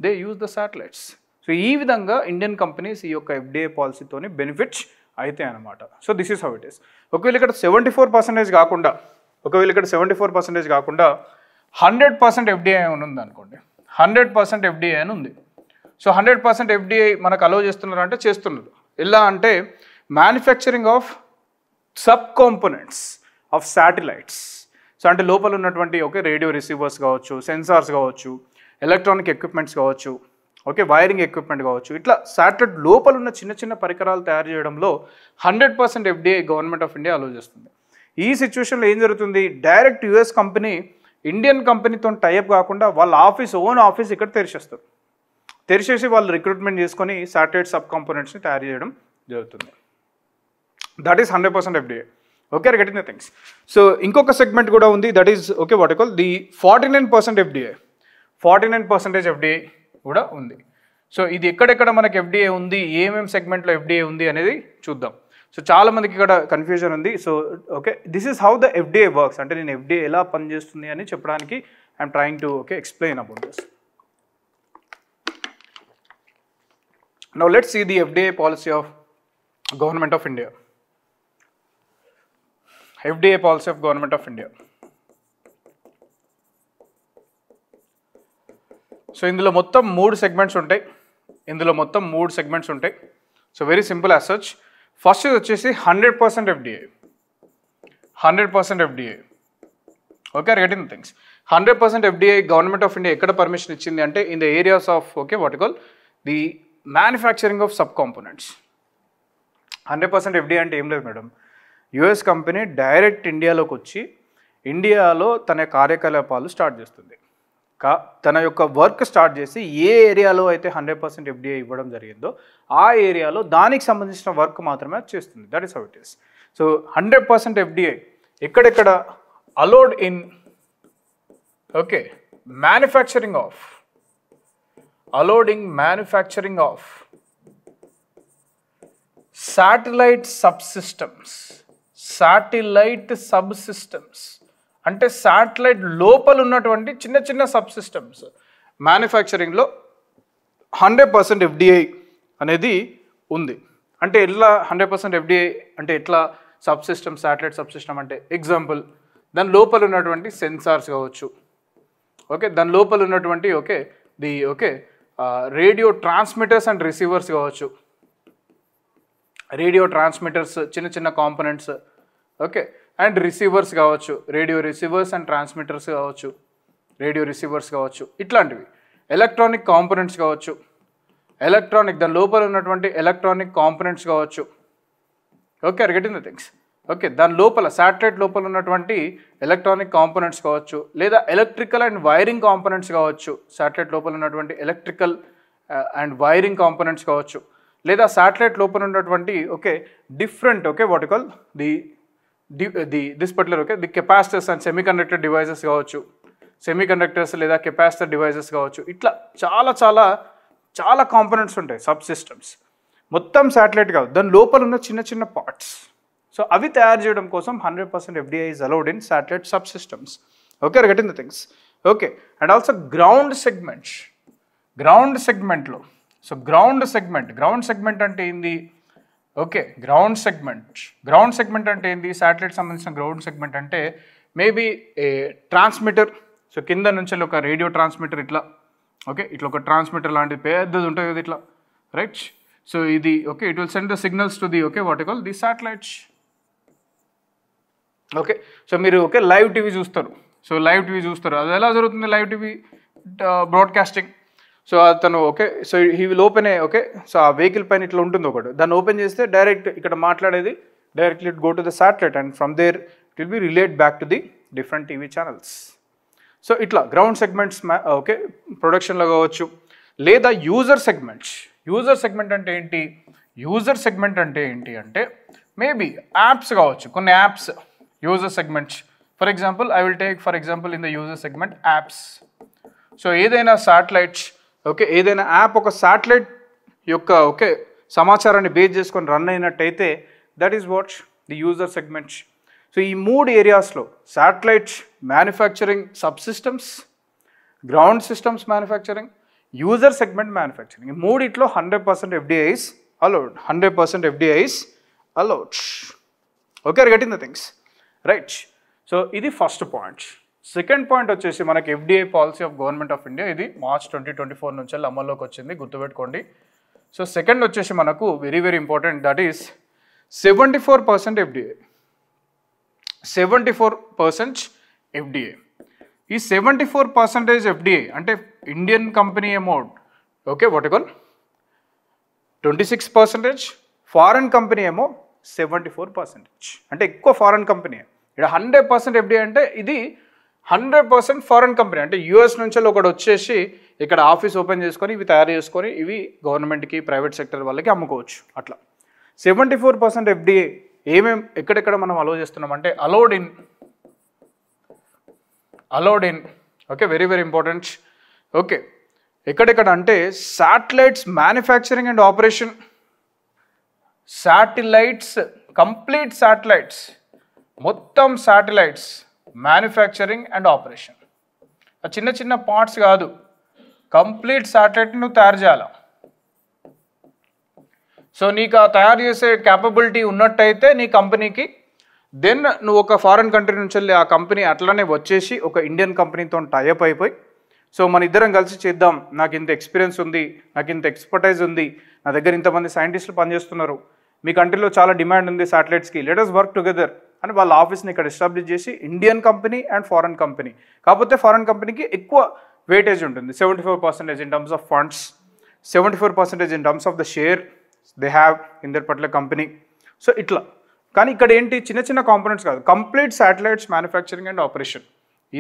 they use the satellites. So so ఈ విధంగా ఇండియన్ కంపెనీస్ ఈ యొక్క ఎఫ్డిఐ పాలసీతోని బెనిఫిట్స్ అయితే అనమాట. So this is how it is. ఒకవేళ ఇక్కడ 74% కాకుండా 100% ఎఫ్డిఐ అని ఉంది అనుకోండి, 100% ఎఫ్డిఐ అని ఉంది. సో 100% ఎఫ్డిఐ మనకు అలౌ చేస్తున్నారు అంటే చేస్తున్నారు. ఎలా అంటే manufacturing of sub components of satellites. So అంటే లోపల ఉన్నటువంటి రేడియో రిసీవర్స్ కావచ్చు, సెన్సార్స్ కావచ్చు, ఎలక్ట్రానిక్ ఎక్విప్మెంట్స్ కావచ్చు, వైరింగ్ ఎక్విప్మెంట్ కావచ్చు, ఇట్లా శాటిలైట్ లోపల ఉన్న చిన్న చిన్న పరికరాలు తయారు చేయడంలో 100% FDI government of India allow చేస్తుంది. ఈ సిచ్యువేషన్లో ఏం జరుగుతుంది, డైరెక్ట్ యుఎస్ కంపెనీ ఇండియన్ కంపెనీతో టైఅప్ కాకుండా వాళ్ళ ఓన్ ఆఫీస్ ఇక్కడ తెరిచేసి వాళ్ళు రిక్రూట్మెంట్ చేసుకొని శాటిలైట్ సబ్ కాంపోనెంట్స్ని తయారు చేయడం జరుగుతుంది. That is 100% FDI. Okay, getting the things. So ఇంకొక సెగ్మెంట్ కూడా ఉంది, that is what you call the 49% FDI. 49% FDI కూడా ఉంది. సో ఇది ఎక్కడెక్కడ మనకి ఎఫ్డిఐ ఉంది, ఏమేమి సెగ్మెంట్లో ఎఫ్డిఐ ఉంది అనేది చూద్దాం. సో చాలా మందికి ఇక్కడ కన్ఫ్యూజన్ ఉంది. So this is how the FDI works. అంటే నేను ఎఫ్డిఐ ఎలా పనిచేస్తుంది అని చెప్పడానికి I'm trying to explain about this. Now let's see the FDI policy of government of India. FDI policy of government of India. So ఇందులో మొత్తం 3 segments ఉంటాయి. So very simple as such. First వచ్చేసి 100% FDI. 100% FDI. Okay, getting things. 100% FDI government of India ఎక్కడ permission ఇచ్చింది అంటే in the areas of what you call the manufacturing of sub components. 100% FDI అంటే ఏం లేదు మేడం, యుఎస్ కంపెనీ డైరెక్ట్ ఇండియాలోకి వచ్చి ఇండియాలో తన కార్యకలాపాలు స్టార్ట్ చేస్తుంది. తన యొక్క వర్క్ స్టార్ట్ చేసి ఏ ఏరియాలో అయితే 100% ఎఫ్డిఐ ఇవ్వడం జరిగిందో ఆ ఏరియాలో దానికి సంబంధించిన వర్క్ మాత్రమే అది చేస్తుంది. That is how it is. So 100% FDI ఎక్కడెక్కడ allowed in manufacturing of satellite sub systems. అంటే శాటిలైట్ లోపల ఉన్నటువంటి చిన్న చిన్న సబ్ సిస్టమ్స్ మ్యానుఫ్యాక్చరింగ్లో 100% ఎఫ్డిఐ అనేది ఉంది. అంటే ఎట్లా 100% ఎఫ్డిఐ అంటే ఎట్లా sub system, satellite sub system అంటే ఎగ్జాంపుల్ దాని లోపల ఉన్నటువంటి సెన్సార్స్ కావచ్చు, దాని లోపల ఉన్నటువంటి రేడియో ట్రాన్స్మిటర్స్ అండ్ రిసీవర్స్ కావచ్చు, రేడియో ట్రాన్స్మిటర్స్ చిన్న చిన్న కాంపోనెంట్స్, అండ్ రిసీవర్స్ కావచ్చు, రేడియో రిసీవర్స్ అండ్ ట్రాన్స్మిటర్స్ కావచ్చు, ఇట్లాంటివి. ఎలక్ట్రానిక్ కాంపోనెంట్స్ కావచ్చు, దాని లోపల ఉన్నటువంటి ఎలక్ట్రానిక్ కాంపోనెంట్స్ కావచ్చు. Getting the things. దాని లోపల శాటిలైట్ లోపల ఉన్నటువంటి ఎలక్ట్రానిక్ కాంపోనెంట్స్ కావచ్చు, లేదా ఎలక్ట్రికల్ అండ్ వైరింగ్ కాంపోనెంట్స్ కావచ్చు, శాటిలైట్ లోపల ఉన్నటువంటి ఎలక్ట్రికల్ అండ్ వైరింగ్ కాంపోనెంట్స్ కావచ్చు, లేదా శాటిలైట్ లోపల ఉన్నటువంటి different what you call this particular the capacitors and semiconductor devices కావచ్చు, సెమీకండక్టర్స్ లేదా కెపాసిటర్ డివైజెస్ కావచ్చు. ఇట్లా చాలా చాలా చాలా కాంపోనెంట్స్ ఉంటాయి సబ్ సిస్టమ్స్. మొత్తం శాటిలైట్ కాదు, దాని లోపల ఉన్న చిన్న చిన్న పార్ట్స్. సో అవి తయారు చేయడం కోసం 100% FDI is allowed in satellite sub systems. Getting the things. And also ground సెగ్మెంట్లో. సో గ్రౌండ్ సెగ్మెంట్ అంటే ఏంది? గ్రౌండ్ సెగ్మెంట్ అంటే ఏంది? శాటిలైట్ సంబంధించిన గ్రౌండ్ సెగ్మెంట్ అంటే మేబీ ఏ ట్రాన్స్మిటర్. సో కింద నుంచి ఒక రేడియో ట్రాన్స్మిటర్ ఇట్లా ఇట్లా ఒక ట్రాన్స్మిటర్ లాంటిది పెద్దది ఉంటుంది కదా ఇట్లా, రైట్? సో ఇది it will send the signals to the what you call the satellites. So మీరు లైవ్ టీవీ చూస్తారు. అది ఎలా జరుగుతుంది లైవ్ టీవీ బ్రాడ్కాస్టింగ్? సో అతను so he will open so ఆ వెహికల్ పైన ఇట్లా ఉంటుంది ఒకటి, దాన్ని ఓపెన్ చేస్తే డైరెక్ట్ ఇక్కడ మాట్లాడేది directly it go to the satellite and from there it will be relate back to the different TV channels. So ఇట్లా గ్రౌండ్ సెగ్మెంట్స్ ప్రొడక్షన్లో కావచ్చు, లేదా యూజర్ సెగ్మెంట్ అంటే ఏంటి? యూజర్ సెగ్మెంట్ అంటే ఏంటి అంటే మేబీ యాప్స్ కావచ్చు, కొన్ని apps user segments. For example I will take in the user segment apps. So ఏదైనా శాటిలైట్స్ ఏదైనా యాప్ ఒక శాటిలైట్ యొక్క సమాచారాన్ని బేస్ చేసుకొని రన్ అయినట్టయితే that is what the user segments. So ఈ 3 ఏరియాస్లో satellites manufacturing sub systems, ground systems manufacturing, user segment manufacturing. ఈ మూడిట్లో 100% FDI is allowed. 100% FDI is allowed. Okay, are getting the things? Right. So ఇది first point. Second point వచ్చేసి మనకి FDI policy of government of India, ఇది March 2024 నుంచి అమల్లోకి వచ్చింది, గుర్తుపెట్టుకోండి. సో సెకండ్ వచ్చేసి మనకు very very important, that is 74% FDI. 74% FDI. ఈ 74% FDI అంటే Indian company amount, okay, what you call 26%, foreign company ఏమో 74%. అంటే ఎక్కువ ఫారెన్ కంపెనీ. ఇక్కడ 100% FDI అంటే ఇది 100% ఫారెన్ కంపెనీ. అంటే US నుంచి ఒకటి వచ్చేసి ఇక్కడ ఆఫీస్ ఓపెన్ చేసుకొని ఇవి తయారు చేసుకొని ఇవి గవర్నమెంట్కి ప్రైవేట్ సెక్టర్ వాళ్ళకి అమ్ముకోవచ్చు. అట్లా 74% FDI ఏమేమి ఎక్కడెక్కడ మనం అలో చేస్తున్నాం అంటే allowed in okay, very very important. Okay, ఎక్కడెక్కడ అంటే satellites manufacturing and operation, satellites, complete satellites, మొత్తం శాటిలైట్స్ మ్యానుఫ్యాక్చరింగ్ అండ్ ఆపరేషన్. చిన్న చిన్న పార్ట్స్ కాదు, కంప్లీట్ శాటిలైట్ నువ్వు తయారు చేయాలి. సో నీకు ఆ తయారు చేసే క్యాపబిలిటీ ఉన్నట్టయితే నీ కంపెనీకి, దెన్ నువ్వు ఒక ఫారెన్ కంట్రీ నుంచి వెళ్ళి ఆ కంపెనీ అట్లానే వచ్చేసి ఒక ఇండియన్ కంపెనీతో టైఅప్ అయిపోయి, సో మన ఇద్దరం కలిసి చేద్దాం, నాకు ఇంత ఎక్స్పీరియన్స్ ఉంది, నాకు ఇంత ఎక్స్పర్టైజ్ ఉంది, నా దగ్గర ఇంతమంది సైంటిస్టులు పనిచేస్తున్నారు, మీ కంట్రీలో చాలా డిమాండ్ ఉంది శాటిలైట్స్కి, లెట్ us వర్క్ టుగెదర్ అని వాళ్ళ ఆఫీస్ని ఇక్కడ ఎస్టాబ్లిష్ చేసి Indian company and foreign company. కాకపోతే ఫారెన్ కంపెనీకి ఎక్కువ వెయిటేజ్ ఉంటుంది, 74% in terms of funds, 74% in terms of the share they have in their particular company. So ఇట్లా. కానీ ఇక్కడ ఏంటి, చిన్న చిన్న కాంపోనెంట్స్ కాదు, complete satellites manufacturing and operation,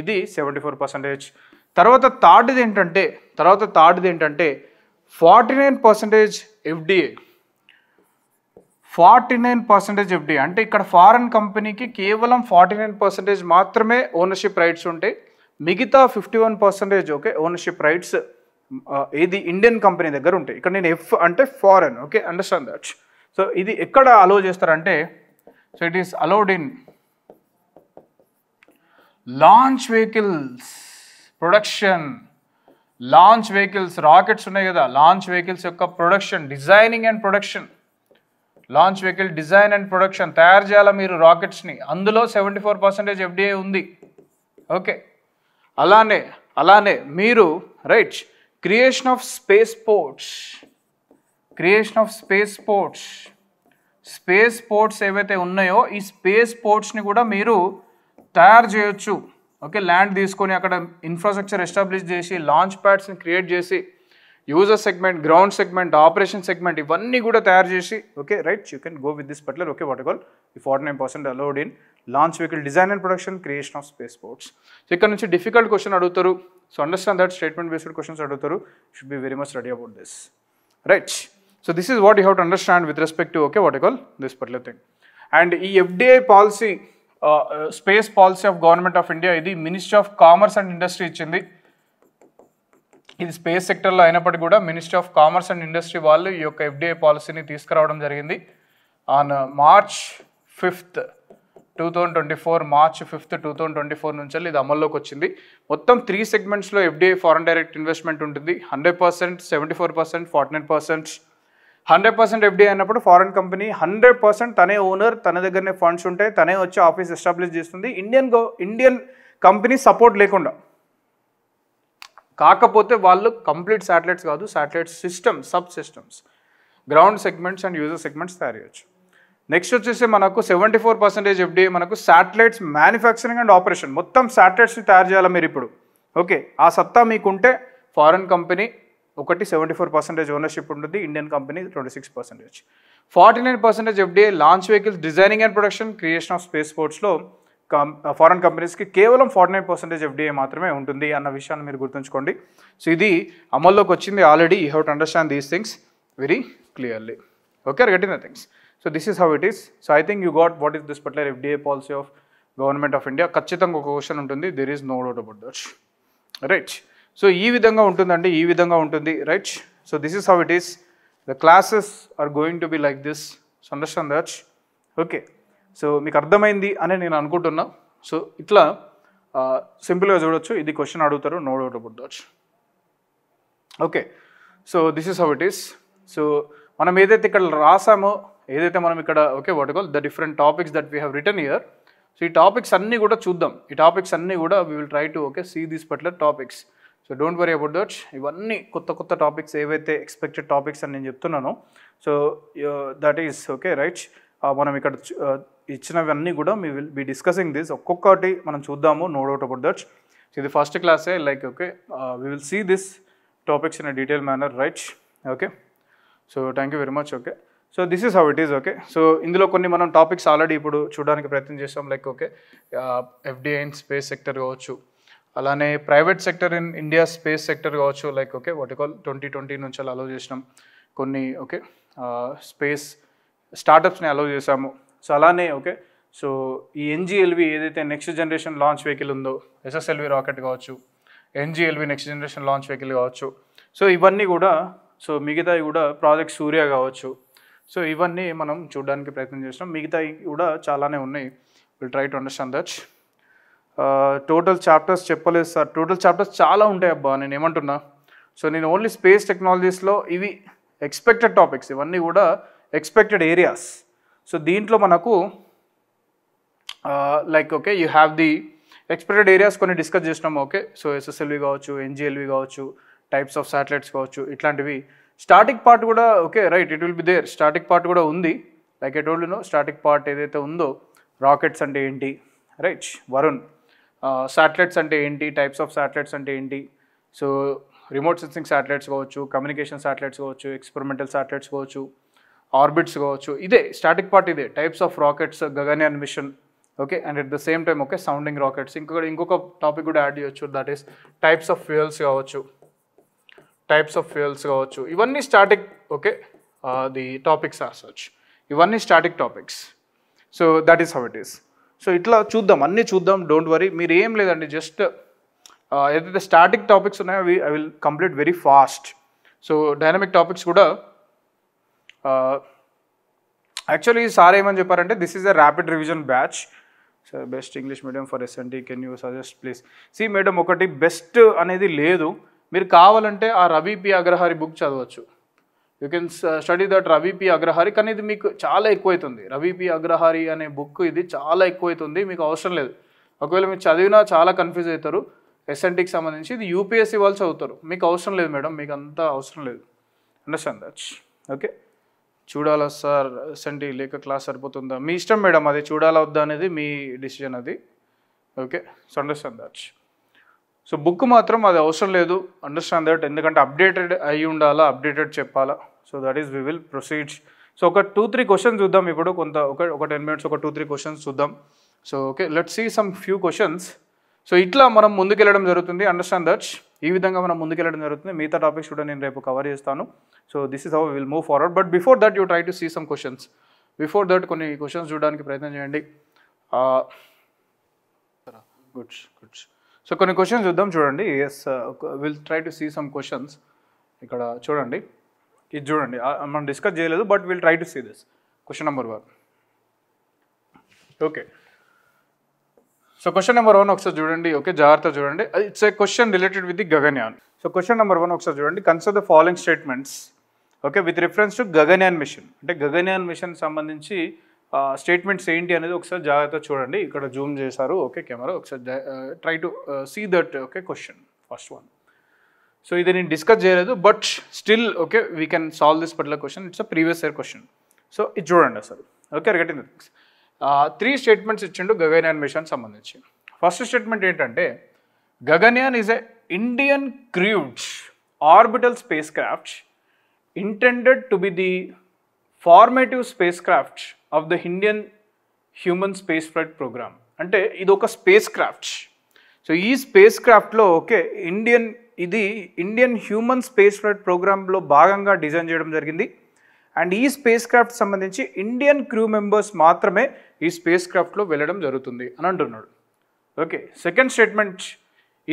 ఇది 74%. తర్వాత థర్డ్ది ఏంటంటే 49% FDI. 49% FDI అంటే ఇక్కడ ఫారెన్ కంపెనీకి కేవలం 49% మాత్రమే ఓనర్షిప్ రైట్స్ ఉంటాయి, మిగతా 51% ఓకే ఓనర్షిప్ రైట్స్ ఏది ఇండియన్ కంపెనీ దగ్గర ఉంటాయి. ఇక్కడ నేను F అంటే foreign, okay, understand that. So ఇది ఎక్కడ అలో చేస్తారంటే, so it is allowed in launch vehicles production. Launch vehicles, rockets ఉన్నాయి కదా, లాంచ్ వెహికల్స్ యొక్క production, designing and production, launch vehicle design and production తయారు చేయాలా మీరు రాకెట్స్ని, అందులో 74% FDI ఉంది. ఓకే, అలానే మీరు right creation of space ports ఏవైతే ఉన్నాయో ఈ స్పేస్ పోర్ట్స్ని కూడా మీరు తయారు చేయొచ్చు. ఓకే, ల్యాండ్ తీసుకొని అక్కడ ఇన్ఫ్రాస్ట్రక్చర్ ఎస్టాబ్లిష్ చేసి లాంచ్ ప్యాడ్స్ని క్రియేట్ చేసి user segment, ground segment, operation segment ఇవన్నీ కూడా తయారు చేసి, okay right, you can go with this particular, okay, what call ఈ 49% allowed in launch vehicle design and production, creation of space ports. So ఇక్కడ నుంచి difficult question అడుగుతారు. So understand that, statement based questions అడుగుతారు, should be very much ready about this, right. So this is what you have to understand with respect to, okay, what you call this particular thing. And ఈ FDI policy, space policy of government of India, ఇది ministry of commerce and industry ఇచ్చింది. ఇది space సెక్టర్లో అయినప్పటికీ కూడా ministry of commerce and industry వాళ్ళు ఈ యొక్క FDI పాలసీని తీసుకురావడం జరిగింది ఆన్ March 5th, 2024 నుంచి ఇది అమల్లోకి వచ్చింది. మొత్తం 3 సెగ్మెంట్స్లో FDI ఫారెన్ డైరెక్ట్ ఇన్వెస్ట్మెంట్ ఉంటుంది, 100%, 74%, 49%. 100% FDI అన్నప్పుడు ఫారెన్ కంపెనీ 100% తనే ఓనర్, తన దగ్గరనే ఫండ్స్ ఉంటాయి, తనే వచ్చి ఆఫీస్ ఎస్టాబ్లిష్ చేస్తుంది, ఇండియన్ కంపెనీ సపోర్ట్ లేకుండా. కాకపోతే వాళ్ళు కంప్లీట్ శాటిలైట్స్ కాదు, satellite systems, sub systems, ground segments and user segments తయారు చేయొచ్చు. నెక్స్ట్ వచ్చేసి మనకు 74% FDI మనకు శాటిలైట్స్ మ్యానుఫ్యాక్చరింగ్ అండ్ ఆపరేషన్, మొత్తం శాటిలైట్స్ని తయారు చేయాలి మీరు ఇప్పుడు. ఓకే, ఆ సత్తా మీకుంటే ఫారెన్ కంపెనీ ఒకటి 74% ఓనర్షిప్ ఉంటుంది, Indian company 26%. 49% FDI launch vehicles designing and production, creation of space పోర్ట్స్లో ఫారెన్ కంపెనీస్కి కేవలం 49% FDI మాత్రమే ఉంటుంది అన్న విషయాన్ని మీరు గుర్తుంచుకోండి. సో ఇది అమల్లోకి వచ్చింది already, you have to understand these things very clearly. Okay, are getting the things. So this is how it is. So I think you got what is this particular FDI policy of government of India. ఖచ్చితంగా ఒక question ఉంటుంది, there is no doubt about that, right. So ఈ విధంగా ఉంటుందండి, ఈ విధంగా ఉంటుంది, right. So this is how it is. The classes are going to be like this. So understand that, okay. So మీకు అర్థమైంది అని నేను అనుకుంటున్నా. సో ఇట్లా సింపుల్గా చూడొచ్చు, ఇది క్వశ్చన్ అడుగుతారు, no doubt about that. Okay, so this is how it is. So మనం ఏదైతే ఇక్కడ రాసామో, ఏదైతే మనం ఇక్కడ okay what call the different topics that we have return year. So ఈ టాపిక్స్ అన్నీ కూడా చూద్దాం. ఈ టాపిక్స్ అన్నీ కూడా we will try to okay see these particular topics. So don't worry about that. ఇవన్నీ కొత్త టాపిక్స్ ఏవైతే ఎక్స్పెక్టెడ్ టాపిక్స్ అని నేను చెప్తున్నానో, so that is okay right. మనం ఇక్కడ ఇచ్చినవన్నీ కూడా మీ విల్ బీ డిస్కసింగ్ దిస్. ఒక్కొక్కటి మనం చూద్దాము, no doubt about that. So ఇది ఫస్ట్ క్లాసే, like okay we will see this topics in a detail manner right. Okay, so thank you very much. Okay, so this is how it is. Okay, so ఇందులో కొన్ని మనం topics already ఇప్పుడు చూడడానికి ప్రయత్నం చేస్తాం. Like okay FDI in space sector కావచ్చు, అలానే private sector in India space sector కావచ్చు. లైక్ ఓకే వాట్ కాల్ 2020 నుంచి అలా అలౌ చేసినాం కొన్ని ఓకే స్పేస్ స్టార్టప్స్ని అలౌ చేసాము. సో అలానే ఓకే సో ఈ ఎన్జిఎల్వి ఏదైతే నెక్స్ట్ జనరేషన్ లాంచ్ వెహికల్ ఉందో, ఎస్ఎస్ఎల్వి రాకెట్ కావచ్చు, NGLV next generation launch vehicle కావచ్చు. సో ఇవన్నీ కూడా, సో మిగతావి కూడా ప్రాజెక్ట్ సూర్య కావచ్చు. సో ఇవన్నీ మనం చూడడానికి ప్రయత్నం చేస్తున్నాం. మిగతావి కూడా చాలానే ఉన్నాయి. Will try to understand that. Total chapters చెప్పలేదు సార్. టోటల్ చాప్టర్స్ చాలా ఉంటాయి అబ్బా. నేను ఏమంటున్నా, సో నేను ఓన్లీ స్పేస్ టెక్నాలజీస్లో ఇవి ఎక్స్పెక్టెడ్ టాపిక్స్, ఇవన్నీ కూడా ఎక్స్పెక్టెడ్ ఏరియాస్. సో దీంట్లో మనకు like okay you have the expected areas కొన్ని డిస్కస్ చేసినాము. ఓకే, సో ఎస్ఎస్ఎల్వి కావచ్చు, ఎన్జిఎల్వి కావచ్చు, టైప్స్ ఆఫ్ శాటిలైట్స్ కావచ్చు, ఇట్లాంటివి. స్టాటిక్ పార్ట్ కూడా okay right, it will be there. Static part కూడా ఉంది. Like I told you know, static part ఏదైతే ఉందో, రాకెట్స్ అంటే ఏంటి రైట్, వరుణ్, శాటిలైట్స్ అంటే ఏంటి, టైప్స్ ఆఫ్ శాటిలైట్స్ అంటే ఏంటి, సో రిమోట్ సెన్సింగ్ శాటిలైట్స్ కావచ్చు, కమ్యూనికేషన్ శాటిలైట్స్ కావచ్చు, ఎక్స్పెరిమెంటల్ శాటిలైట్స్ కావచ్చు, ఆర్బిట్స్ కావచ్చు. ఇదే స్టాటిక్ పార్ట్, ఇదే types of rockets, Gaganyaan mission. Okay, and at the same time okay sounding rockets. ఇంకొక టాపిక్ కూడా యాడ్ చేయొచ్చు, that is types of fuels కావచ్చు, ఇవన్నీ static okay the topics are such. ఇవన్నీ static topics. So that is how it is. So ఇట్లా చూద్దాం, అన్నీ చూద్దాం, డోంట్ వరీ. మీరు ఏం లేదండి, జస్ట్ ఏదైతే స్టాటిక్ టాపిక్స్ ఉన్నాయో అవి I will complete very fast. So dynamic topics కూడా యాక్చువల్లీ సార్ ఏమని చెప్పారంటే, this is a rapid revision batch. Sir best English medium for SNT, can you suggest please? See madam, ఒకటి best అనేది లేదు. మీరు కావాలంటే ఆ రవి పి అగ్రహారి బుక్ చదవచ్చు. You can study that Ravi P Agrahari. కానీ ఇది మీకు చాలా ఎక్కువైతుంది. రవి పి అగ్రహారి అనే బుక్ ఇది చాలా ఎక్కువైతుంది, మీకు అవసరం లేదు. ఒకవేళ మీరు చదివినా చాలా కన్ఫ్యూజ్ అవుతారు. ఎస్ఎన్టీకి సంబంధించి ఇది యూపీఎస్సీ వాళ్ళు చదువుతారు, మీకు అవసరం లేదు మేడం, మీకు అంతా అవసరం లేదు. Understand that. ఓకే, చూడాలా సార్ ఎస్ఎన్టీ లేక క్లాస్ సరిపోతుందా? మీ ఇష్టం మేడం, అది చూడాలా వద్దా అనేది మీ డిసిజన్ అది. Okay, so understand that. So book మాత్రం అది అవసరం లేదు, అండర్స్టాండ్ దట్. ఎందుకంటే అప్డేటెడ్ అయ్యి ఉండాలా, అప్డేటెడ్ చెప్పాలా. So that is we will proceed. So ఒక 2-3 క్వశ్చన్స్ చూద్దాం ఇప్పుడు. ఒక 10 minutes ఒక 2-3 క్వశ్చన్స్ చూద్దాం. So okay, let's see some few questions. So ఇట్లా మనం ముందుకెళ్ళడం జరుగుతుంది, అండర్స్టాండ్ దట్. ఈ విధంగా మనం ముందుకెళ్ళడం జరుగుతుంది. మిగతా టాపిక్స్ కూడా నేను రేపు కవర్ చేస్తాను. So this is how will move forward. But before that you try to see some questions. Before that కొన్ని క్వశ్చన్స్ చూడడానికి ప్రయత్నం చేయండి. గుడ్స్. సో కొన్ని క్వశ్చన్స్ చూద్దాం, చూడండి. Yes, will try to see some questions. ఇక్కడ చూడండి, ఇది చూడండి, మనం డిస్కస్ చేయలేదు, but will try to see this. Question number 1. Okay, so question number 1 ఒకసారి చూడండి. ఓకే, జాగ్రత్త చూడండి. It's a question related with the Gaganyaan. So question number 1 ఒకసారి చూడండి. Consider the following statements okay with reference to Gaganyaan mission. అంటే Gaganyaan mission సంబంధించి statements ఏంటి అనేది ఒకసారి జాగ్రత్తగా చూడండి. ఇక్కడ జూమ్ చేశారు ఓకే కెమెరా. ఒకసారి try to see that okay question, first one. So ఇది నేను డిస్కస్ చేయలేదు, but still okay we can solve this particular question. It's a previous year question. So ఇది చూడండి అసలు. ఓకే, రిగటింగ్ 3 స్టేట్మెంట్స్ ఇచ్చిండు Gaganyaan mission సంబంధించి. First statement ఏంటంటే, Gaganyaan is a Indian crewed orbital space craft intended to be the formative spacecraft of the Indian human spaceflight program. అంటే ఇది ఒక spacecraft. So ఈ స్పేస్ క్రాఫ్ట్లో okay Indian human space flight ప్రోగ్రాంలో భాగంగా డిజైన్ చేయడం జరిగింది. అండ్ ఈ స్పేస్ క్రాఫ్ట్ సంబంధించి ఇండియన్ క్రూ మెంబర్స్ మాత్రమే ఈ స్పేస్ క్రాఫ్ట్లో వెళ్ళడం జరుగుతుంది అని అంటున్నాడు. ఓకే, second statement,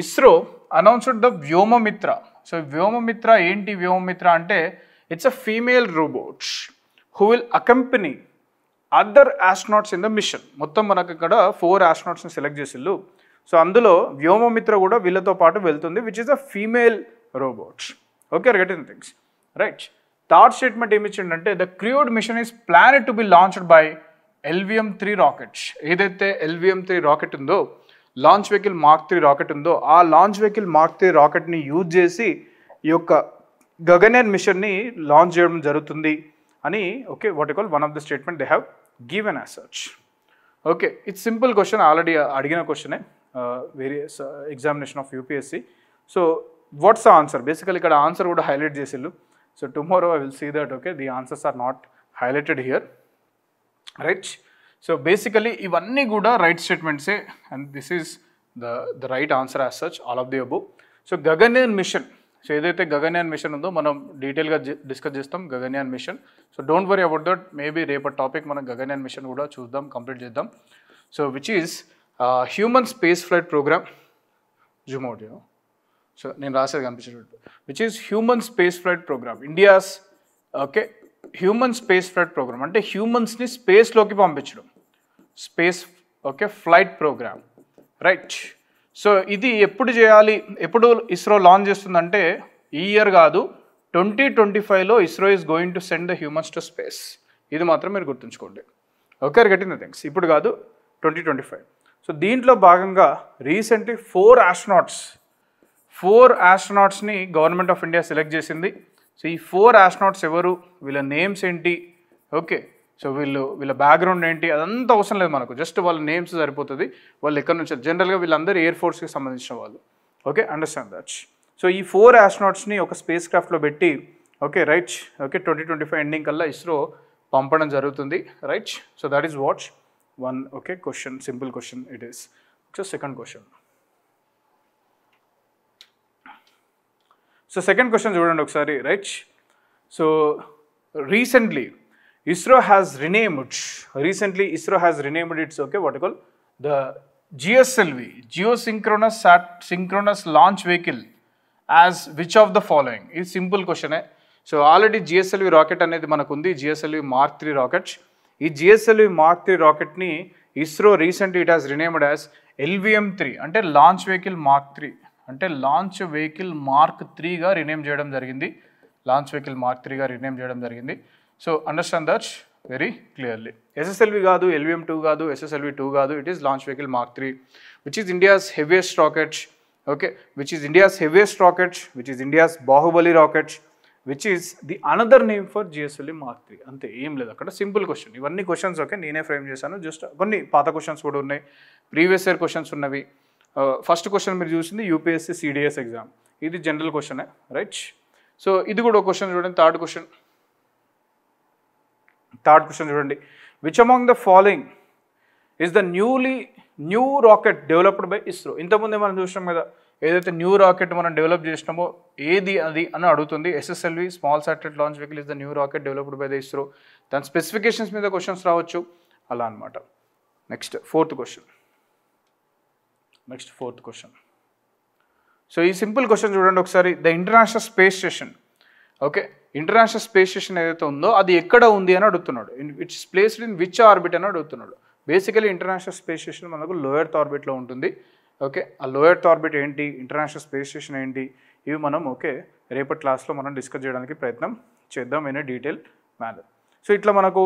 ISRO announced the Vyommitra. So Vyommitra ఏంటి? వ్యోమమిత్ర అంటే it's a female robot who will accompany other astronauts in the mission. మొత్తం మనకు ఇక్కడ 4 ఆస్ట్రోనాట్స్ని సెలెక్ట్ చేసిళ్ళు. సో అందులో వ్యోమమిత్ర కూడా వీళ్ళతో పాటు వెళ్తుంది, which is a female robot. Okay, are getting things right. Third statement ఏమి ఇచ్చిండంటే the crewed mission is planned to be launched by LVM-3 rocket. ఏదైతే LVM-3 రాకెట్ ఉందో, లాంచ్ వెహికల్ మార్క్ 3 రాకెట్ ఉందో, ఆ లాంచ్ వెహికల్ మార్క్ 3 రాకెట్ని use చేసి ఈ యొక్క గగన్యాన్ మిషన్ని లాంచ్ చేయడం జరుగుతుంది అని okay what you call one of the statement they have given as such. Okay, it's simple question, already అడిగిన క్వశ్చనే various examination of UPSC. So what's the answer? Basically ఇక్కడ ఆన్సర్ కూడా హైలైట్ చేసిల్లు. So tomorrow I will see that okay the answers are not highlighted here right. So basically ఇవన్నీ కూడా right స్టేట్మెంట్సే and this is the right answer as such all of the above. So Gaganyaan mission, so ఏదైతే Gaganyaan mission ఉందో మనం డీటెయిల్గా discuss చేస్తాం Gaganyaan mission. So don't worry about that, maybe రేపటి topic మనం గగన్యాన్ మిషన్ కూడా చూద్దాం, కంప్లీట్ చేద్దాం. So which is human space flight programme, zoom out you know, so నేను రాసేది కనిపించేటట్టు, which is human space flight programme, India's okay human space flight programme అంటే హ్యూమన్స్ని స్పేస్లోకి పంపించడం, space okay flight programme right. So ఇది ఎప్పుడు చేయాలి, ఎప్పుడు ఇస్రో లాంచ్ చేస్తుందంటే ఈ ఇయర్ కాదు, 2025లో ISRO is going to send the humans to space. ఇది మాత్రం మీరు గుర్తుంచుకోండి. ఓకే, గెటింగ్ ద థింగ్స్, ఇప్పుడు కాదు 2025. సో దీంట్లో భాగంగా రీసెంట్లీ 4 ఆస్ట్రోనాట్స్ని గవర్నమెంట్ ఆఫ్ ఇండియా సెలెక్ట్ చేసింది. సో ఈ 4 ఆస్ట్రోనాట్స్ ఎవరు, వీళ్ళ నేమ్స్ ఏంటి, ఓకే సో వీళ్ళ బ్యాక్గ్రౌండ్ ఏంటి అదంతా అవసరం లేదు మనకు, జస్ట్ వాళ్ళ నేమ్స్ సరిపోతుంది. వాళ్ళు ఎక్కడి నుంచి, జనరల్గా వీళ్ళందరూ ఎయిర్ ఫోర్స్కి సంబంధించిన వాళ్ళు. Okay, understand that. సో ఈ 4 ఆస్ట్రోనాట్స్ని ఒక స్పేస్ క్రాఫ్ట్లో పెట్టి ఓకే రైట్ ఓకే 2025 ఎండింగ్ కల్లా ఇస్రో పంపడం జరుగుతుంది right. So that is what one okay question, simple question it is. So second question, so second question చూడండి ఒకసారి right. So recently ISRO has renamed its okay what you call the GSLV, geosynchronous launch vehicle as which of the following? Is simple question. So already GSLV rocket అనేది మనకు ఉంది, GSLV Mark 3 rocket. ఈ GSLV Mark 3 rocket ని ISRO recently it has renamed as LVM-3 అంటే launch vehicle mark 3 అంటే launch vehicle mark 3 గా rename చేయడం జరిగింది, లాంచ్ వెహికల్ మార్క్ 3 గా రీనేమ్ చేయడం జరిగింది. So understand that very clearly. SSLV కాదు, LVM-2 కాదు, SSLV-2 కాదు, it is launch vehicle mark 3 which is India's heaviest rocket okay, which is India's heaviest rocket, which is India's Baahubali rocket, which is the another name for GSLV mark 3. అంతే, ఏం లేదు అక్కడ, simple question. ఇవన్నీ questions okay నేనే frame చేశాను, just కొన్ని పాత questions కూడా ఉన్నాయి, ప్రీవియస్ ఇయర్ క్వశ్చన్స్ ఉన్నవి. ఫస్ట్ క్వశ్చన్ మీరు చూసింది UPSC CDS ఎగ్జామ్, ఇది జనరల్ క్వశ్చనే రైట్. సో ఇది కూడా ఒక క్వశ్చన్ చూడండి, థర్డ్ క్వశ్చన్ చూడండి. Which among the following is the new rocket developed by ISRO? ఇంతకుముందే మనం చూసినాం కదా, ఏదైతే న్యూ రాకెట్ మనం డెవలప్ చేసినామో ఏది అది అని అడుగుతుంది. SSLV small satellite launch vehicle is the new rocket developed by the ISRO. దాని స్పెసిఫికేషన్స్ మీద క్వశ్చన్స్ రావచ్చు అలా అనమాట. Next fourth question. సో ఈ సింపుల్ క్వశ్చన్ చూడండి ఒకసారి. The international space station okay, international space station ఏదైతే ఉందో అది ఎక్కడ ఉంది అని అడుగుతున్నాడు. It's placed in which orbit అని అడుగుతున్నాడు. బేసికలీ ఇంటర్నేషనల్ స్పేస్ స్టేషన్ మనకు లోయర్త్ ఆర్బిట్లో ఉంటుంది ఓకే. ఆ లోయర్త్ ఆర్బిట్ ఏంటి, ఇంటర్నేషనల్ స్పేస్ స్టేషన్ ఏంటి, ఇవి మనం ఓకే రేపటి క్లాస్లో మనం డిస్కస్ చేయడానికి ప్రయత్నం చేద్దాం ఇన్ డీటెయిల్ మేనర్. సో ఇట్లా మనకు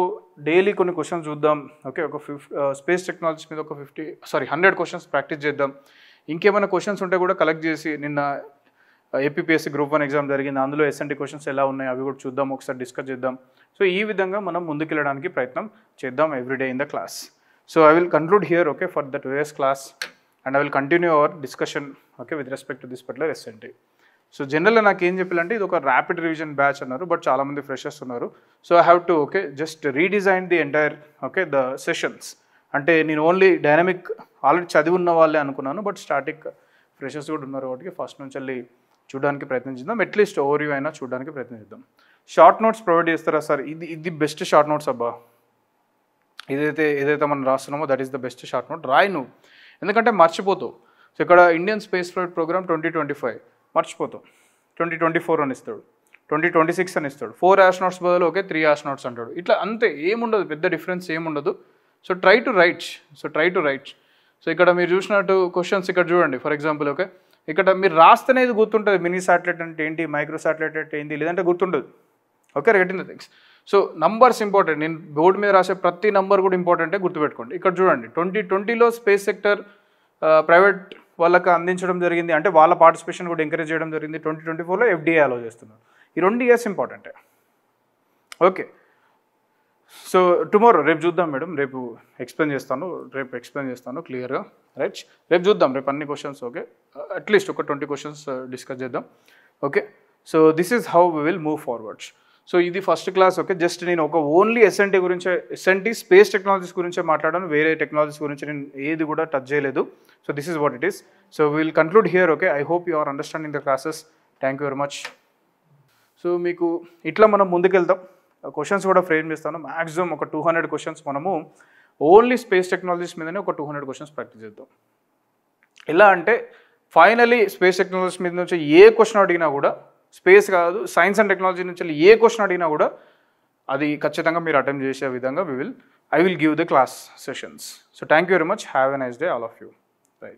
డైలీ కొన్ని క్వశ్చన్స్ చూద్దాం ఓకే. ఒక స్పేస్ టెక్నాలజీస్ మీద ఒక 100 క్వశ్చన్స్ ప్రాక్టీస్ చేద్దాం. ఇంకేమైనా క్వశ్చన్స్ ఉంటే కూడా కలెక్ట్ చేసి, నిన్న APPSC గ్రూప్ 1 ఎగ్జామ్ జరిగింది, అందులో SNT క్వశ్చన్స్ ఎలా ఉన్నాయి అవి కూడా చూద్దాం, ఒకసారి డిస్కస్ చేద్దాం. సో ఈ విధంగా మనం ముందుకెళ్ళడానికి ప్రయత్నం చేద్దాం everyday in the class. So I will conclude here okay for the today's class and I will continue our discussion okay with respect to this particular SNT. So జనరల్గా నాకు ఏం చెప్పాలంటే ఇది ఒక ర్యాపిడ్ రివిజన్ బ్యాచ్ అన్నారు, but చాలామంది freshers ఉన్నారు. So I have to okay just redesign the entire okay the sessions. అంటే నేను ఓన్లీ డైనమిక్ ఆల్రెడీ చదివి ఉన్న వాళ్ళే అనుకున్నాను, బట్ స్టాటిక్ ఫ్రెషర్స్ కూడా ఉన్నారు కాబట్టి ఫస్ట్ నుంచి వెళ్ళి చూడడానికి ప్రయత్నించుదాం. అట్లీస్ట్ ఓవర్వ్యూ అయినా చూడడానికి ప్రయత్నిద్దాం. షార్ట్ నోట్స్ ప్రొవైడ్ చేస్తారా సార్? ఇది బెస్ట్ షార్ట్ నోట్స్ అబ్బా. ఏదైతే మనం రాస్తున్నామో that is the best short note. రాయి నువ్వు, ఎందుకంటే మర్చిపోతావు. సో ఇక్కడ ఇండియన్ స్పేస్ ఫ్లైట్ ప్రోగ్రామ్ 2025 మర్చిపోతావు, 2024 అని ఇస్తాడు, 2026 అని ఇస్తాడు. 4 ఆస్ట్రోనాట్స్ బదులు ఓకే 3 ఆస్ట్రోనాట్స్ అంటాడు. ఇట్లా అంతే, ఏముండదు, పెద్ద డిఫరెన్స్ ఏముండదు. So try to right. So ఇక్కడ మీరు చూసినట్టు క్వశ్చన్స్ ఇక్కడ చూడండి. ఫర్ ఎగ్జాంపుల్ ఓకే ఇక్కడ మీరు రాస్తేనే ఇది గుర్తుంటుంది, మినీ శాటిలైట్ అంటే ఏంటి, మైక్రో శాటిలైట్ అంటే ఏంటి, లేదంటే గుర్తుండదు. Okay, getting the things. So numbers important. నేను బోర్డు మీద రాసే ప్రతి నంబర్ కూడా ఇంపార్టెంటే, గుర్తుపెట్టుకోండి. ఇక్కడ చూడండి 2020లో స్పేస్ సెక్టర్ ప్రైవేట్ వాళ్ళకి అందించడం జరిగింది, అంటే వాళ్ళ పార్టిసిపేషన్ కూడా ఎంకరేజ్ చేయడం జరిగింది. 2024లో FDA అలో చేస్తున్నారు. ఈ 2 ఇయర్స్ ఇంపార్టెంటే. ఓకే, సో టుమారో రేపు చూద్దాం మేడం, రేపు ఎక్స్ప్లెయిన్ చేస్తాను క్లియర్గా. రైట్, రేపు చూద్దాం, రేపు అన్ని క్వశ్చన్స్. ఓకే, అట్లీస్ట్ ఒక 20 క్వశ్చన్స్ డిస్కస్ చేద్దాం. Okay, so this is how we will move forwards. So ఇది ఫస్ట్ క్లాస్. ఓకే, జస్ట్ నేను ఒక ఓన్లీ ఎస్ఎన్టీ స్పేస్ టెక్నాలజీస్ గురించే మాట్లాడాను, వేరే టెక్నాలజీస్ గురించి నేను ఏది కూడా టచ్ చేయలేదు. So this is what it is. So will conclude here. Okay, I hope you are understanding the classes. Thank you very much. So మీకు ఇట్లా మనం ముందుకెళ్తాం, క్వశ్చన్స్ కూడా ఫ్రేమ్ చేస్తాను. మ్యాక్సిమం ఒక 200 క్వశ్చన్స్ మనము ఓన్లీ స్పేస్ టెక్నాలజీస్ మీదనే ఒక 200 క్వశ్చన్స్ ప్రాక్టీస్ చేద్దాం. ఎలా అంటే ఫైనలీ స్పేస్ టెక్నాలజీస్ మీద నుంచి ఏ క్వశ్చన్ అడిగినా కూడా, స్పేస్ కాదు సైన్స్ అండ్ టెక్నాలజీ నుంచి ఏ క్వశ్చన్ అడిగినా కూడా అది ఖచ్చితంగా మీరు అటెంప్ట్ చేసే విధంగా I will give the class sessions. So thank you very much. Have a nice day all of you. Right.